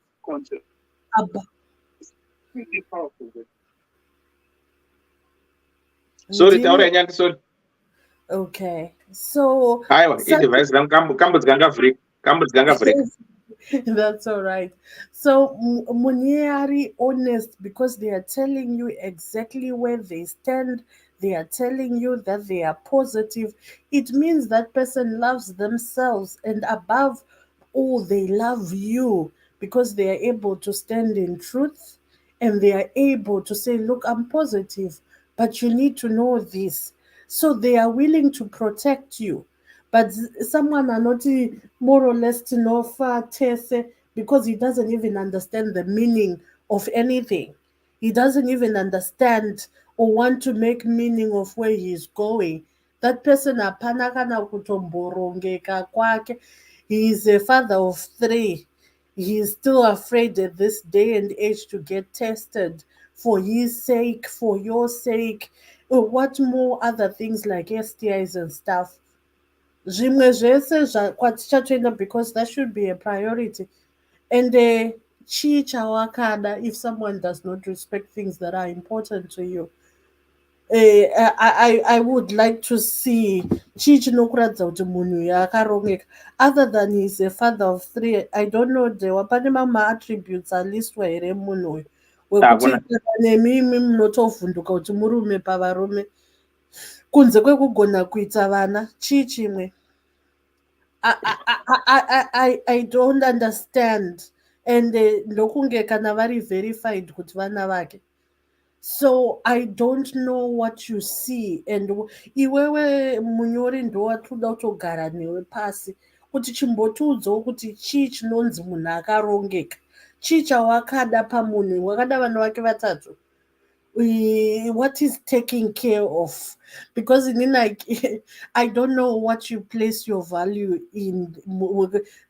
about. Sorry, taura nyandi, sorry. Okay, so Aiwa, i-device rangu kambodzikanga break. That's all right. So Muniari honest because they are telling you exactly where they stand. They are telling you that they are positive. It means that person loves themselves, and above all, they love you because they are able to stand in truth and they are able to say, look, I'm positive, but you need to know this. So they are willing to protect you. But someone are not more or less to know far tese because he doesn't even understand the meaning of anything. He doesn't even understand or want to make meaning of where he is going. That person hapana kana kutomborongeka kwake. He is a father of 3. He is still afraid at this day and age to get tested for his sake, for your sake. What more other things like STIs and stuff? Zvimwe zvese kwatichatoenda because that should be a priority. And chii chawakada if someone does not respect things that are important to you. I would like to see chii chinokuratidza kuti munhu uyu akarongeka. Other than he's a father of 3, I don't know dewa pane mamwe attributes alistwa here munhu uyu wekuti nemimi munotovhunduka kuti murume pavarume kunze kwekugona kuita vana. Chii chimwe? I don't understand, and ndokunge kana vari verified kuti vana vake. So I don't know what you see, and iwewe munyori ndowatoda kutogara newe pasi kuti chimbotiudzawo kuti chii chinonzi munhu akarongeka, chii chawakada pamunhu. Wakada vana vake 3. What is taking care of? Because I don't know what you place your value in,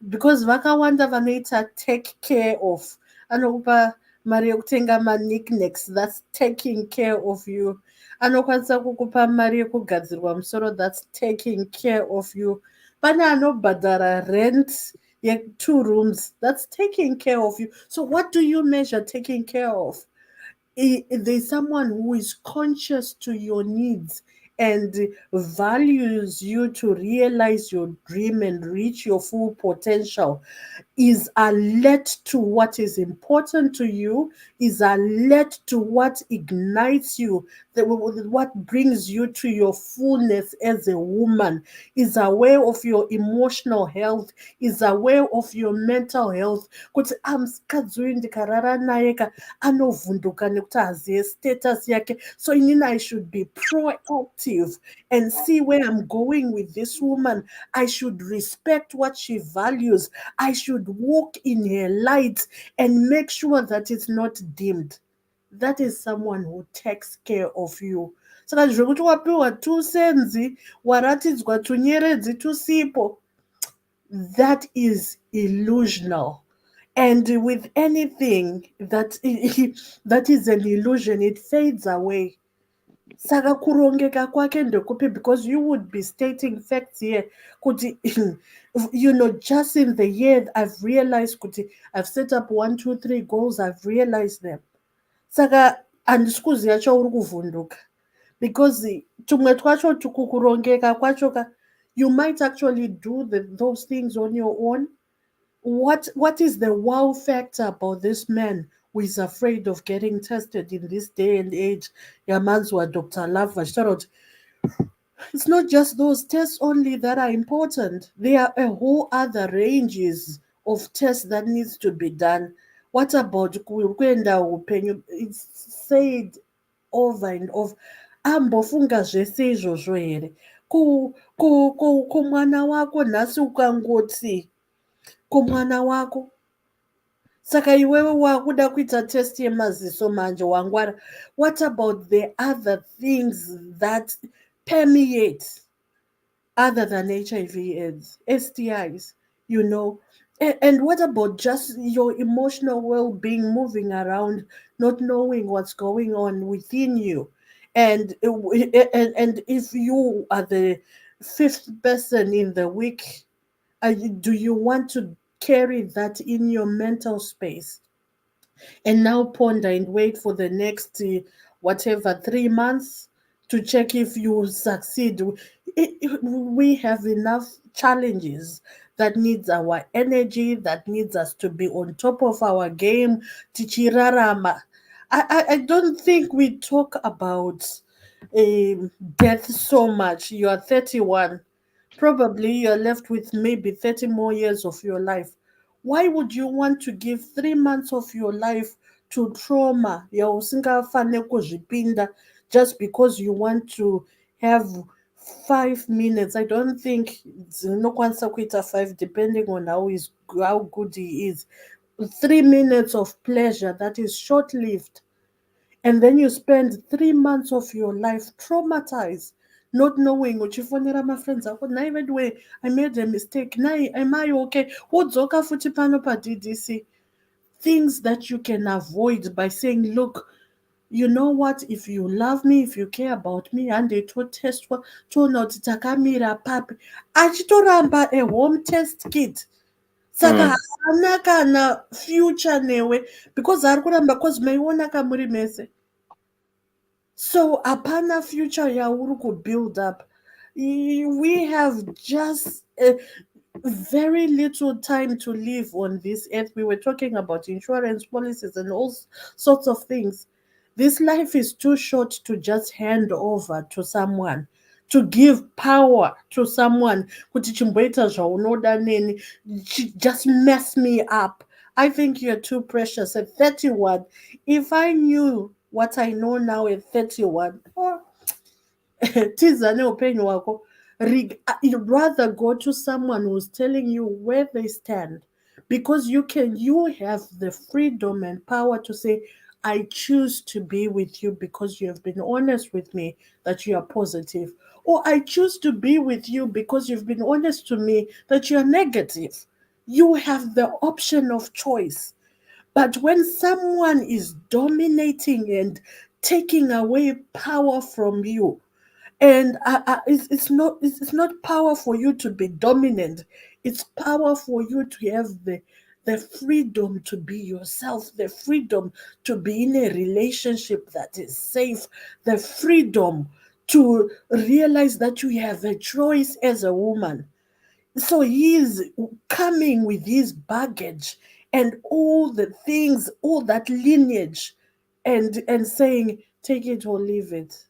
because vakawanda vanoita take care of, anokupa mari yekutenga knicknacks, that's taking care of you. Anokwanisa kukupa mari yekugadzirwa musoro, that's taking care of you. Pane anobhadhara rent 2 rooms, that's taking care of you. So what do you measure taking care of? There's someone who is conscious to your needs and values you to realize your dream and reach your full potential, is alert to what is important to you, is alert to what ignites you, what brings you to your fullness as a woman, is aware of your emotional health, is aware of your mental health, kuti mukadzi uyu ndikarara naye anovhunduka nekuti hazive status yake, so inini I should be proactive and see where I'm going with this woman. I should respect what she values. I should walk in her light and make sure that it's not dimmed. That is someone who takes care of you. Saka zvekuti wapiwa tusenzi waratidzwa tunyeredzi tusipo, that is illusional. And with anything that that is an illusion, it fades away. Saka kurongeka kwake ndekupi, because you would be stating facts here kuti just in the year I've realized kuti I've set up 1 2 3 goals, I've realized them. Saka handisi kuziva chauri kuvhunduka, because tumwe twacho tukukurongeka kwacho you might actually do those things on your own. What is the wow factor about this man who is afraid of getting tested in this day and age? Yamanzwa Dr. Love Vashtarot. It's not just those tests only that are important. There are a whole other ranges of tests that needs to be done. What about kwenda upenyu? It's said over and over. Ambofunga zvese izvozvo here. Kumwana wako nhasi ukangoti kumwana wako, saka iwewe wakuda kuita test yemaziso manje wangwara. What about the other things that permeate other than HIV AIDS, STIs, and what about just your emotional well-being, moving around, not knowing what's going on within you? And if you are the fifth person in the week, do you want to carry that in your mental space and now ponder and wait for the next 3 months to check if you succeed? We have enough challenges that needs our energy, that needs us to be on top of our game. Tichirarama. I don't think we talk about death so much. You are 31. Probably you're left with maybe 30 more years of your life. Why would you want to give 3 months of your life to trauma yausingafane kuzvipinda just because you want to have 5 minutes? I don't think dzinokwanisa kuita 5 depending on how good he is. 3 minutes of pleasure that is short-lived. And then you spend 3 months of your life traumatized, not knowing uchifonera my friends ako nai by the way I made a mistake, nai am I okay, wodzoka futi pano pa DDC. Things that you can avoid by saying, look, you know what, if you love me, if you care about me, and they totestwa toona kuti takamira papi, achitoramba a home test kit. Saka haana kana future newe because ari kuramba because maiona kamuri mese. So hapana future yauri build up. We have just very little time to live on this earth. We were talking about insurance policies and all sorts of things. This life is too short to just hand over to someone, to give power to someone. Kuti chimboita zvaunoda neni, just mess me up. I think you're too precious. At 31, if I knew what I know now at 31, tiza neupenyu hwako. You'd rather go to someone who's telling you where they stand, because you have the freedom and power to say, I choose to be with you because you have been honest with me that you are positive, or I choose to be with you because you've been honest to me that you are negative. You have the option of choice. But when someone is dominating and taking away power from you, and it's not power for you to be dominant. It's power for you to have the freedom to be yourself, the freedom to be in a relationship that is safe, the freedom to realize that you have a choice as a woman. So he's coming with his baggage and all the things, all that lineage, and saying, take it or leave it.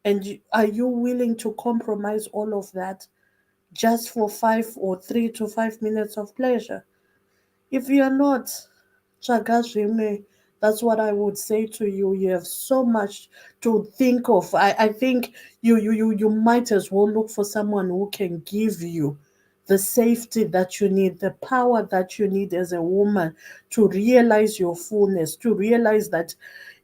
And are you willing to compromise all of that just for 3 to 5 minutes of pleasure? If you're not, Chagashime, that's what I would say to you. You have so much to think of. I think you might as well look for someone who can give you the safety that you need, the power that you need as a woman to realize your fullness, to realize that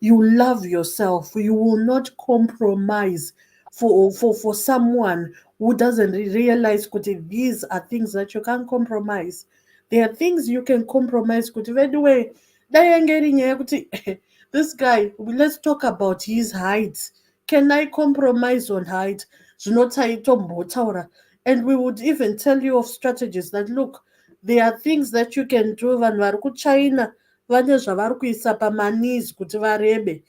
you love yourself. You will not compromise for someone who doesn't realize that these are things that you can't compromise. There are things you can compromise. Kuti anyway, this guy, let's talk about his height. Can I compromise on height? And we would even tell you of strategies that look, there are things that you can do. Vanhu vari kuchina vane zvavari kuisa pamanis kuti varebe.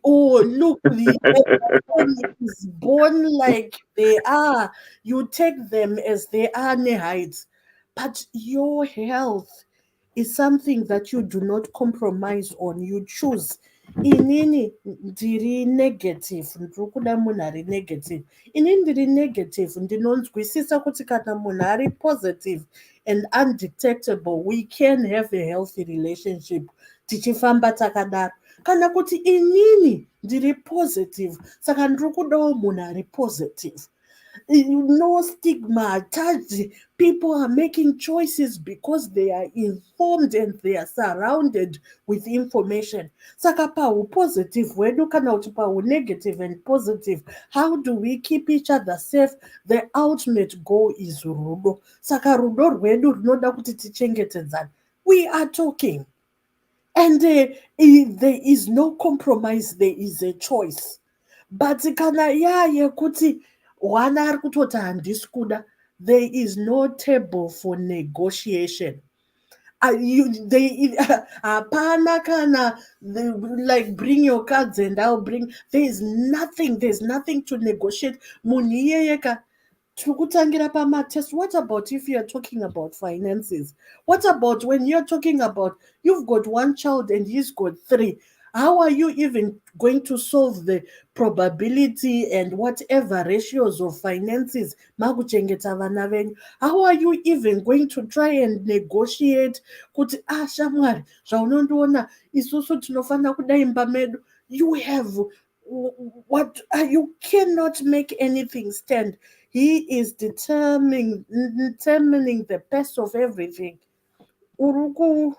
Oh, look, the everyone is born like they are. You take them as they are ne height. But your health is something that you do not compromise on. You choose. Inini ndiri negative, ndiri kuda munhu ari negative. Inini ndiri negative, ndinonzwisisa kuti kana munhu ari positive and undetectable, we can have a healthy relationship. Tichifamba takadaro. Kana kuti inini ndiri positive, saka ndiri kudawo munhu ari positive. No stigma attached. People are making choices because they are informed and they are surrounded with information. Saka pahu positive hwedu kana kuti pahu negative and positive, how do we keep each other safe? The ultimate goal is rudo. Saka rudo rwedu runoda kuti tichengetedzane. We are talking. And there is no compromise, there is a choice. But kana yekuti wana ari kutoti handisi kuda, there is no table for negotiation. Hapana kana like bring your cards and I'll bring. There's nothing to negotiate. Munhu iyeyeka tikutangira pamatest. What about if you're talking about finances? What about when you're talking about you've got one child and he's got 3? How are you even going to solve the probability and whatever ratios of finances? Makuchengeta vana venyu. How are you even going to try and negotiate? Kuti shamwari zvaunondiona isusu tinofana kuda imba medu. You have what you cannot make anything stand. He is determining the best of everything. Uruku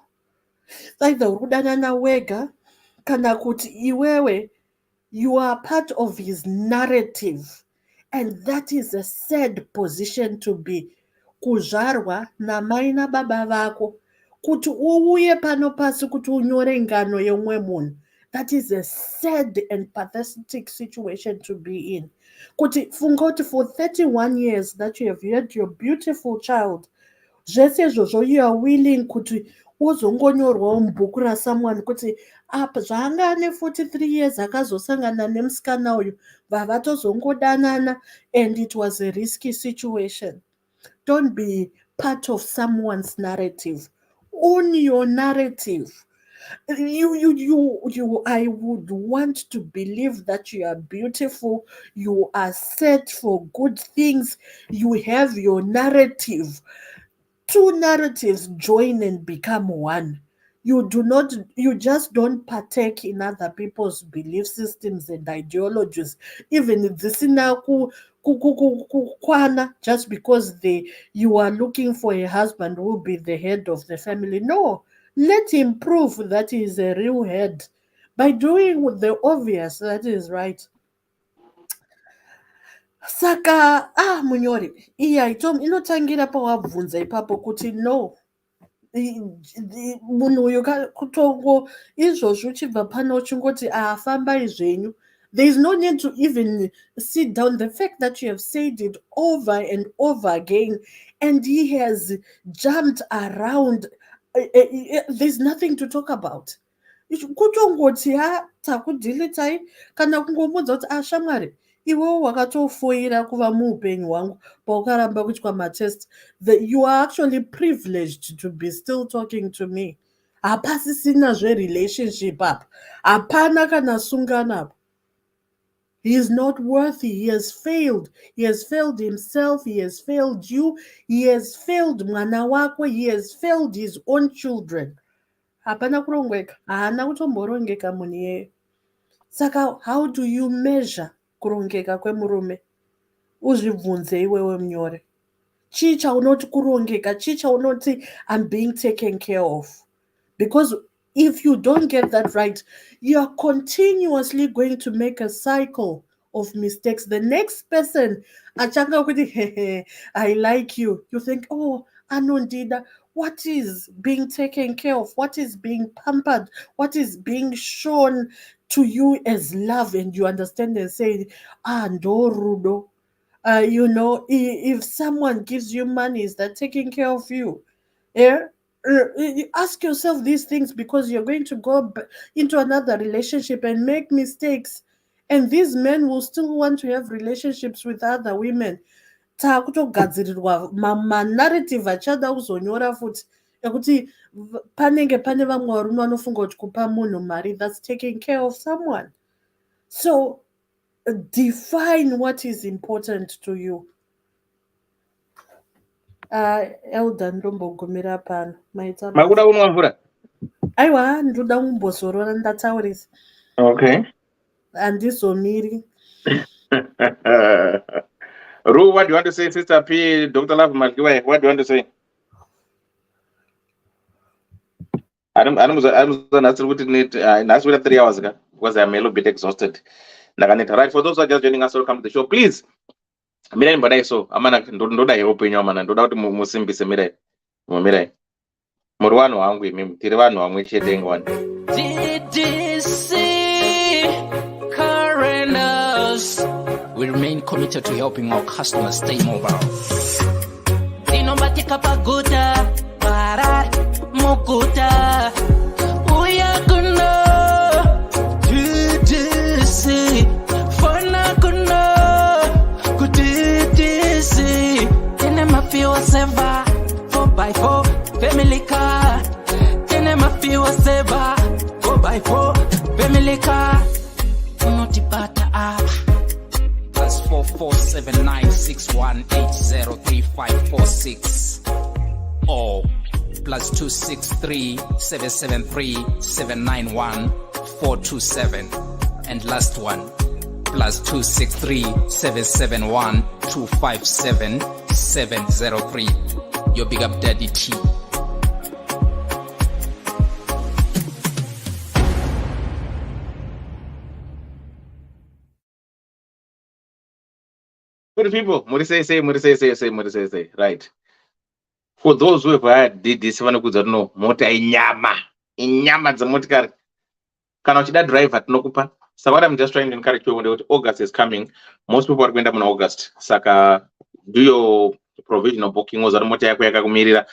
either urudanana wega kana kuti iwewe, you are part of his narrative, and that is a sad position to be. Kuzvarwa namai nababa vako kuti uuye pano pasi kuti unyore ngano yeumwe munhu. That is a sad and pathetic situation to be in. Kuti funga kuti for 31 years that you have had your beautiful child, zvese izvozvo you are willing kuti wozongonyorwawo mubhuku rasomeone kuti apa zvaanga ane 43 years akazosangana nemusikana uyu vavatozongodanana, and it was a risky situation. Don't be part of someone's narrative. Own your narrative. I would want to believe that you are beautiful, you are set for good things, you have your narrative. 2 narratives join and become one. You just don't partake in other people's belief systems and ideologies, even if zisina kwana, just because you are looking for a husband who will be the head of the family. No, let him prove that he is a real head by doing the obvious. That is right. Saka munyori iya inotangira pawabvunza ipapo kuti no, munhu uyu kutongo izvozvo uchibva pano uchingoti fambai zvenyu. There is no need to even sit down. The fact that you have said it over and over again and he has jumped around, there's nothing to talk about. Kutongoti takudhilitai kana kungomudza kuti shamwari iwewo wakatofoira kuva muupenyu hwangu paukaramba kuitwa matest, that you are actually privileged to be still talking to me. Hapasisina zverelationship apa, hapana kana sungana apa. He is not worthy. He has failed. He has failed himself. He has failed you. He has failed mwana wako. He has failed his own children. Hapana kurongeka. Haana kutomborongeka munhu iyeye. Saka how do you measure kurongeka kwemurume? Uzvibvunze iwewe munyore. Chii chaunoti kurongeka? Chii chaunoti I'm being taken care of? Because if you don't get that right, you are continuously going to make a cycle of mistakes. The next person, I like you. You think, oh, Anondida, what is being taken care of? What is being pampered? What is being shown to you as love? And you understand and say, no, Rudo. You know, if someone gives you money, is that taking care of you? Yeah. Ask yourself these things, because you're going to go into another relationship and make mistakes, and these men will still want to have relationships with other women. Taakutogadzirirwa manarrative achada kuzonyora futi ekuti panenge pane vamwe varume vanofunga kuti kupa munhu mari, that's taking care of someone. So define what is important to you. Elder ndombogumira pano. Maita Makuda kunwa mvura? Aiwa, ndoda kumbozorora ndataurisa. Okay. Handizomiri. Ru, what do you want to say, Sister P, Dr. Love Malkiwa? What do you want to say? I'm not 3 hours ago because I'm a little bit exhausted. Right, for those who are just joining us, welcome to the show. Please, Mirai Mbadai, so I'm not going to open your man and do not Musim Bisemire. Mumirai. Morwano Angwi, Mim, Tirano, and which one. Ddc Current. We remain committed to helping our customers stay mobile. Dinomatika paguta, parar, mukuta. Uyakuna, Ddc. Fona kuna, Ddc. Tenema fiwa seva, 4x4, family car. Tenema fiwa seva, 4x4, family car. Unotipata apa. +447961803546 or +263773791 and last one +263771257 your big up daddy T. Good people, say. Right. For those who have had this one, no motor inyama zamotikari. Kana uchida drive at nokupa. So what I'm just trying to encourage you, when August is coming, most people are going to August. Saka do your provisional booking was motor yako yakakumirira.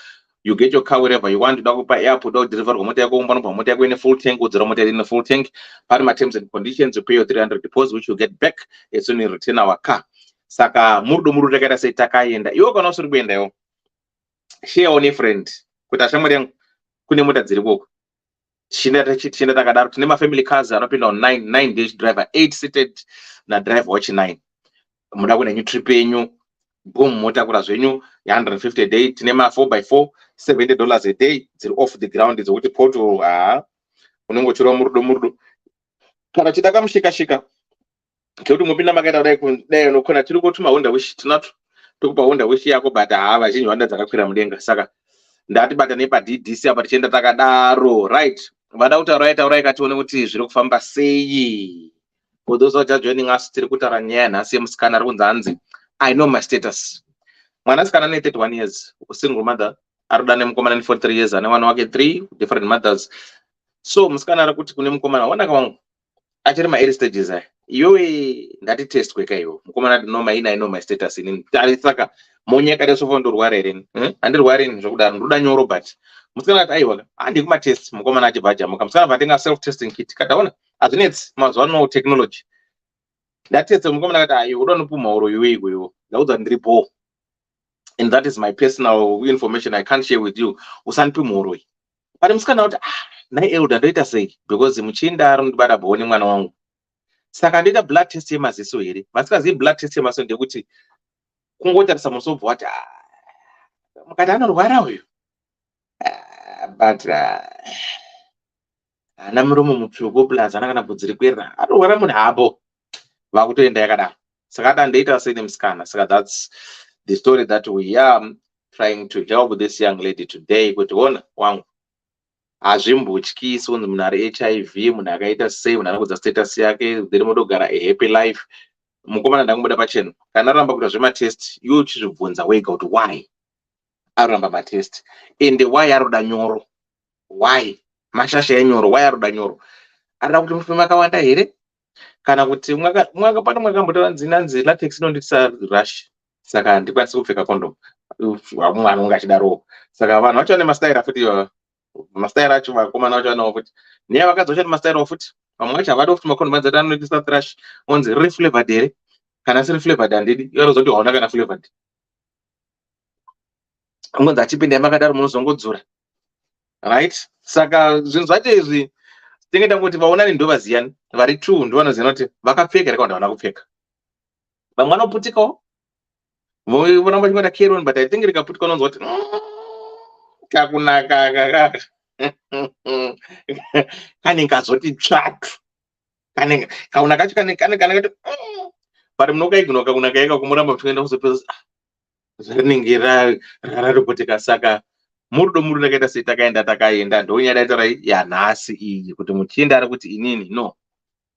You get your car wherever you want to go airport or deliver motor yako motor yako in a full tank with motor in a full tank. Part of my terms and conditions, you pay your 300 deposit, which you get back as soon as you return our car. Saka murdu takada say takayenda iwo kana usuri kuenda yo share on a friend kuti ashamwari yangu kune mota dziri koko chinda takadaro tine ma family cars anopinda 9 days driver 8 seated na driver watch 9 muda kuna new trip yenyu boom mota kura zvenyu ya 150 a day tine ma 4x4 $70 a day dziri off the ground is kuti poto unongochura murdu kana chidaka mushika kuti mupinda makaita dai unokona tiri kutuma Honda wish tinatu tokupa Honda wish yako but vazhinji vanda dzakakwira mudenga saka ndati bata nepa DDC apa tichienda takadaro right vada kutaura ikatione kuti zviri kufamba sei. For those who are just joining us, tiri kutaura nyaya nhasi yemusikana ari kunzi hanzi I know my status. Mwanasikana ane 31 years, single mother, ari kuda nemukomana ne 43 years, ane vana wake 3 different mothers. So musikana ari kuti kune mukomana wanaka wangu achiri ma early stages aya iyowe ndati test kweka iwo mukomana ndinoma ina I know my status ini saka monyeka resofa ndorwara here handirwari zvokudaro ndoda nyoro but musikana ati aiwa handi kuma test mukomana achibva ajamuka musikana vatenga self testing kit kataona hazvinetsi mazuva ano technology Ndatedza mukomana akati ayo uda nopuma uro iweiko ndaudza ndiripo, and that is my personal information I can't share with you. Usandipi muuro iyi. But musikana kuti nai Elda ndoita sei because muchinda arondibata bhoni mwana wangu. Saka ndoita blood test yemaziso here. Vasikazivi blood test yemaziso ndekuti kungotarisa musobva wati mukati anorwara uyu. But ana muromo mutsvuku plus ana kana bvudzi rikwerera anorwara munhu hapo vakutoenda yakadaro. Saka dandoita sei nemusikana. Saka that's the story that we are trying to help this young lady today. Kuti ona wangu hazvimbotyisi unzi munhu ari HIV, munhu akaita sei, munhu anokudza status yake, then motogara a happy life. Mukomana ndangobuda pachena kana aramba kuita zvematest iwe uchizvibvunza wega kuti why aramba matest ende why aroda nyoro, why mashasha enyoro, why aroda nyoro, arida kuti mufeme akawanda here kana kuti mwakapanda mwakambotora nzinanzi latex inonditisa rush saka handikwanisi kupfeka condom. Mumwe anonge achidarowo. Saka vanhu vacho vane mastaira futi, mastaira acho vakomana vacho vanawo futi, neya vakadzi vacho vane mastairawo futi. Vamwe vacho havada kuti macondom adzati anonditisa thrush onzi riri flavored here kana siri flavored handidi, iwe rozoti hauna kana flavored. Ungonzi achipinda makadaro munozongodzura, right? Saka zvinhu zvacho izvi tinge tangoti vaona nendova ziyani vari true ndovanoziva kuti vakapfeka here kana kuti havana kupfeka. Vamwe vanoputikawo voramba chingota carry on, but I think rikaputika unonzwa kuti kakunaka kaka kane kazoti tsvatu kane kauna kacho kane kati but munokaigona kakunaka yaka kumuramba muchienda kuzopesa zvarinenge rararopotika. Saka murudo ndakaita sei takaenda ndonyada itaura yanhasi iyi kuti muchienda ari kuti inini no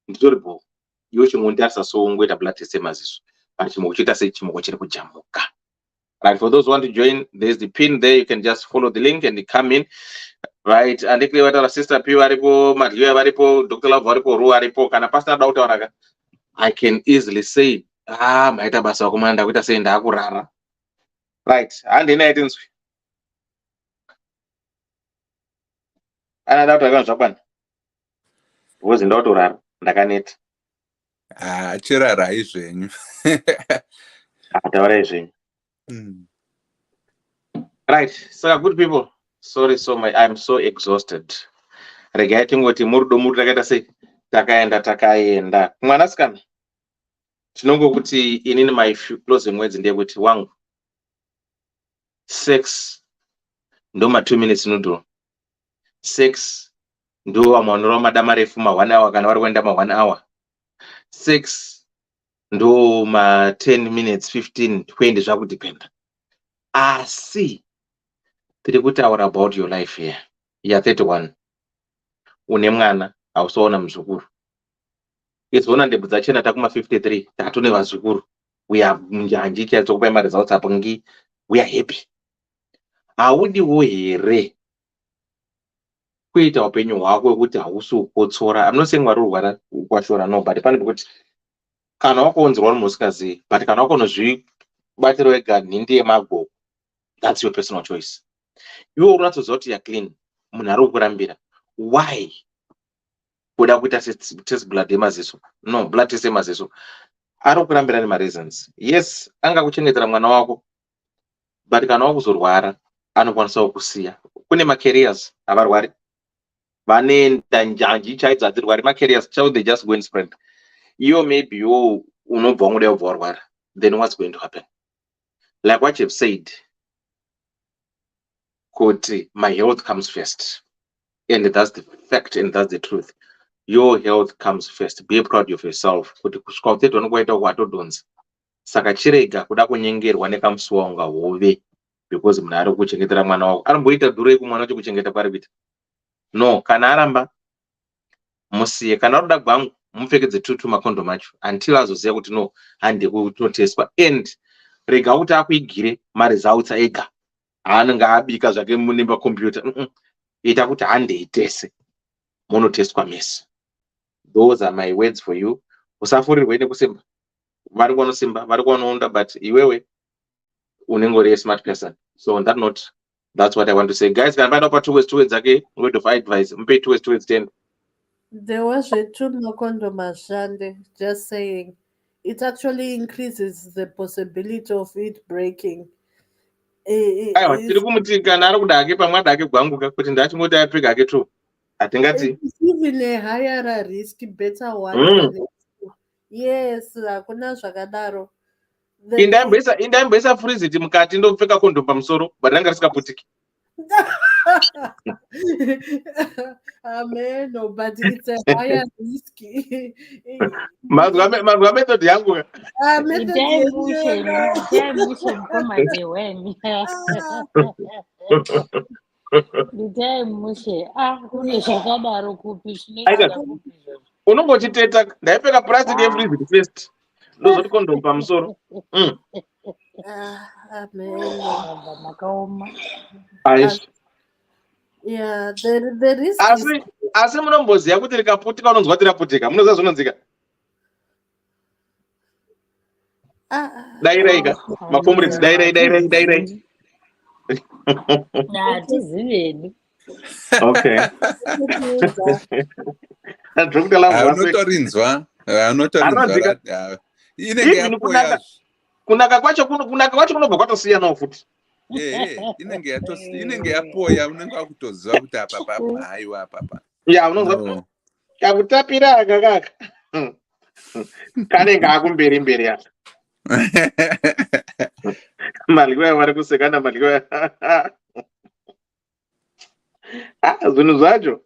nditoripo iwe chimwe ndarisa soungoita blood test yemaziso but chimwe kuchiita sei chimwe chiri kujamuka. Right, for those who want to join, there's the pin there. You can just follow the link and come in. Right, and if you want sister P varipo, Mario varipo, Dr. Love varipo, Ru varipo, kana pastor doubt oraga, I can easily say, maita basa wakumanda kuita sei ndakurara. Right, and in items. Ana doubt again zvakwana. Wozi ndautorara, ndakaneta. Chirara izvenyu. Taura izvenyu. Right, so good people, sorry so much, I'm so exhausted. Regai tingoti murudo takaita sei takaenda kumwanasikana tinongokuti inini my closing words ndeyekuti wangu sex ndo ma 2 minutes noodle, sex ndo vamwe vanorova madama refu ma 1 hour kana vari kuenda ma 1 hour, sex ndo ma 10 minutes 15 20 zvakudependa. Asi tiri kutaura about your life here. You are 31. Une mwana hausaona muzukuru. Izoona ndebvu dzachena takuma 53 tatone vazukuru. We are munjanji chaitsokupa results apo ngi. We are happy. Haudiwo here kuita upenyu hwako wekuti hausi kukotsora. I'm not saying wari kurwara kwashora no, but pane pekuti kana wakonzerwa nemunhu usikazivi, but kana wakonozvibatira wega nhindi yemago, that's your personal choice. Iwe unatsoziva kuti clean, munhu ari kukurambira. Why kuda kuita test blood yemaziso? No, blood test yemaziso ari kukurambira nema reasons. Yes, angakuchengetera mwana wako, but kana wakuzorwara anokwanisa kukusiya. Kune macarriers avarwari vanoenda njanji chaidzo hadzirwari, macarriers chaiwo, they just go and spread. Iwo maybe iwo unobva ungoda kubva warwara, then what's going to happen? Like what you've said, kuti my health comes first, and that's the fact and that's the truth. Your health comes first. Be proud of yourself. Kuti kusvika utete unongoita kwatodonza. Saka chirega kuda kunyengerwa nekamusuwa unga hove because munhu ari kuchengetera mwana wako. Anomboita dhurei kumwana wacho kuchengeta pari kuita? No, kana aramba musiye. Kana roda gwangu mupfekedze tutu makondomu acho until azoziva kuti no handi kutoteswa, and rega kuti akuigire maresults ega aanenge abika zvake munemba computer. Ita kuti handeitese munoteswa mese. Those are my words for you. Usafurirwe nekusimba. Vari kunosimba, vari kunounda, but iwewe unenge uri a smart person. So on that note, that's what I want to say. Guys, can I find out 2 words again? Word of advice. Mpe 2 words 10. There was a two condom ashande, just saying. it actually increases the possibility of it breaking. Aiwa, tiri kumuti kana ari kuda hake pamwe adake kugwanguka kuti ndachingoti apfeka hake tu hatingati. It's even a higher risk, better one than it. Yes, hakuna zvakadaro. Indaimboisa furiziti mukati ndopfeka kondom pamusoro but ranga risikaputiki. Amen, no, but it's a higher risk. Mazwa method yangu. Unongochiteta ndaipfeka plastic yefriziti first ndozoti kondom pamusoro. Yeah, the risk asi munomboziva kuti rikaputika unonzwa kuti raputika, munoziva zvinonzika dairaika macomrades dairai. Okay. Unotorinzwa kunaka kwacho kunobva kwatosiyanawo futi. Inenge yapoya unenge wakutoziva kuti apa haiwa apa. Ya unonzwa kakutapira aka kaka. Kanenge akumberi aka. Malikwaya vari kusekana malikwaya. Zvinhu zvacho.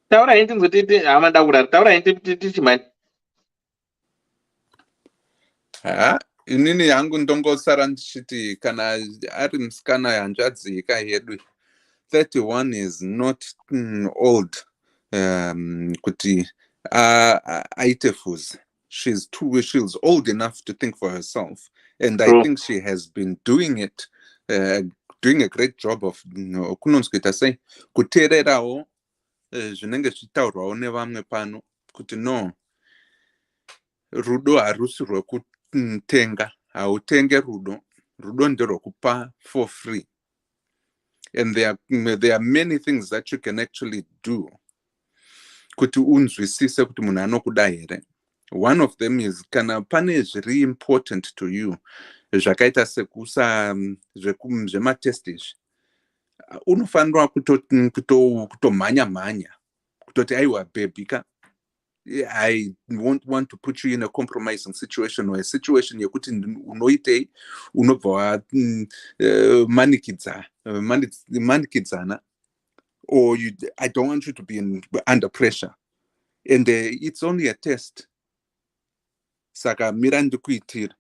Taura hindi nzotiti hamandaura. Taura hindi tichimani. Inini yangu ndongosara ndichiti kana ari musikana hanzvadzi yedu 31 is not old kuti aite fuzi. She's old enough to think for herself, and I think she has been doing it, doing a great job of kunonzwita sei kuteererawo zvinenge zvitaurwawo nevamwe pano kuti no, rudo harusi rwekutenga, hautenge rudo nderwekupa for free. And there are many things that you can actually do kuti unzwisise kuti munhu anokuda here. One of them is kana pane zviri important to you zvakaita sekusa zvematest izvi, unofanirwa kutomhanya kutoti aiwa baby ka I won't want to put you in a compromising situation or a situation yekuti unoitei unobva manikidzana or I don't want you to be under pressure, and it's only a test. Saka mira ndikuitira.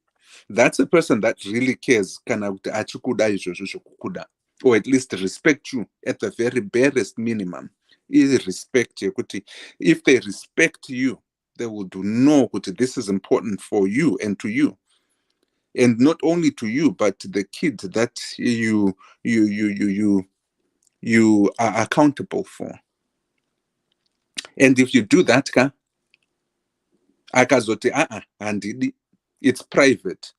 That's a person that really cares kana kuti achikuda izvozvo zvokukuda, or at least respect you at the very barest minimum. Is respect yekuti if they respect you, they will know that this is important for you and to you, and not only to you but the kid that you are accountable for. And if you do that akazoti handidi, it's private,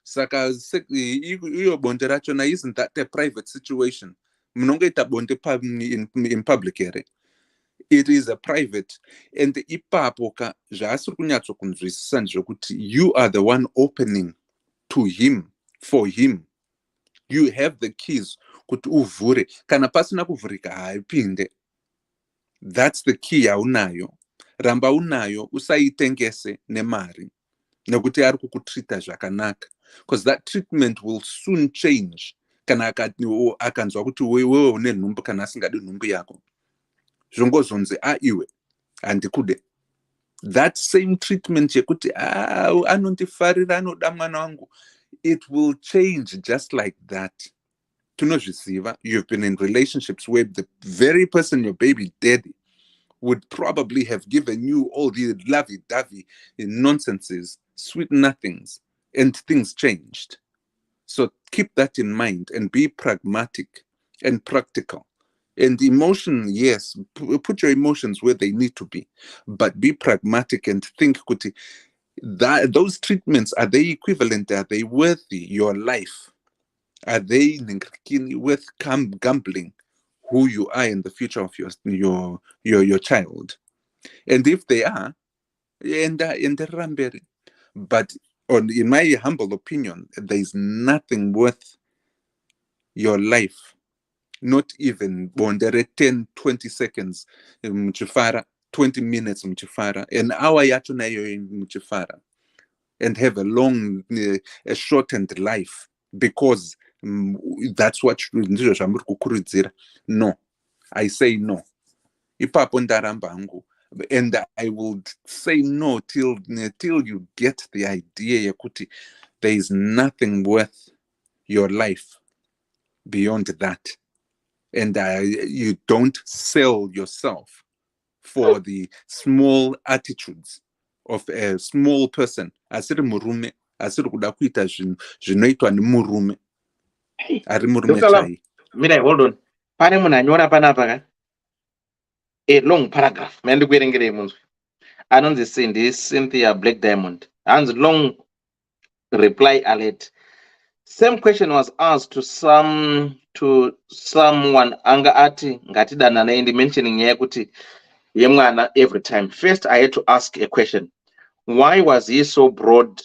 saka iyo bonde rachona, isn't that a private situation? Munongoita bonde in public here. It is a private, and ipapo zvaasiri kunyatsokunzwisisa ndezvokuti you are the one opening to him, for him. You have the keys kuti uvhure, kana pasina kuvhurika haipinde. That's the key yaunayo. Ramba unayo, usaitengese nemari nekuti ari kukutreata zvakanaka, because that treatment will soon change. Kana akanzwa kuti wewe une nhumbu kana asingadi nhumbu yako, zvongozonzi iwe handikude. That same treatment yekuti anondifarira anoda mwana wangu, it will change just like that. Tunozviziva, you've been in relationships where the very person your baby daddy would probably have given you all the lovey-dovey nonsenses, sweet nothings, and things changed. So keep that in mind and be pragmatic and practical. And emotion, yes, put your emotions where they need to be, but be pragmatic and think, that those treatments, are they equivalent? Are they worthy your life? Are they worth gambling who you are and the future of your child. And if they are, and rambere. But in my humble opinion, there is nothing worth your life, not even bondere 10, 20 seconds mchifara, 20 minutes mchifara, an hour yacho nayo mchifara, and have a long, a shortened life because that's what ndizvo zvamuri kukurudzira. No, I say no. Ipapo ndaramba hangu. And I will say no till you get the idea yakuti there is nothing worth your life beyond that. And you don't sell yourself for the small attitudes of a small person. Asiri murume, asiri kuda kuita zvinoitwa nemurume. Ari murume chai. Mirai, hold on. Pane munhu anyora panapa ka? A long paragraph. Mandikuerengere munzwe. Anonzi Cindy Cynthia Black Diamond. Hands long reply alert. Same question was asked to someone anga ati ngatidana naye mentioning yekuti yemwana every time. First I had to ask a question. Why was he so broad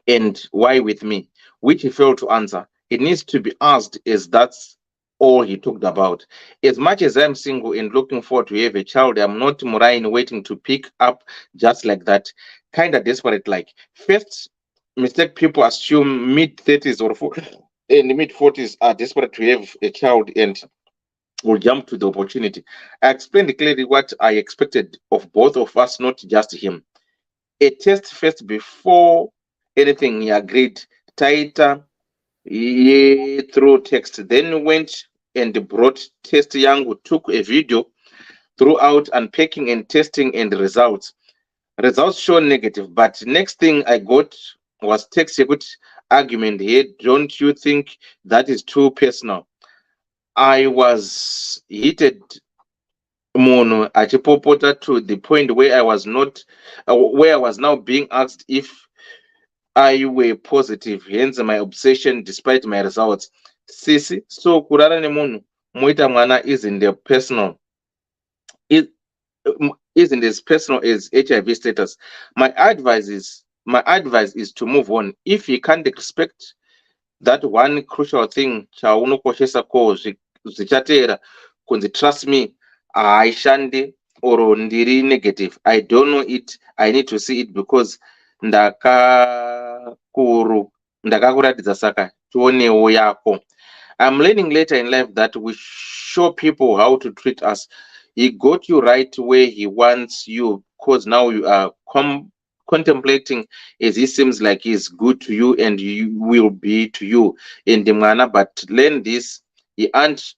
and why with me? Which he failed to answer. It needs to be asked as that's all he talked about. As much as I'm single and looking forward to have a child, I'm not Murain waiting to pick up just like that. Kind of desperate like. First mistake people assume mid-30s or in mid-40s are desperate to have a child and will jump to the opportunity. I explained clearly what I expected of both of us, not just him. A test first before anything, he agreed. Tighter through text, then went and brought test yangu, took a video throughout unpacking and testing and results. Results show negative, but next thing I got was text a good argument here. Don't you think that is too personal? I was heated mono achipopota to the point where I was not where I was now being asked if I were positive, hence my obsession despite my results. Sisi, so kurara nemunhu moita mwana isn't as personal as HIV status. My advice is to move on. If you can't respect that one crucial thing chaunokoshesa ko zvichateera kunzi trust me haishandi or ndiri negative. I don't know it. I need to see it because ndakakuratidza saka tionewo yako. I'm learning later in life that we show people how to treat us. He got you right where he wants you because now you are contemplating as he seems like he's good to you and you will be to you in the manner, but learn this, he aren't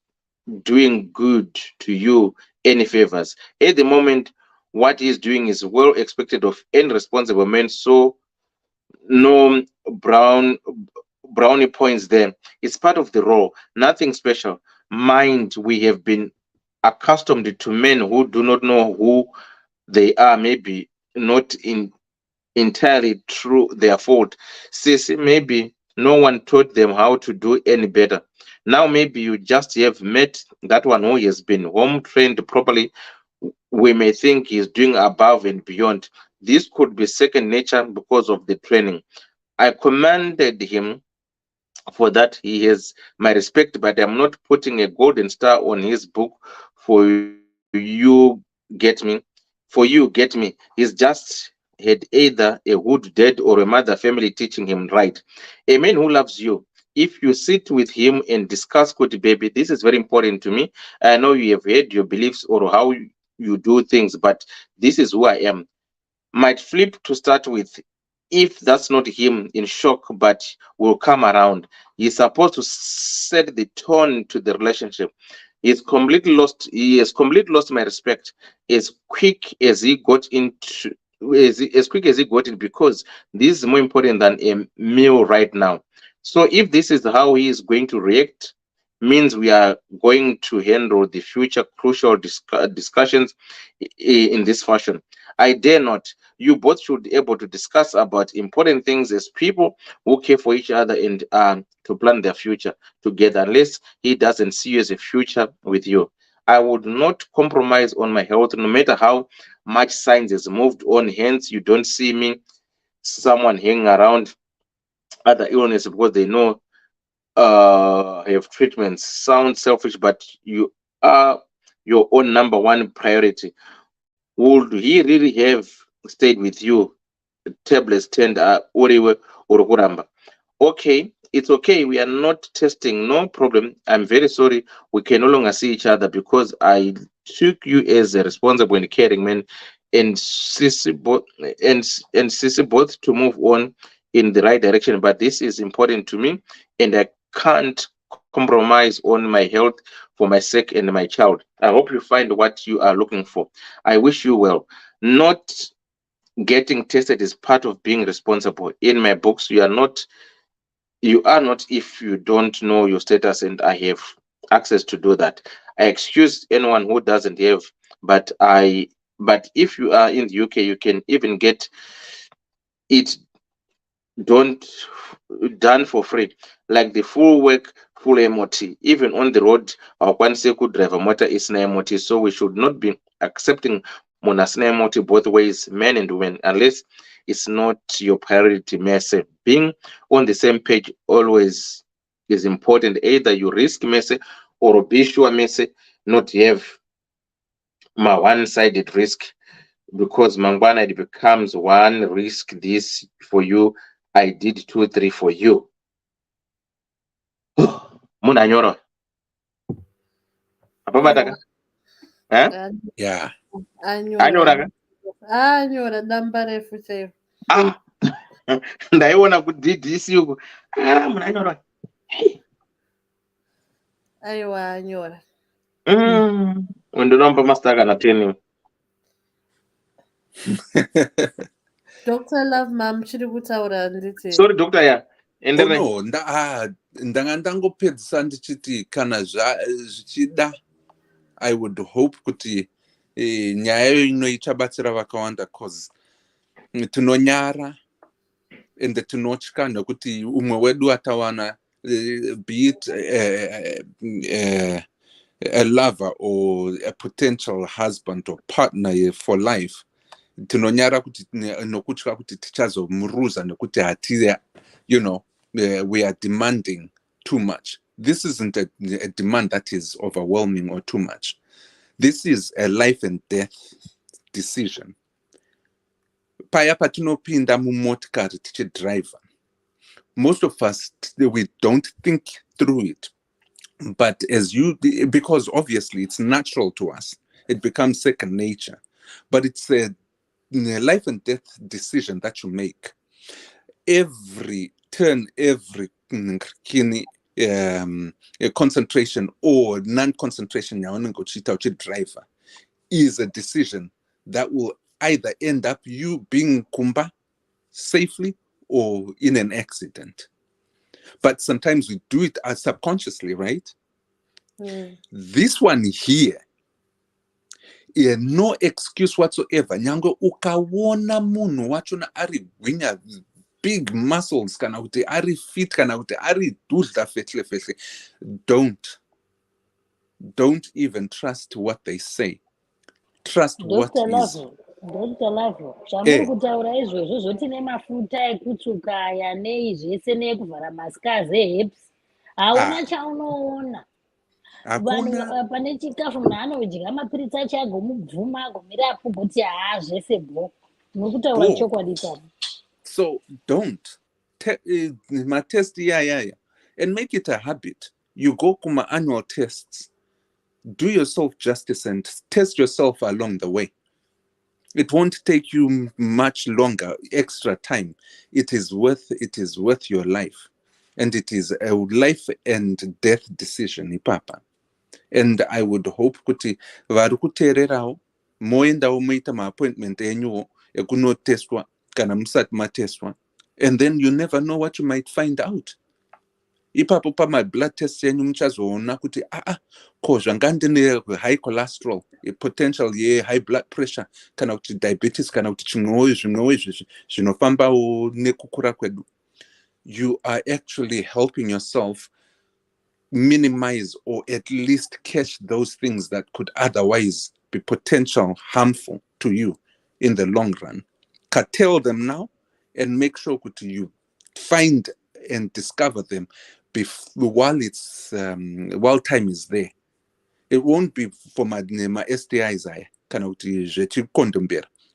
doing good to you any favors. At the moment, what he's doing is well expected of any responsible man, so no brownie points there. It's part of the role, nothing special. Mind, we have been accustomed to men who do not know who they are, maybe not entirely true their fault. Sissy, maybe no one taught them how to do any better. Now maybe you just have met that one who has been home trained properly. We may think he's doing above and beyond. This could be second nature because of the training. I commended him for that. He has my respect, but I'm not putting a golden star on his book for you get me. He's just had either a good dad or a mother family teaching him right. A man who loves you. If you sit with him and discuss good baby, this is very important to me. I know you have heard your beliefs or how you do things, but this is who I am. Might flip to start with. If that's not him, in shock, but will come around. He's supposed to set the tone to the relationship. He has completely lost my respect as quick as he got into as quick as he got it, because this is more important than a meal right now. So if this is how he is going to react, means we are going to handle the future crucial discussions in this fashion. I dare not. You both should be able to discuss about important things as people who care for each other and to plan their future together, unless he doesn't see you as a future with you. I would not compromise on my health no matter how much science has moved on. Hence, you don't see me someone hanging around other illness because they know have treatments. Sound selfish, but you are your own number one priority. Would he really have stayed with you? Tablets turned uriwe or kuramba. Okay, it's okay. We are not testing. No problem. I'm very sorry. We can no longer see each other because I took you as a responsible and caring man, and sissy both to move on in the right direction. But this is important to me, and I can't compromise on my health for my sake and my child. I hope you find what you are looking for. I wish you well. Not getting tested is part of being responsible. In my books, you are not if you don't know your status, and I have access to do that. I excuse anyone who doesn't have, but if you are in the UK, you can even get it don't done for free, like the full work, full MOT. Even on the road, our one could drive a motor is an MOT, so we should not be accepting monasna MOT both ways, men and women, unless it's not your priority. Messy being on the same page always is important. Either you risk messy or be sure messy not have my one-sided risk, because mangwana it becomes one risk this for you, I did 2 3 for you. Munanyoro apa bataka Yeah. anyora anyora damba refu chaivo. ndaiona kuti Ddc uko munanyora Aiwa anyora. undinomba mastaka na 10. Dr. Love mam chiri kutaura nditi. Sorry doctor ya. Oh no, ndanga ndangopedzisa ndichiti kana zvichida I would hope kuti nyaya ino ichabatsira vakawanda, cause tinonyara ende tinotya nekuti umwe wedu atawana be it a lover or a potential husband or partner for life. Tinonyara kuti nokutya kuti tichazomuruza nekuti hatiya, we are demanding too much. This isn't a demand that is overwhelming or too much. This is a life and death decision. Paya patinopinda mumotikari tichidriver, most of us, we don't think through it. But because obviously it's natural to us, it becomes second nature. But it's a life and death decision that you make. Every turn, every concentration or non-concentration driver is a decision that will either end up you being kumba safely or in an accident. But sometimes we do it subconsciously, right? This one here, no excuse whatsoever. Nyango ukawona munu wachona ari gwinya, big muscles, kana kuti ari fit, kana kuti ari dudla fetle. Don't even trust what they say. Trust what is. Dr. Lavo, chamuri kutaura izvozvo zvotine mafuta ekutsuka aya neizvese neekuvhara masikazi ehips. Hauna chaunoona. Vanhu pane chikafu munhu anodya mapiritsi acho agomubvuma agomira apfugoti zvese bho. Nokutaura chokwadi pano. So don't. My test, yeah. And make it a habit. You go kuma annual tests. Do yourself justice and test yourself along the way. It won't take you much longer, extra time. It is worth your life. And it is a life and death decision, Papa. And I would hope kuti varukutererao moendawo moita ma-appointment enyuwo ekunotestwa kana musati matestwa. And then you never know what you might find out. ipapo pama-blood test yenyu muchazoona kuti ko zvanga ndine high cholesterol, potential high blood pressure, kana kuti diabetes, kana kuti zvimwewo izvi zvinofambawo nekukura kwedu. You are actually helping yourself minimize or at least catch those things that could otherwise be potential harmful to you in the long run. Curtail them now and make sure that you find and discover them while time is there. It won't be for my STIs.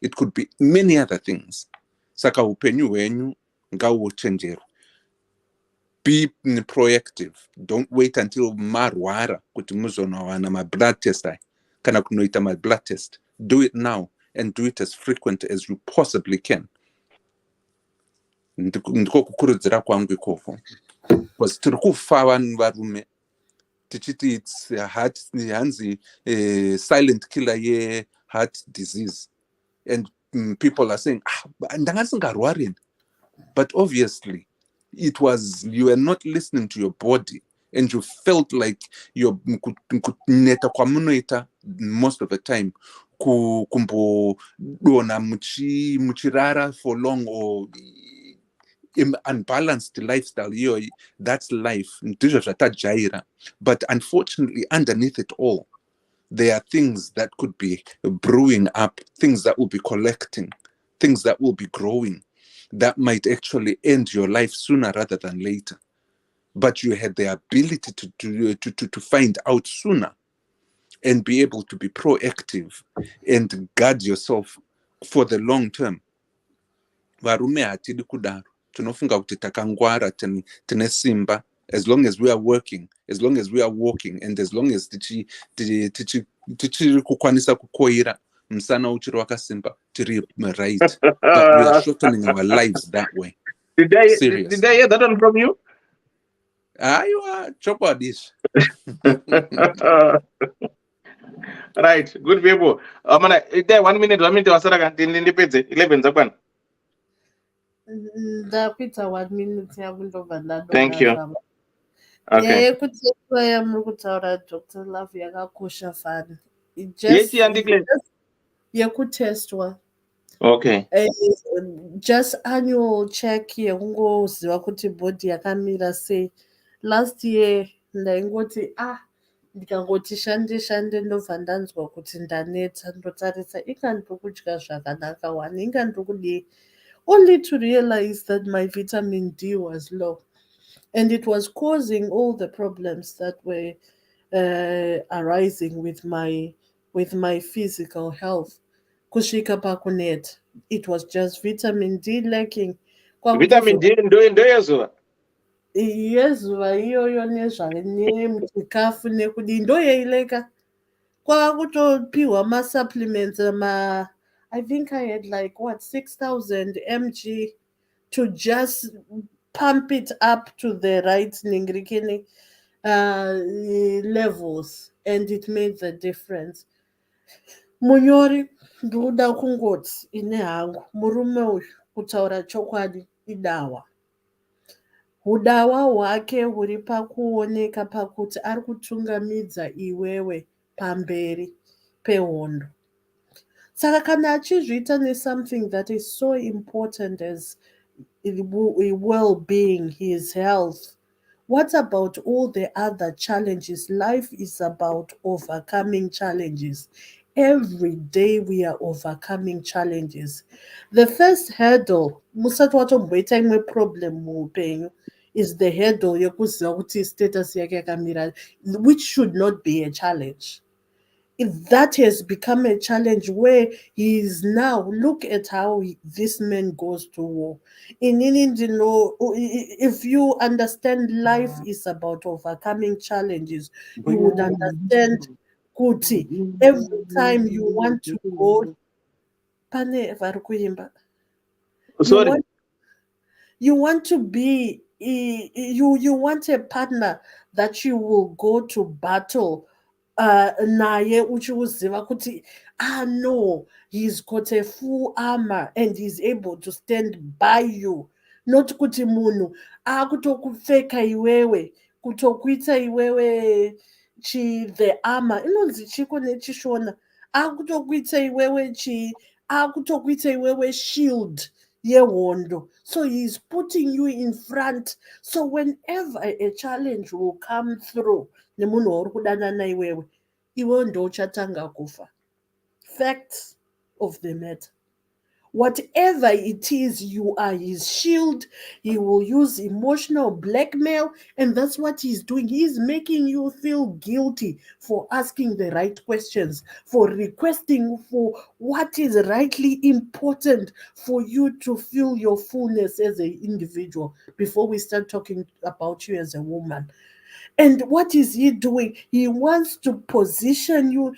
It could be many other things. Saka upenyu wenyu ngauchenjeru. Be proactive. Don't wait until marwara kuti muzonowana my blood test. Kana kunoita my blood test. Do it now and do it as frequent as you possibly can. Ndiko kukurudzira kwangu ikoko. Because tiri kufa vanhu varume tichiti it's hanzi silent killer heart disease, and people are saying ndanga singarwari, but obviously it was you were not listening to your body and you felt like you're neta kwamunoita most of the time kumbodona muchirara for long or unbalanced lifestyle. That's life. But unfortunately, underneath it all, there are things that could be brewing up, things that will be collecting, things that will be growing, that might actually end your life sooner rather than later. But you had the ability to find out sooner and be able to be proactive and guard yourself for the long term. Varume hatidi kudaro. Tunofunga kuti takangwara tine simba, as long as we are working, as long as we are walking, and as long as tichiri kukwanisa kukoira msana uchiri wakasimba tiri right. But we are shortening our lives that way. Did I hear that one from you? You are chopadish. Right, good people. There 1 minute wasara ndipedze 11 zakwana. Ndapita 1 minute yakundobva ndadonha. Thank you. Nyaya yekuteswa yamuri kutaura Dr. Love yakakosha fani. Yekutestwa. Okay. Just annual check yekungoziva kuti body yakamira sei. Last year ndaingoti ndikangoti shande ndobva ndanzwa kuti ndaneta ndotarisa inga ndokudya zvakanaka wani inga ndokudii, only to realize that my vitamin D was low and it was causing all the problems that were arising with my physical health. Kusvika pakuneta, it was just vitamin D lacking. Vitamin D ndoyezuva. Yezuva iyoyo nemuchikafu nekudii ndoyeileka. Kwakutopiwa ma-supplements I think I had like 6,000 mg to just pump it up to the right ningirikini levels, and it made the difference. Munyori ndoda kungoti ine hangu murume uyu kutaura chokwadi idawa. Udawa hwake huri pakuoneka pakuti ari kutungamidza iwewe pamberi pehondo. Saka kana achizviita something that is so important as well-being, his health, what about all the other challenges? Life is about overcoming challenges. Every day we are overcoming challenges. The first hurdle, musati watomboita imwe problem muupenyu, is the hurdle yekuziva kuti status yake yakamira, which should not be a challenge. If that has become a challenge where he is now, look at how this man goes to war. If you understand life is about overcoming challenges, you would understand kuti every time you want to go, pane vari kuimba. Sorry. You want to be, you want a partner that you will go to battle naye uchiuziva kuti no, he's got a full armor and he's able to stand by you not kuti munhu akutokupfeka iwewe kutokuita iwewe the armor inonzi chiko nechishona akutokuita iwewe akutokuita iwewe shield yehondo. So he's putting you in front, so whenever a challenge will come through nemunhu wauri kudanana iwewe ndo uchatanga kufa. Facts of the matter. Whatever it is, you are his shield. He will use emotional blackmail, and that's what he's doing. He's making you feel guilty for asking the right questions, for requesting for what is rightly important for you to feel your fullness as an individual before we start talking about you as a woman. And what is he doing? He wants to position you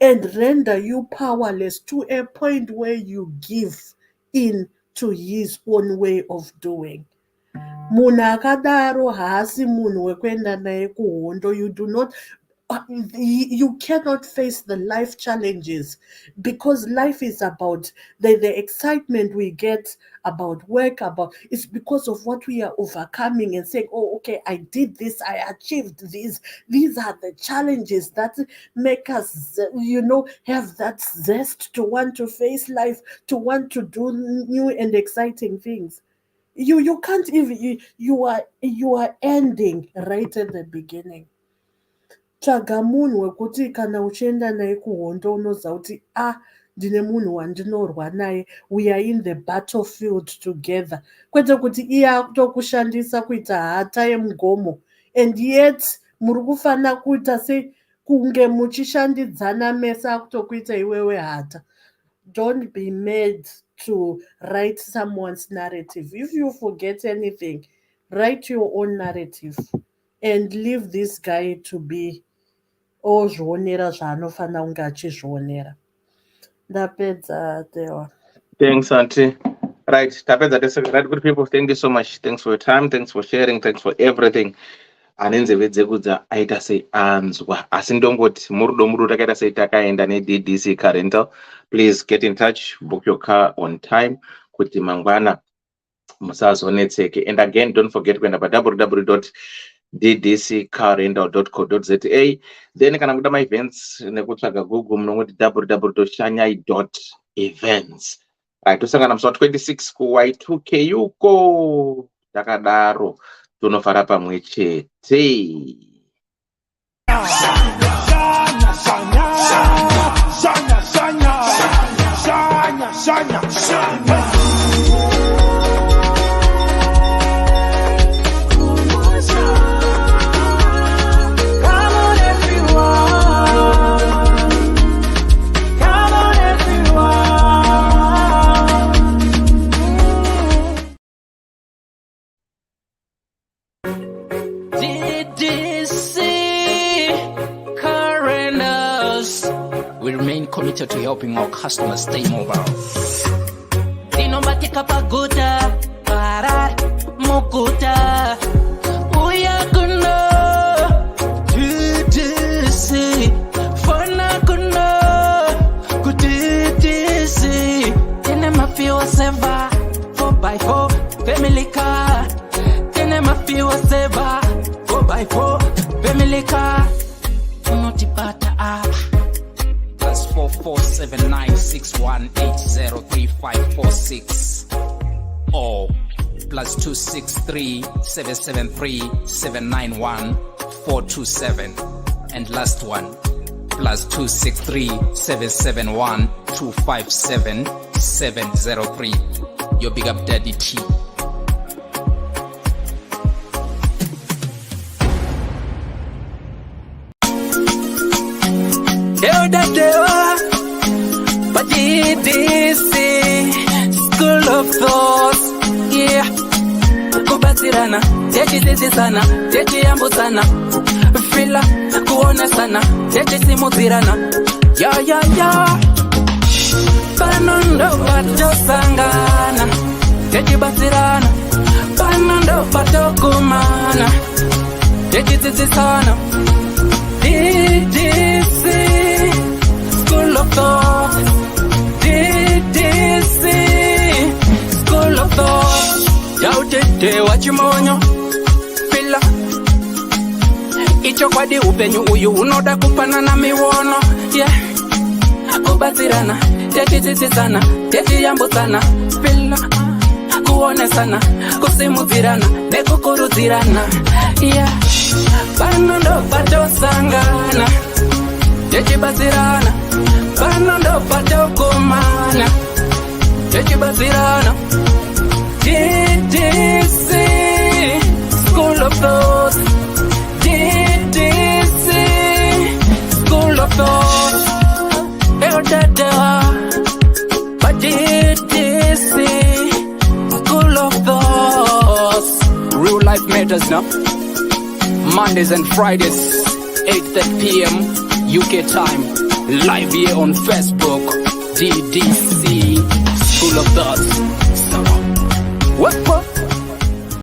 and render you powerless to a point where you give in to his own way of doing. Munhu akadaro haasi munhu wekuenda naye kuhondo. You do not you cannot face the life challenges, because life is about the excitement we get about work, it's because of what we are overcoming and saying, oh, okay, I did this, I achieved this. These are the challenges that make us, have that zest to want to face life, to want to do new and exciting things. You can't even, you are ending right at the beginning. Tsvaga munhu wekuti kana uchienda naye kuhondo unoziva kuti ndine munhu wandinorwa naye, we are in the battlefield together, kwete kuti iye akutokushandisa kuita hata yemugomo, and yet muri kufanira kuita kunge muchishandidzana mese akutokuita iwewe hata. Don't be made to write someone's narrative. If you forget anything, write your own narrative and leave this guy to be ozvionera zvaanofanira kunge achizvionera. Ndapedza Theo. Thanks, Auntie. Right, tapedza tese. Right, good people, thank you so much. Thanks for your time, thanks for sharing, thanks for everything. Anenzeve dzekudza aita sei anzwa, asi ndongoti murudo takaita sei takaenda neDDC car rental. Please get in touch, book your car on time kuti mangwana musazonetseke. And again, don't forget kuenda pa www.ddccarrental.co.za. Then kana kuda events nekutsvaga Google munongoti www.shanyai.events. Right, tosangana musi 26 kuY2K yuko takadaro tunofara pamwe chete. We remain committed to helping our customers stay mobile. Family car, family car, +4479618035546 or +263773791 and last one +263771257 your big up daddy T. Ddc Skool of Thoughts, yeah. Kubatsirana, techisisana, techiyambutsana, fila kuonesana, techisimudzirana, ya. Pano ndo patosangana, techibatsirana, pano ndo patokumana, techitsitsisana. Ddc Skool of Thoughts, Ddc Skool of Thoughts. tautete wachimonyo pila icho kwadi upenyu uyu unoda kupanana miwono yeah kubatsirana techitsitsana techiyambutsana pila kuonesana kusimudzirana nekukurudzirana yeah pano ndo patosangana techibatsirana pano ndo patokumana techibatsirana Ddc Skool of Thoughts Ddc Skool of Thoughts but Ddc Skool of Thoughts. Real life matters now. Mondays and Fridays 8:30 p.m. UK time. Live here on Facebook. Ddc Skool of Thoughts. What?